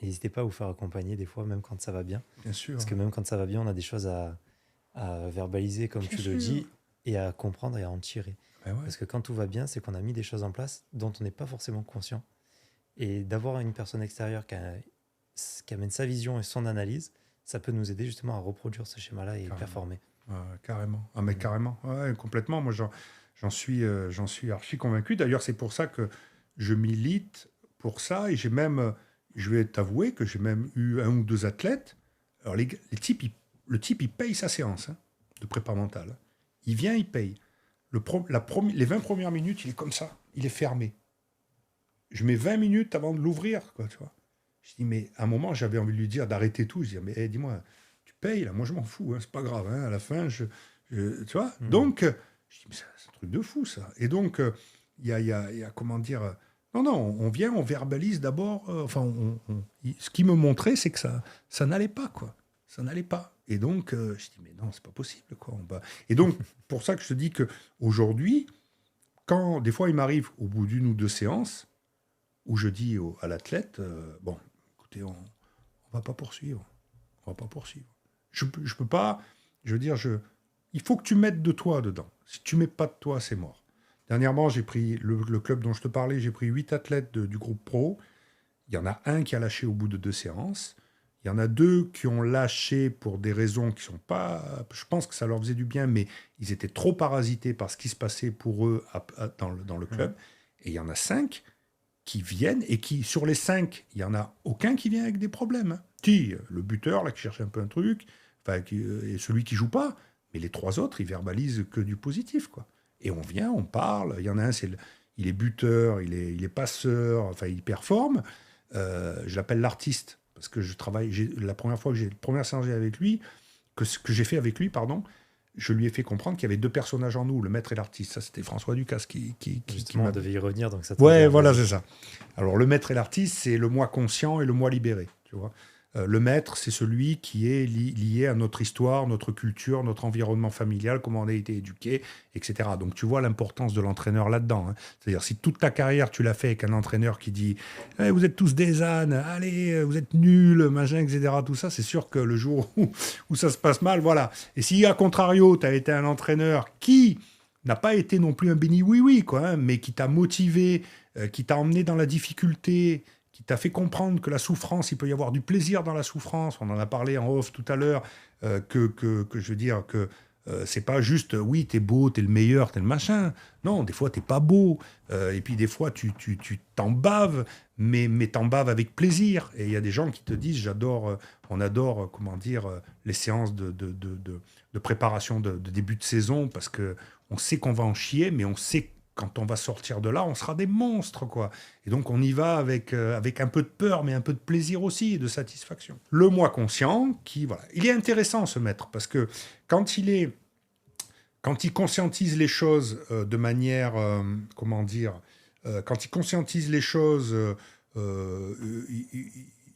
N'hésitez pas à vous faire accompagner des fois, même quand ça va bien. Bien sûr. Parce que même quand ça va bien, on a des choses à verbaliser, comme tu le dis, et à comprendre et à en tirer. Ben ouais. Parce que quand tout va bien, c'est qu'on a mis des choses en place dont on n'est pas forcément conscient. Et d'avoir une personne extérieure qui amène sa vision et son analyse, ça peut nous aider justement à reproduire ce schéma-là et performer. Carrément. Ah, mais carrément. Ouais, complètement. Moi, j'en suis archi convaincu. D'ailleurs, c'est pour ça que je milite pour ça. Et j'ai même, je vais t'avouer que j'ai même eu 1 ou 2 athlètes. Alors, le type, il paye sa séance, hein, de prépa mentale. Il vient, il paye. Les 20 premières minutes, il est comme ça. Il est fermé. Je mets 20 minutes avant de l'ouvrir, quoi, tu vois. Je dis, mais à un moment, j'avais envie de lui dire d'arrêter tout. Je dis, mais dis-moi, tu payes, là, moi je m'en fous, hein, c'est pas grave, hein, à la fin, tu vois. Donc, je dis, mais c'est un truc de fou, ça. Et donc, il y a, comment dire, non, on vient, on verbalise d'abord, ce qui me montrait, c'est que ça n'allait pas, quoi. Ça n'allait pas. Et donc, je dis, mais non, c'est pas possible, quoi. Et donc, pour ça que je te dis qu'aujourd'hui, quand, des fois, il m'arrive, au bout d'1 ou 2 séances, où je dis à l'athlète, bon, écoutez, on va pas poursuivre. On va pas poursuivre. Je peux pas, je veux dire, il faut que tu mettes de toi dedans. Si tu mets pas de toi, c'est mort. Dernièrement, j'ai pris le club dont je te parlais, j'ai pris 8 athlètes du groupe pro. Il y en a un qui a lâché au bout de 2 séances. Il y en a 2 qui ont lâché pour des raisons qui sont pas... Je pense que ça leur faisait du bien, mais ils étaient trop parasités par ce qui se passait pour eux dans le club. Et il y en a 5 qui viennent et qui, sur les 5, il n'y en a aucun qui vient avec des problèmes. Si, le buteur, là, qui cherche un peu un truc, et celui qui joue pas. Mais les 3 autres, ils verbalisent que du positif, quoi. Et on vient, on parle. Il y en a un, il est buteur, il est passeur, enfin, il performe. Je l'appelle l'artiste parce que je travaille. La première séance que j'ai avec lui, que j'ai fait avec lui, pardon, je lui ai fait comprendre qu'il y avait 2 personnages en nous, le maître et l'artiste. Ça, c'était François Ducasse qui on devait y revenir, donc ça. Ouais, voilà, c'est ça. Alors, le maître et l'artiste, c'est le moi conscient et le moi libéré, tu vois. Le maître, c'est celui qui est lié à notre histoire, notre culture, notre environnement familial, comment on a été éduqué, etc. Donc, tu vois l'importance de l'entraîneur là-dedans. Hein. C'est-à-dire, si toute ta carrière, tu l'as fait avec un entraîneur qui dit vous êtes tous des ânes, allez, vous êtes nuls, machin, etc. Tout ça, c'est sûr que le jour où ça se passe mal, voilà. Et si, à contrario, tu as été un entraîneur qui n'a pas été non plus un béni oui-oui, quoi, hein, mais qui t'a motivé, qui t'a emmené dans la difficulté, qui t'a fait comprendre que la souffrance, il peut y avoir du plaisir dans la souffrance. On en a parlé en off tout à l'heure, que je veux dire que c'est pas juste, oui, t'es beau, t'es le meilleur, t'es le machin. Non, des fois, t'es pas beau. Et puis, des fois, tu t'en baves, mais t'en baves avec plaisir. Et il y a des gens qui te disent, on adore, comment dire, les séances de préparation de début de saison, parce que on sait qu'on va en chier, mais on sait quand on va sortir de là, on sera des monstres, quoi. Et donc, on y va avec un peu de peur, mais un peu de plaisir aussi et de satisfaction. Le moi conscient, voilà. Il est intéressant, ce maître, parce que quand il conscientise les choses de manière, comment dire, quand il conscientise les choses,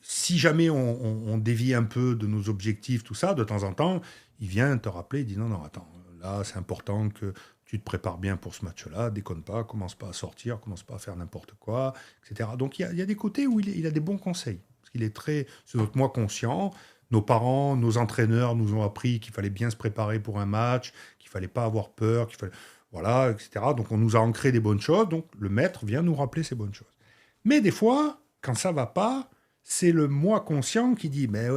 si jamais on dévie un peu de nos objectifs, tout ça, de temps en temps, il vient te rappeler, il dit non, attends, là, c'est important que tu te prépares bien pour ce match-là, déconne pas, commence pas à sortir, commence pas à faire n'importe quoi, etc. Donc il y a des côtés où il a des bons conseils. Parce qu'il est c'est notre moi conscient. Nos parents, nos entraîneurs nous ont appris qu'il fallait bien se préparer pour un match, qu'il fallait pas avoir peur, voilà, etc. Donc on nous a ancré des bonnes choses. Donc le maître vient nous rappeler ces bonnes choses. Mais des fois, quand ça va pas, c'est le moi conscient qui dit mais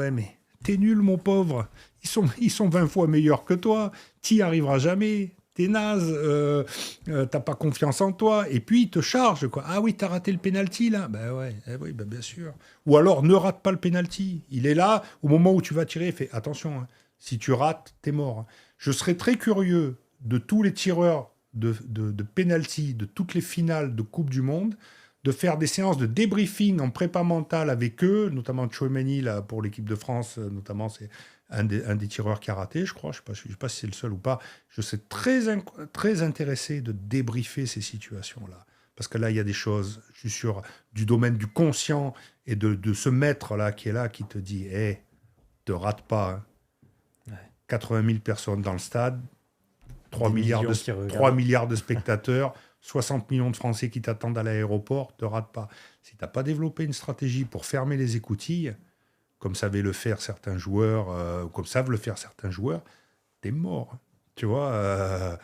t'es nul, mon pauvre. Ils sont 20 fois meilleurs que toi. T'y arriveras jamais. T'es naze, t'as pas confiance en toi, et puis il te charge, quoi. Ah oui, t'as raté le penalty, là. Oui, bien sûr. Ou alors, ne rate pas le penalty. Il est là, au moment où tu vas tirer, il fait attention, hein, si tu rates, t'es mort. Hein. Je serais très curieux de tous les tireurs de penalty, de toutes les finales de Coupe du Monde, de faire des séances de débriefing en prépa mentale avec eux, notamment Chouameni, là, pour l'équipe de France, notamment, c'est un des tireurs qui a raté, je crois. Je ne sais pas si c'est le seul ou pas. Je suis très intéressé de débriefer ces situations-là. Parce que là, il y a des choses, je suis sûr, du domaine du conscient et de ce maître-là qui te dit te rate pas. Hein. Ouais. 80 000 personnes dans le stade, 3 milliards de spectateurs, 60 millions de Français qui t'attendent à l'aéroport, te rate pas. Si tu n'as pas développé une stratégie pour fermer les écoutilles, comme savaient le faire certains joueurs, comme savent le faire certains joueurs, t'es mort. Tu vois,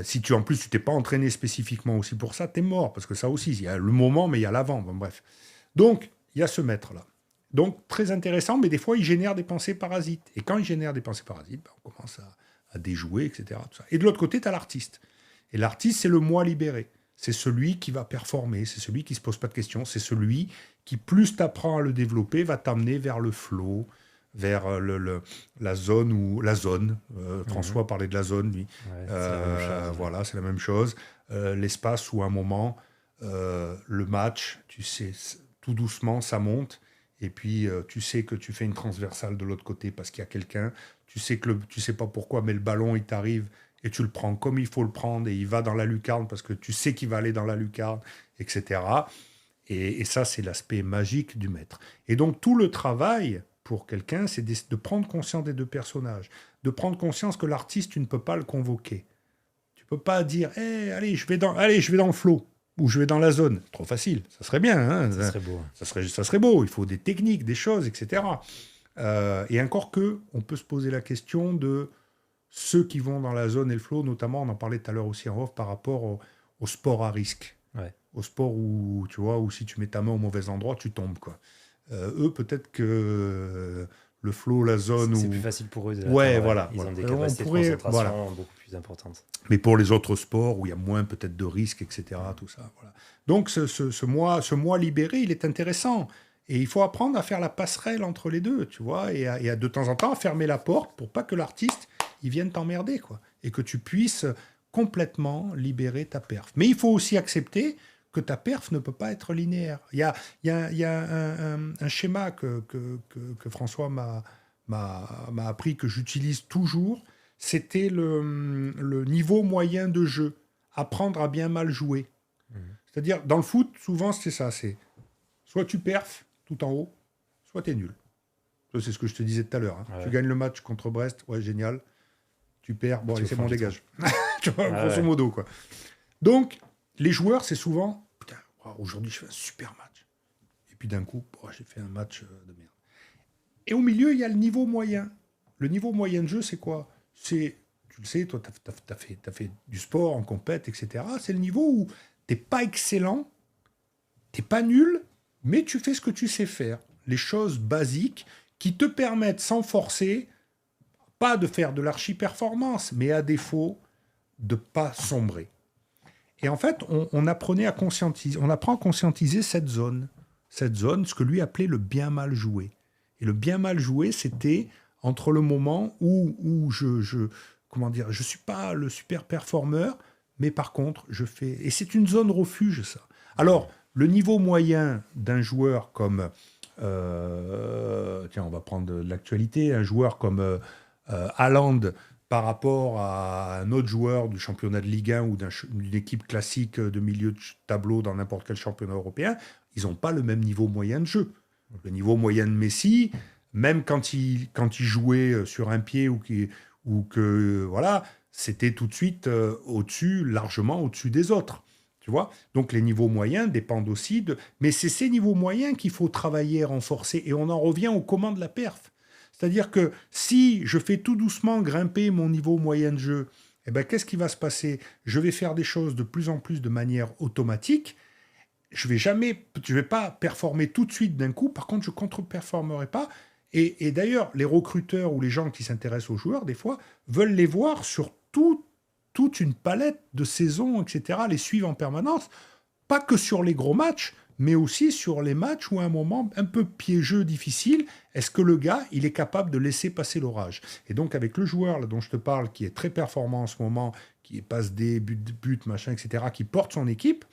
si en plus tu t'es pas entraîné spécifiquement aussi pour ça, t'es mort. Parce que ça aussi, il y a le moment, mais il y a l'avant. Bon, bref. Donc, il y a ce maître-là. Donc, très intéressant, mais des fois, il génère des pensées parasites. Et quand il génère des pensées parasites, on commence à déjouer, etc. Tout ça. Et de l'autre côté, tu as l'artiste. Et l'artiste, c'est le moi libéré. C'est celui qui va performer, c'est celui qui ne se pose pas de questions, c'est celui qui, plus tu apprends à le développer, va t'amener vers le flow, vers la zone. François parlait de la zone, lui. Ouais, voilà, c'est la même chose. L'espace où, à un moment, le match, tu sais, tout doucement, ça monte. Et puis, tu sais que tu fais une transversale de l'autre côté parce qu'il y a quelqu'un. Tu sais pas pourquoi, mais le ballon, il t'arrive. Et tu le prends comme il faut le prendre, et il va dans la lucarne parce que tu sais qu'il va aller dans la lucarne, etc. Et ça, c'est l'aspect magique du maître. Et donc, tout le travail pour quelqu'un, c'est de prendre conscience des 2 personnages, de prendre conscience que l'artiste, tu ne peux pas le convoquer. Tu ne peux pas dire allez, je vais dans le flow, ou je vais dans la zone. Trop facile, ça serait bien. Hein, ça serait beau. Ça serait beau, il faut des techniques, des choses, etc. Et encore que, on peut se poser la question de ceux qui vont dans la zone et le flow, notamment, on en parlait tout à l'heure aussi en off, par rapport au sport à risque. Ouais. Au sport où, tu vois, où si tu mets ta main au mauvais endroit, tu tombes, quoi. Eux, peut-être que le flow, la zone... C'est plus facile pour eux. Voilà. Ils ont des capacités de concentration beaucoup plus importantes. Mais pour les autres sports, où il y a moins peut-être de risques, etc., tout ça, voilà. Donc, ce moi libéré, il est intéressant. Et il faut apprendre à faire la passerelle entre les deux, tu vois, et à de temps en temps à fermer la porte pour pas que l'artiste il vienne t'emmerder, quoi, et que tu puisses complètement libérer ta perf. Mais il faut aussi accepter que ta perf ne peut pas être linéaire. Il y a un schéma que François m'a appris, que j'utilise toujours, c'était le niveau moyen de jeu. Apprendre à bien mal jouer. C'est-à-dire, dans le foot, souvent, c'est ça, c'est soit tu perfs tout en haut, soit tu es nul. Ça, c'est ce que je te disais tout à l'heure. Hein. Ouais. Tu gagnes le match contre Brest, ouais, génial. Tu perds, bon, allez, c'est bon, dégage. Tu vois, grosso modo, quoi. Donc, les joueurs, c'est souvent, putain, aujourd'hui, je fais un super match. Et puis d'un coup, j'ai fait un match de merde. Et au milieu, il y a le niveau moyen. Le niveau moyen de jeu, c'est quoi? C'est, tu le sais, toi, tu as fait du sport en compète, etc. C'est le niveau où tu n'es pas excellent, tu n'es pas nul, mais tu fais ce que tu sais faire. Les choses basiques qui te permettent, sans forcer, pas de faire de l'archi-performance, mais à défaut, de pas sombrer. Et en fait, on apprenait à conscientiser, on apprend à conscientiser cette zone, ce que lui appelait le bien mal joué. Et le bien mal joué, c'était entre le moment où je suis pas le super performeur, mais par contre, je fais. Et c'est une zone refuge, ça. Alors, le niveau moyen d'un joueur comme, tiens, on va prendre de l'actualité, un joueur comme Haaland par rapport à un autre joueur du championnat de Ligue 1 ou d'une équipe classique de milieu de tableau dans n'importe quel championnat européen, ils n'ont pas le même niveau moyen de jeu. Le niveau moyen de Messi, même quand il jouait sur un pied ou que voilà, c'était tout de suite au-dessus, largement au-dessus des autres. Tu vois. Donc les niveaux moyens dépendent aussi de... Mais c'est ces niveaux moyens qu'il faut travailler, renforcer. Et on en revient au comment de la perf. C'est-à-dire que si je fais tout doucement grimper mon niveau moyen de jeu, eh ben, qu'est-ce qui va se passer? Je vais faire des choses de plus en plus de manière automatique. Je vais pas performer tout de suite d'un coup. Par contre, je contre-performerai pas. Et d'ailleurs, les recruteurs ou les gens qui s'intéressent aux joueurs, des fois, veulent les voir sur toute une palette de saisons, etc., les suivre en permanence. Pas que sur les gros matchs, mais aussi sur les matchs où à un moment un peu piégeux, difficile, est-ce que le gars, il est capable de laisser passer l'orage? Et donc avec le joueur là, dont je te parle, qui est très performant en ce moment, qui passe des buts, machin, etc., qui porte son équipe,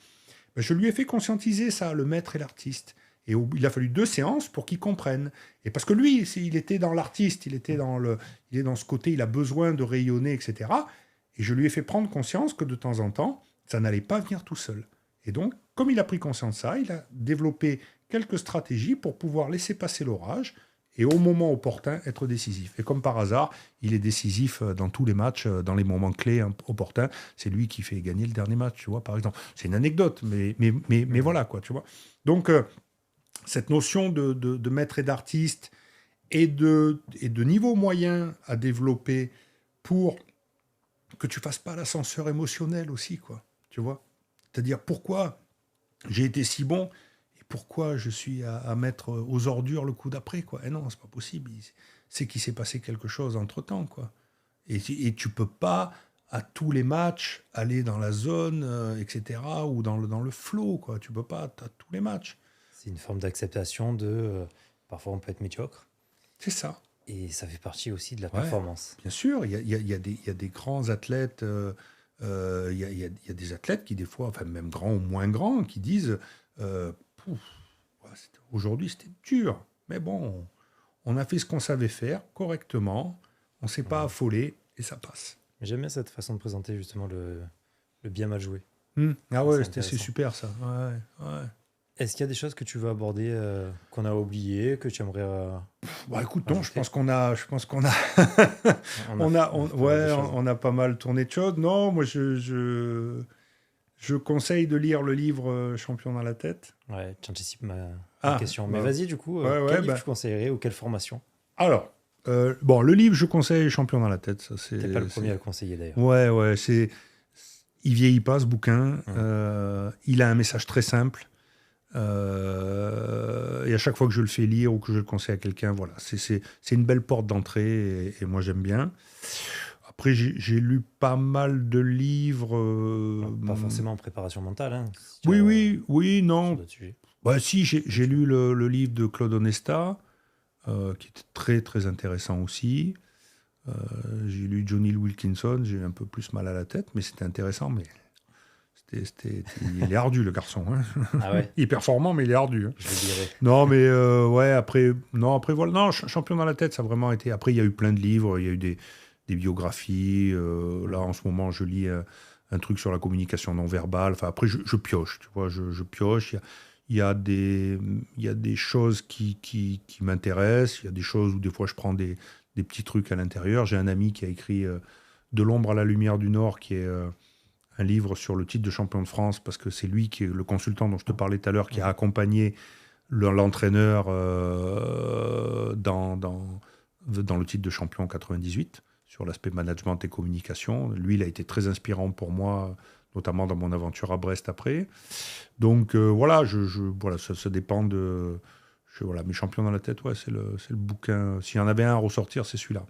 ben, je lui ai fait conscientiser ça, le maître et l'artiste. Et il a fallu 2 séances pour qu'il comprenne. Et parce que lui, il était dans l'artiste, il est dans ce côté, il a besoin de rayonner, etc. Et je lui ai fait prendre conscience que de temps en temps, ça n'allait pas venir tout seul. Et donc, comme il a pris conscience de ça, il a développé quelques stratégies pour pouvoir laisser passer l'orage et au moment opportun être décisif. Et comme par hasard, il est décisif dans tous les matchs, dans les moments clés opportuns. C'est lui qui fait gagner le dernier match, tu vois, par exemple. C'est une anecdote, mais voilà, quoi, tu vois. Donc, cette notion de maître et d'artiste et de niveau moyen à développer pour que tu fasses pas l'ascenseur émotionnel aussi, quoi, tu vois. C'est-à-dire pourquoi j'ai été si bon et pourquoi je suis à mettre aux ordures le coup d'après, quoi. Et non, c'est pas possible. C'est qu'il s'est passé quelque chose entre-temps, quoi. Et tu peux pas, à tous les matchs, aller dans la zone, etc., ou dans le flow, quoi. Tu peux pas à tous les matchs. C'est une forme d'acceptation de... parfois, on peut être médiocre. C'est ça. Et ça fait partie aussi de la performance. Bien sûr, il y a des grands athlètes... il y a des athlètes qui, des fois, enfin, même grands ou moins grands, qui disent aujourd'hui, c'était dur, mais bon, on a fait ce qu'on savait faire correctement, on ne s'est pas affolé et ça passe. J'aime bien cette façon de présenter justement le bien mal joué. Ah ouais, c'est super ça. Ouais. Est-ce qu'il y a des choses que tu veux aborder, qu'on a oubliées, que tu aimerais écoute, non, je pense qu'on a on a pas mal tourné de choses. Non, moi je conseille de lire le livre Champion dans la tête. Ouais, tu anticipes ma question. Mais vas-y, du coup, quel livre tu conseillerais ou quelle formation? Alors, le livre, je conseille Champion dans la tête. Ça, t'es pas le premier à le conseiller d'ailleurs. Ouais, il vieillit pas ce bouquin. Il a un message très simple. Et à chaque fois que je le fais lire ou que je le conseille à quelqu'un, voilà, c'est une belle porte d'entrée et moi j'aime bien. Après, j'ai lu pas mal de livres. Pas forcément en préparation mentale. Hein, oui, non. Bah, si, j'ai lu le livre de Claude Onesta, qui était très très intéressant aussi. J'ai lu Johnny Wilkinson, j'ai eu un peu plus mal à la tête, mais c'était intéressant. Mais il est ardu, le garçon. Hein. Ah ouais, Il est performant, mais il est ardu. Hein. je le dirais. Non, mais ouais, après voilà. Non, champion dans la tête, ça a vraiment été. Après, il y a eu plein de livres, il y a eu des biographies. Là, en ce moment, je lis un truc sur la communication non verbale. Enfin, après, je pioche, tu vois, je pioche. Il y a des choses qui m'intéressent. Il y a des choses où des fois je prends des petits trucs à l'intérieur. J'ai un ami qui a écrit De l'ombre à la lumière du Nord, qui est un livre sur le titre de champion de France, parce que c'est lui qui est le consultant dont je te parlais tout à l'heure, qui a accompagné l'entraîneur dans le titre de champion en 98, sur l'aspect management et communication. Lui, il a été très inspirant pour moi, notamment dans mon aventure à Brest après. Donc voilà, voilà, ça dépend de... voilà, mes champions dans la tête, ouais, c'est le bouquin. S'il y en avait un à ressortir, c'est celui-là.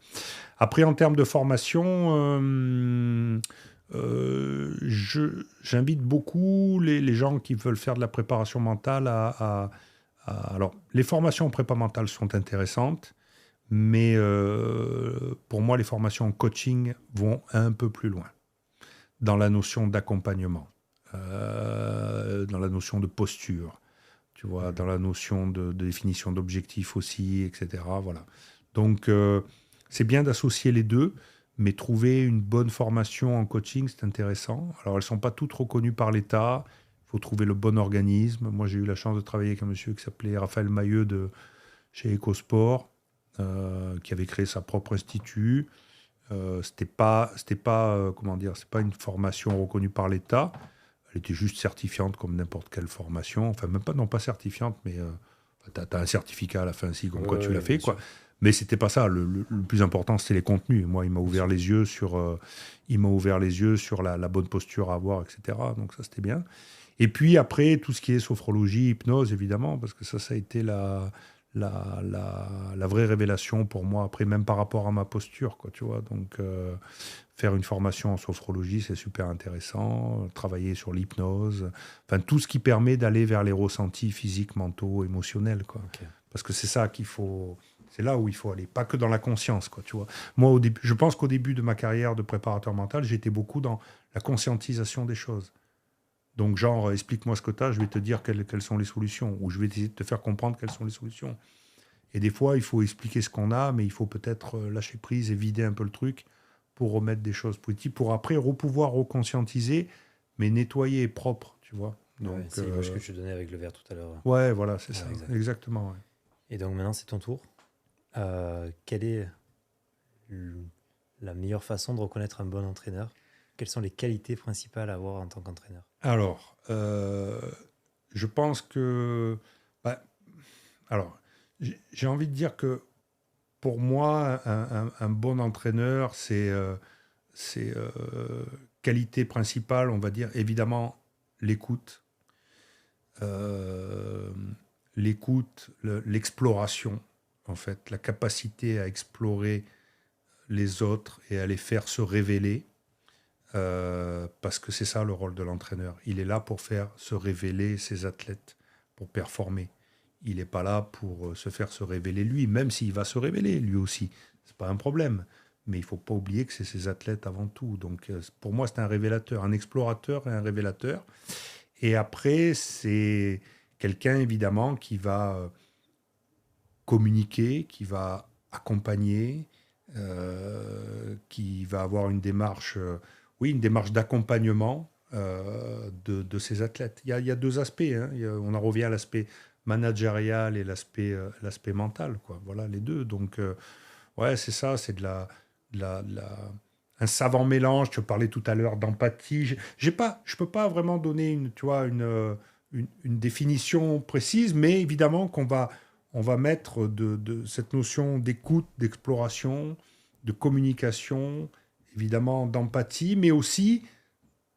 Après, en termes de formation, j'invite beaucoup les gens qui veulent faire de la préparation mentale alors, les formations en prépa mentale sont intéressantes, mais pour moi, les formations en coaching vont un peu plus loin dans la notion d'accompagnement, dans la notion de posture, tu vois, dans la notion de définition d'objectifs aussi, etc. Voilà. Donc, c'est bien d'associer les deux, mais trouver une bonne formation en coaching, c'est intéressant. Alors, elles ne sont pas toutes reconnues par l'État. Il faut trouver le bon organisme. Moi, j'ai eu la chance de travailler avec un monsieur qui s'appelait Raphaël Mailleux chez EcoSport, qui avait créé sa propre institut. C'était pas comment dire, c'est pas une formation reconnue par l'État. Elle était juste certifiante comme n'importe quelle formation. Enfin, même pas, non pas certifiante, mais tu as un certificat à la fin, si, comme quoi tu l'as fait, quoi. Mais c'était pas ça. Le plus important, c'était les contenus. Moi, il m'a ouvert les yeux sur, la bonne posture à avoir, etc. Donc ça, c'était bien. Et puis après, tout ce qui est sophrologie, hypnose, évidemment, parce que ça a été la vraie révélation pour moi, après, même par rapport à ma posture, quoi, tu vois. Donc, faire une formation en sophrologie, c'est super intéressant. Travailler sur l'hypnose, enfin, tout ce qui permet d'aller vers les ressentis physiques, mentaux, émotionnels, quoi. Okay. Parce que c'est ça qu'il faut... C'est là où il faut aller, pas que dans la conscience, quoi, tu vois. Moi, je pense qu'au début de ma carrière de préparateur mental, j'étais beaucoup dans la conscientisation des choses. Donc, genre, explique-moi ce que tu as, je vais te dire quelles sont les solutions, ou je vais essayer de te faire comprendre quelles sont les solutions. Et des fois, il faut expliquer ce qu'on a, mais il faut peut-être lâcher prise et vider un peu le truc pour remettre des choses positives, pour après pouvoir reconscientiser, mais nettoyer propre, tu vois. Donc, ouais, c'est l'image que je te donnais avec le verre tout à l'heure. Ouais, voilà, c'est ça, exactement. Ouais. Et donc maintenant, c'est ton tour. Quelle est la meilleure façon de reconnaître un bon entraîneur? Quelles sont les qualités principales à avoir en tant qu'entraîneur? Alors, je pense que... alors, j'ai envie de dire que pour moi, un bon entraîneur, c'est qualité principale, on va dire, évidemment, l'écoute. L'écoute, l'exploration, en fait, la capacité à explorer les autres et à les faire se révéler. Parce que c'est ça le rôle de l'entraîneur. Il est là pour faire se révéler ses athlètes, pour performer. Il n'est pas là pour se faire se révéler lui, même s'il va se révéler lui aussi. C'est pas un problème. Mais il ne faut pas oublier que c'est ses athlètes avant tout. Donc pour moi, c'est un révélateur, un explorateur et un révélateur. Et après, c'est quelqu'un évidemment qui va communiquer, qui va accompagner, qui va avoir une démarche... une démarche d'accompagnement de ces athlètes. Il y a deux aspects. Hein. On en revient à l'aspect managérial et l'aspect mental. Quoi. Voilà, les deux. Donc, ouais, c'est ça. C'est un savant mélange. Tu parlais tout à l'heure d'empathie. Je ne peux pas vraiment donner une définition précise, mais évidemment on va mettre de cette notion d'écoute, d'exploration, de communication, évidemment d'empathie, mais aussi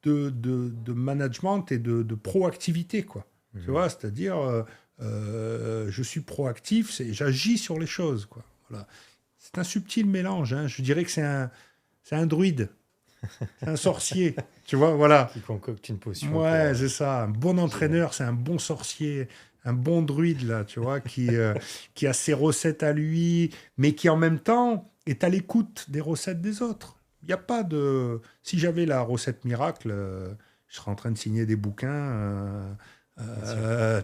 de management et de proactivité, quoi. Mmh. Tu vois, c'est-à-dire, je suis proactif, j'agis sur les choses, quoi. Voilà. C'est un subtil mélange, hein. Je dirais que c'est un druide, c'est un sorcier, tu vois, voilà. Qui concocte une potion. Ouais, c'est ça. Un bon entraîneur, c'est un bon sorcier. un bon druide, là, tu vois, qui a ses recettes à lui, mais qui en même temps est à l'écoute des recettes des autres. Il n'y a pas de... Si j'avais la recette miracle, je serais en train de signer des bouquins,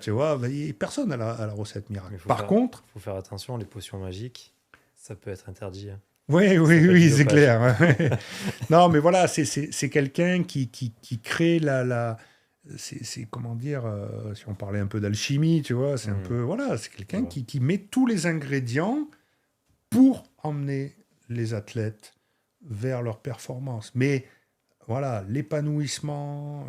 tu vois, personne n'a la recette miracle. Par contre... Il faut faire attention, les potions magiques, ça peut être interdit. Hein. Oui, c'est clair. Non, mais voilà, c'est quelqu'un qui crée c'est comment dire, si on parlait un peu d'alchimie, tu vois, c'est un peu, voilà, c'est quelqu'un qui met tous les ingrédients pour emmener les athlètes vers leur performance. Mais voilà, l'épanouissement,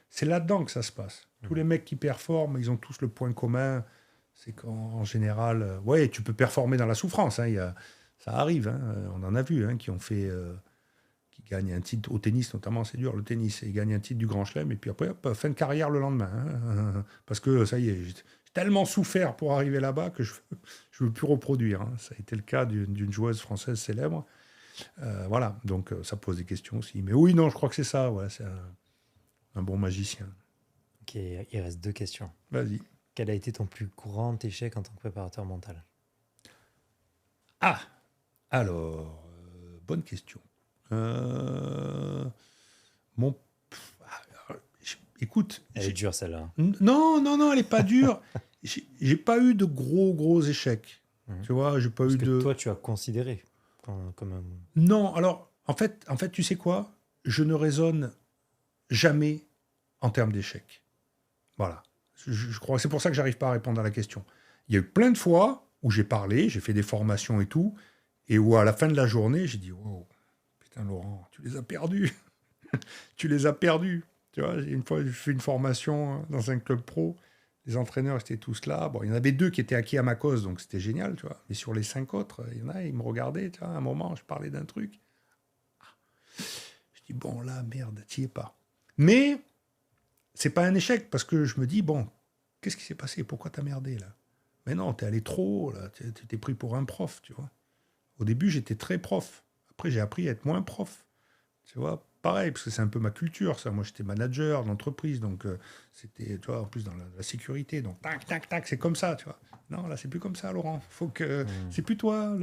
c'est là-dedans que ça se passe. Tous les mecs qui performent, ils ont tous le point commun, c'est qu'en général, ouais, tu peux performer dans la souffrance, hein, ça arrive, hein, on en a vu, hein, qui ont fait... qui gagnent un titre au tennis, notamment, c'est dur, le tennis, et ils gagnent un titre du Grand Chelem, et puis après, hop, fin de carrière le lendemain. Hein, parce que, ça y est, j'ai tellement souffert pour arriver là-bas que je ne veux plus reproduire. Hein. Ça a été le cas d'une joueuse française célèbre. Voilà, donc ça pose des questions aussi. Mais oui, non, je crois que c'est ça, ouais, c'est un bon magicien. Ok, il reste 2 questions. Vas-y. Quel a été ton plus grand échec en tant que préparateur mental? Ah, alors, bonne question. Écoute, elle est dure celle-là. Non, elle est pas dure. J'ai pas eu de gros échecs. Tu vois, j'ai pas eu de. Toi, tu as considéré comme un. Non, alors en fait, tu sais quoi? Je ne raisonne jamais en termes d'échecs. Voilà. Je crois. C'est pour ça que j'arrive pas à répondre à la question. Il y a eu plein de fois où j'ai parlé, j'ai fait des formations et tout, et où à la fin de la journée, j'ai dit wow. Putain, Laurent, tu les as perdus. Tu les as perdus. Tu vois, une fois, j'ai fait une formation dans un club pro. Les entraîneurs étaient tous là. Bon, il y en avait 2 qui étaient acquis à ma cause, donc c'était génial, tu vois. Mais sur les 5 autres, il y en a, ils me regardaient, tu vois. À un moment, je parlais d'un truc. Je dis, bon, là, merde, t'y es pas. Mais c'est pas un échec, parce que je me dis, bon, qu'est-ce qui s'est passé? Pourquoi t'as merdé, là? Mais non, t'es allé trop haut, là. T'es pris pour un prof, tu vois. Au début, j'étais très prof. Après, j'ai appris à être moins prof. Tu vois, pareil, parce que c'est un peu ma culture, ça. Moi, j'étais manager d'entreprise, donc c'était, tu vois, en plus dans la sécurité, donc tac, c'est comme ça, tu vois. Non, là, c'est plus comme ça, Laurent. Faut que c'est plus toi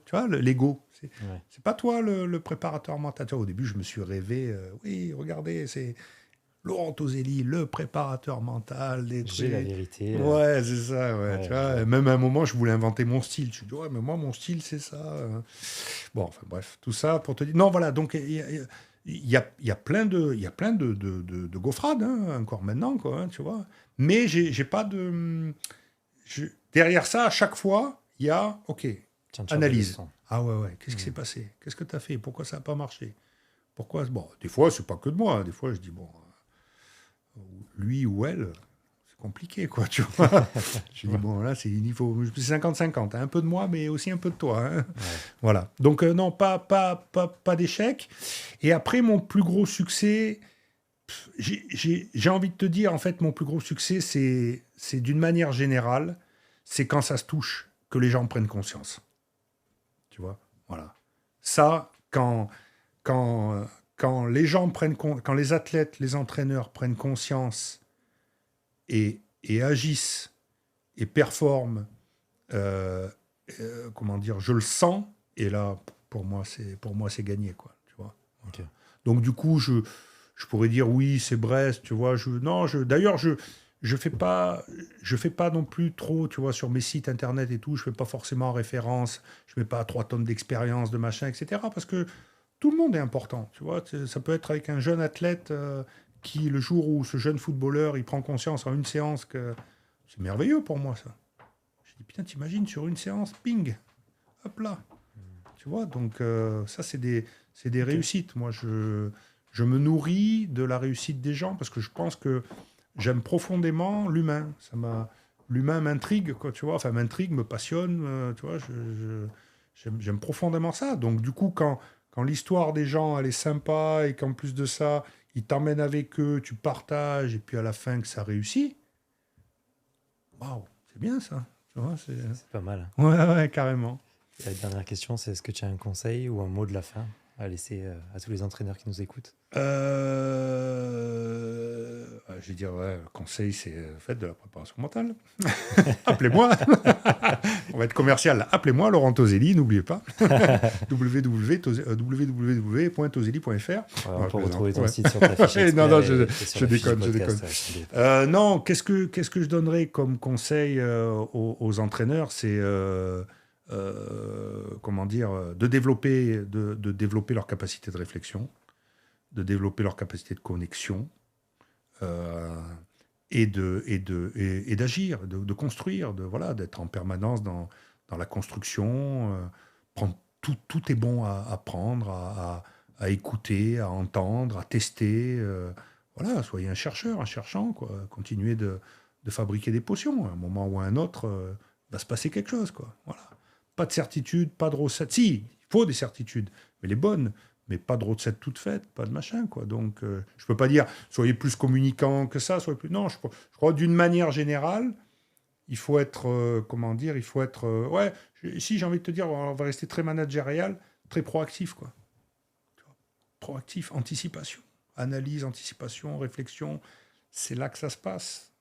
tu vois, l'ego. C'est pas toi le préparateur mental. Tu vois, au début, je me suis rêvé. Oui, regardez, c'est Laurent Toselli, le préparateur mental des trucs. J'ai la vérité. Ouais, c'est ça, ouais. Tu vois, même à un moment, je voulais inventer mon style. Je me dis, ouais, mais moi, mon style, c'est ça. Bon, enfin, bref, tout ça pour te dire. Non, voilà, donc il y a plein de gaufrades, hein, encore maintenant, quoi, hein, tu vois. Mais j'ai pas de. Derrière ça, à chaque fois, il y a, OK, analyse. Ah ouais, qu'est-ce qui s'est passé? Qu'est-ce que tu as fait? Pourquoi ça n'a pas marché? Pourquoi? Bon, des fois, c'est pas que de moi. Des fois, je dis, bon, lui ou elle, c'est compliqué, quoi, tu vois. Je dis, bon, là, c'est 50-50. Hein, un peu de moi, mais aussi un peu de toi. Hein. Voilà. Donc, non, pas d'échec. Et après, mon plus gros succès, j'ai envie de te dire, en fait, mon plus gros succès, c'est d'une manière générale, c'est quand ça se touche, que les gens prennent conscience. Tu vois. Voilà. Ça, quand les gens quand les athlètes, les entraîneurs prennent conscience et agissent et performent, comment dire, je le sens, et là, pour moi, c'est gagné, quoi. Tu vois. Voilà. Okay. Donc du coup, je pourrais dire oui, c'est Brest, tu vois. D'ailleurs, je fais pas non plus trop, tu vois, sur mes sites internet et tout. Je fais pas forcément référence. Je mets pas 3 tonnes d'expérience, de machin, etc. Parce que tout le monde est important, tu vois. Ça peut être avec un jeune athlète qui, le jour où ce jeune footballeur, il prend conscience en une séance que c'est merveilleux pour moi, ça. Je dis, putain, t'imagines, sur une séance, ping, hop là. Tu vois, donc ça, c'est des réussites. Moi, je me nourris de la réussite des gens parce que je pense que j'aime profondément l'humain. L'humain m'intrigue, quoi, tu vois. Enfin, m'intrigue, me passionne, tu vois. J'aime profondément ça. Donc, du coup, quand l'histoire des gens, elle est sympa et qu'en plus de ça, ils t'emmènent avec eux, tu partages et puis à la fin que ça réussit, waouh, c'est bien ça. Tu vois, c'est pas mal. Ouais, carrément. Et la dernière question, c'est est-ce que tu as un conseil ou un mot de la fin à laisser à tous les entraîneurs qui nous écoutent? Je vais dire, ouais, le conseil, c'est faites de la préparation mentale. Appelez-moi. On va être commercial. Appelez-moi, Laurent Toselli, n'oubliez pas. www.toselli.fr. On peut retrouver ton site sur ta fiche. Non, je déconne. Non, qu'est-ce que je donnerais comme conseil aux entraîneurs? C'est comment dire, de développer leur capacité de réflexion, de développer leur capacité de connexion, et d'agir, de construire, d'être en permanence dans la construction. Tout est bon à apprendre, à écouter, à entendre, à tester. Soyez un cherchant, quoi. Continuez de fabriquer des potions. À un moment ou à un autre, va se passer quelque chose, quoi. Voilà. Pas de certitude, pas de recette. Si, il faut des certitudes, mais les bonnes. Mais pas de recette toute faite, pas de machin, quoi. Donc, je peux pas dire, soyez plus communicant que ça, soyez plus... Non, je crois d'une manière générale, il faut être, si j'ai envie de te dire, on va rester très managérial, très proactif, quoi. Tu vois, proactif, anticipation, analyse, anticipation, réflexion, c'est là que ça se passe.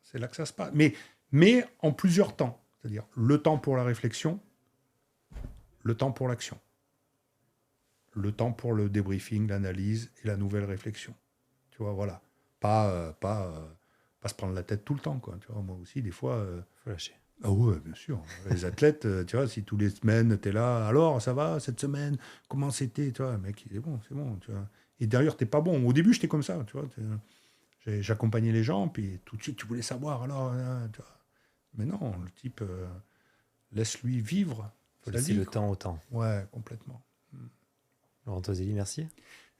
Mais en plusieurs temps. C'est-à-dire le temps pour la réflexion, le temps pour l'action. Le temps pour le débriefing, l'analyse et la nouvelle réflexion. Tu vois, voilà. Pas se prendre la tête tout le temps, quoi. Tu vois, moi aussi, des fois... faut lâcher. Ah ouais, bien sûr. Les athlètes, tu vois, si tous les semaines, tu es là, alors, ça va, cette semaine, comment c'était, tu vois, mec, c'est bon, tu vois. Et derrière, t'es pas bon. Au début, j'étais comme ça, tu vois. J'accompagnais les gens, puis tout de suite, tu voulais savoir, alors, tu vois. Mais non, le type, laisse-lui vivre. Faut laisser le temps au temps. Ouais, complètement. Laurent Toselli, merci.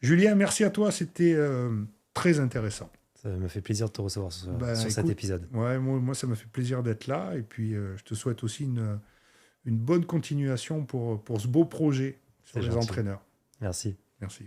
Julien, merci à toi, c'était très intéressant. Ça me fait plaisir de te recevoir sur cet épisode. Ouais, moi, ça me fait plaisir d'être là, et puis je te souhaite aussi une bonne continuation pour ce beau projet sur les entraîneurs. Merci. Merci.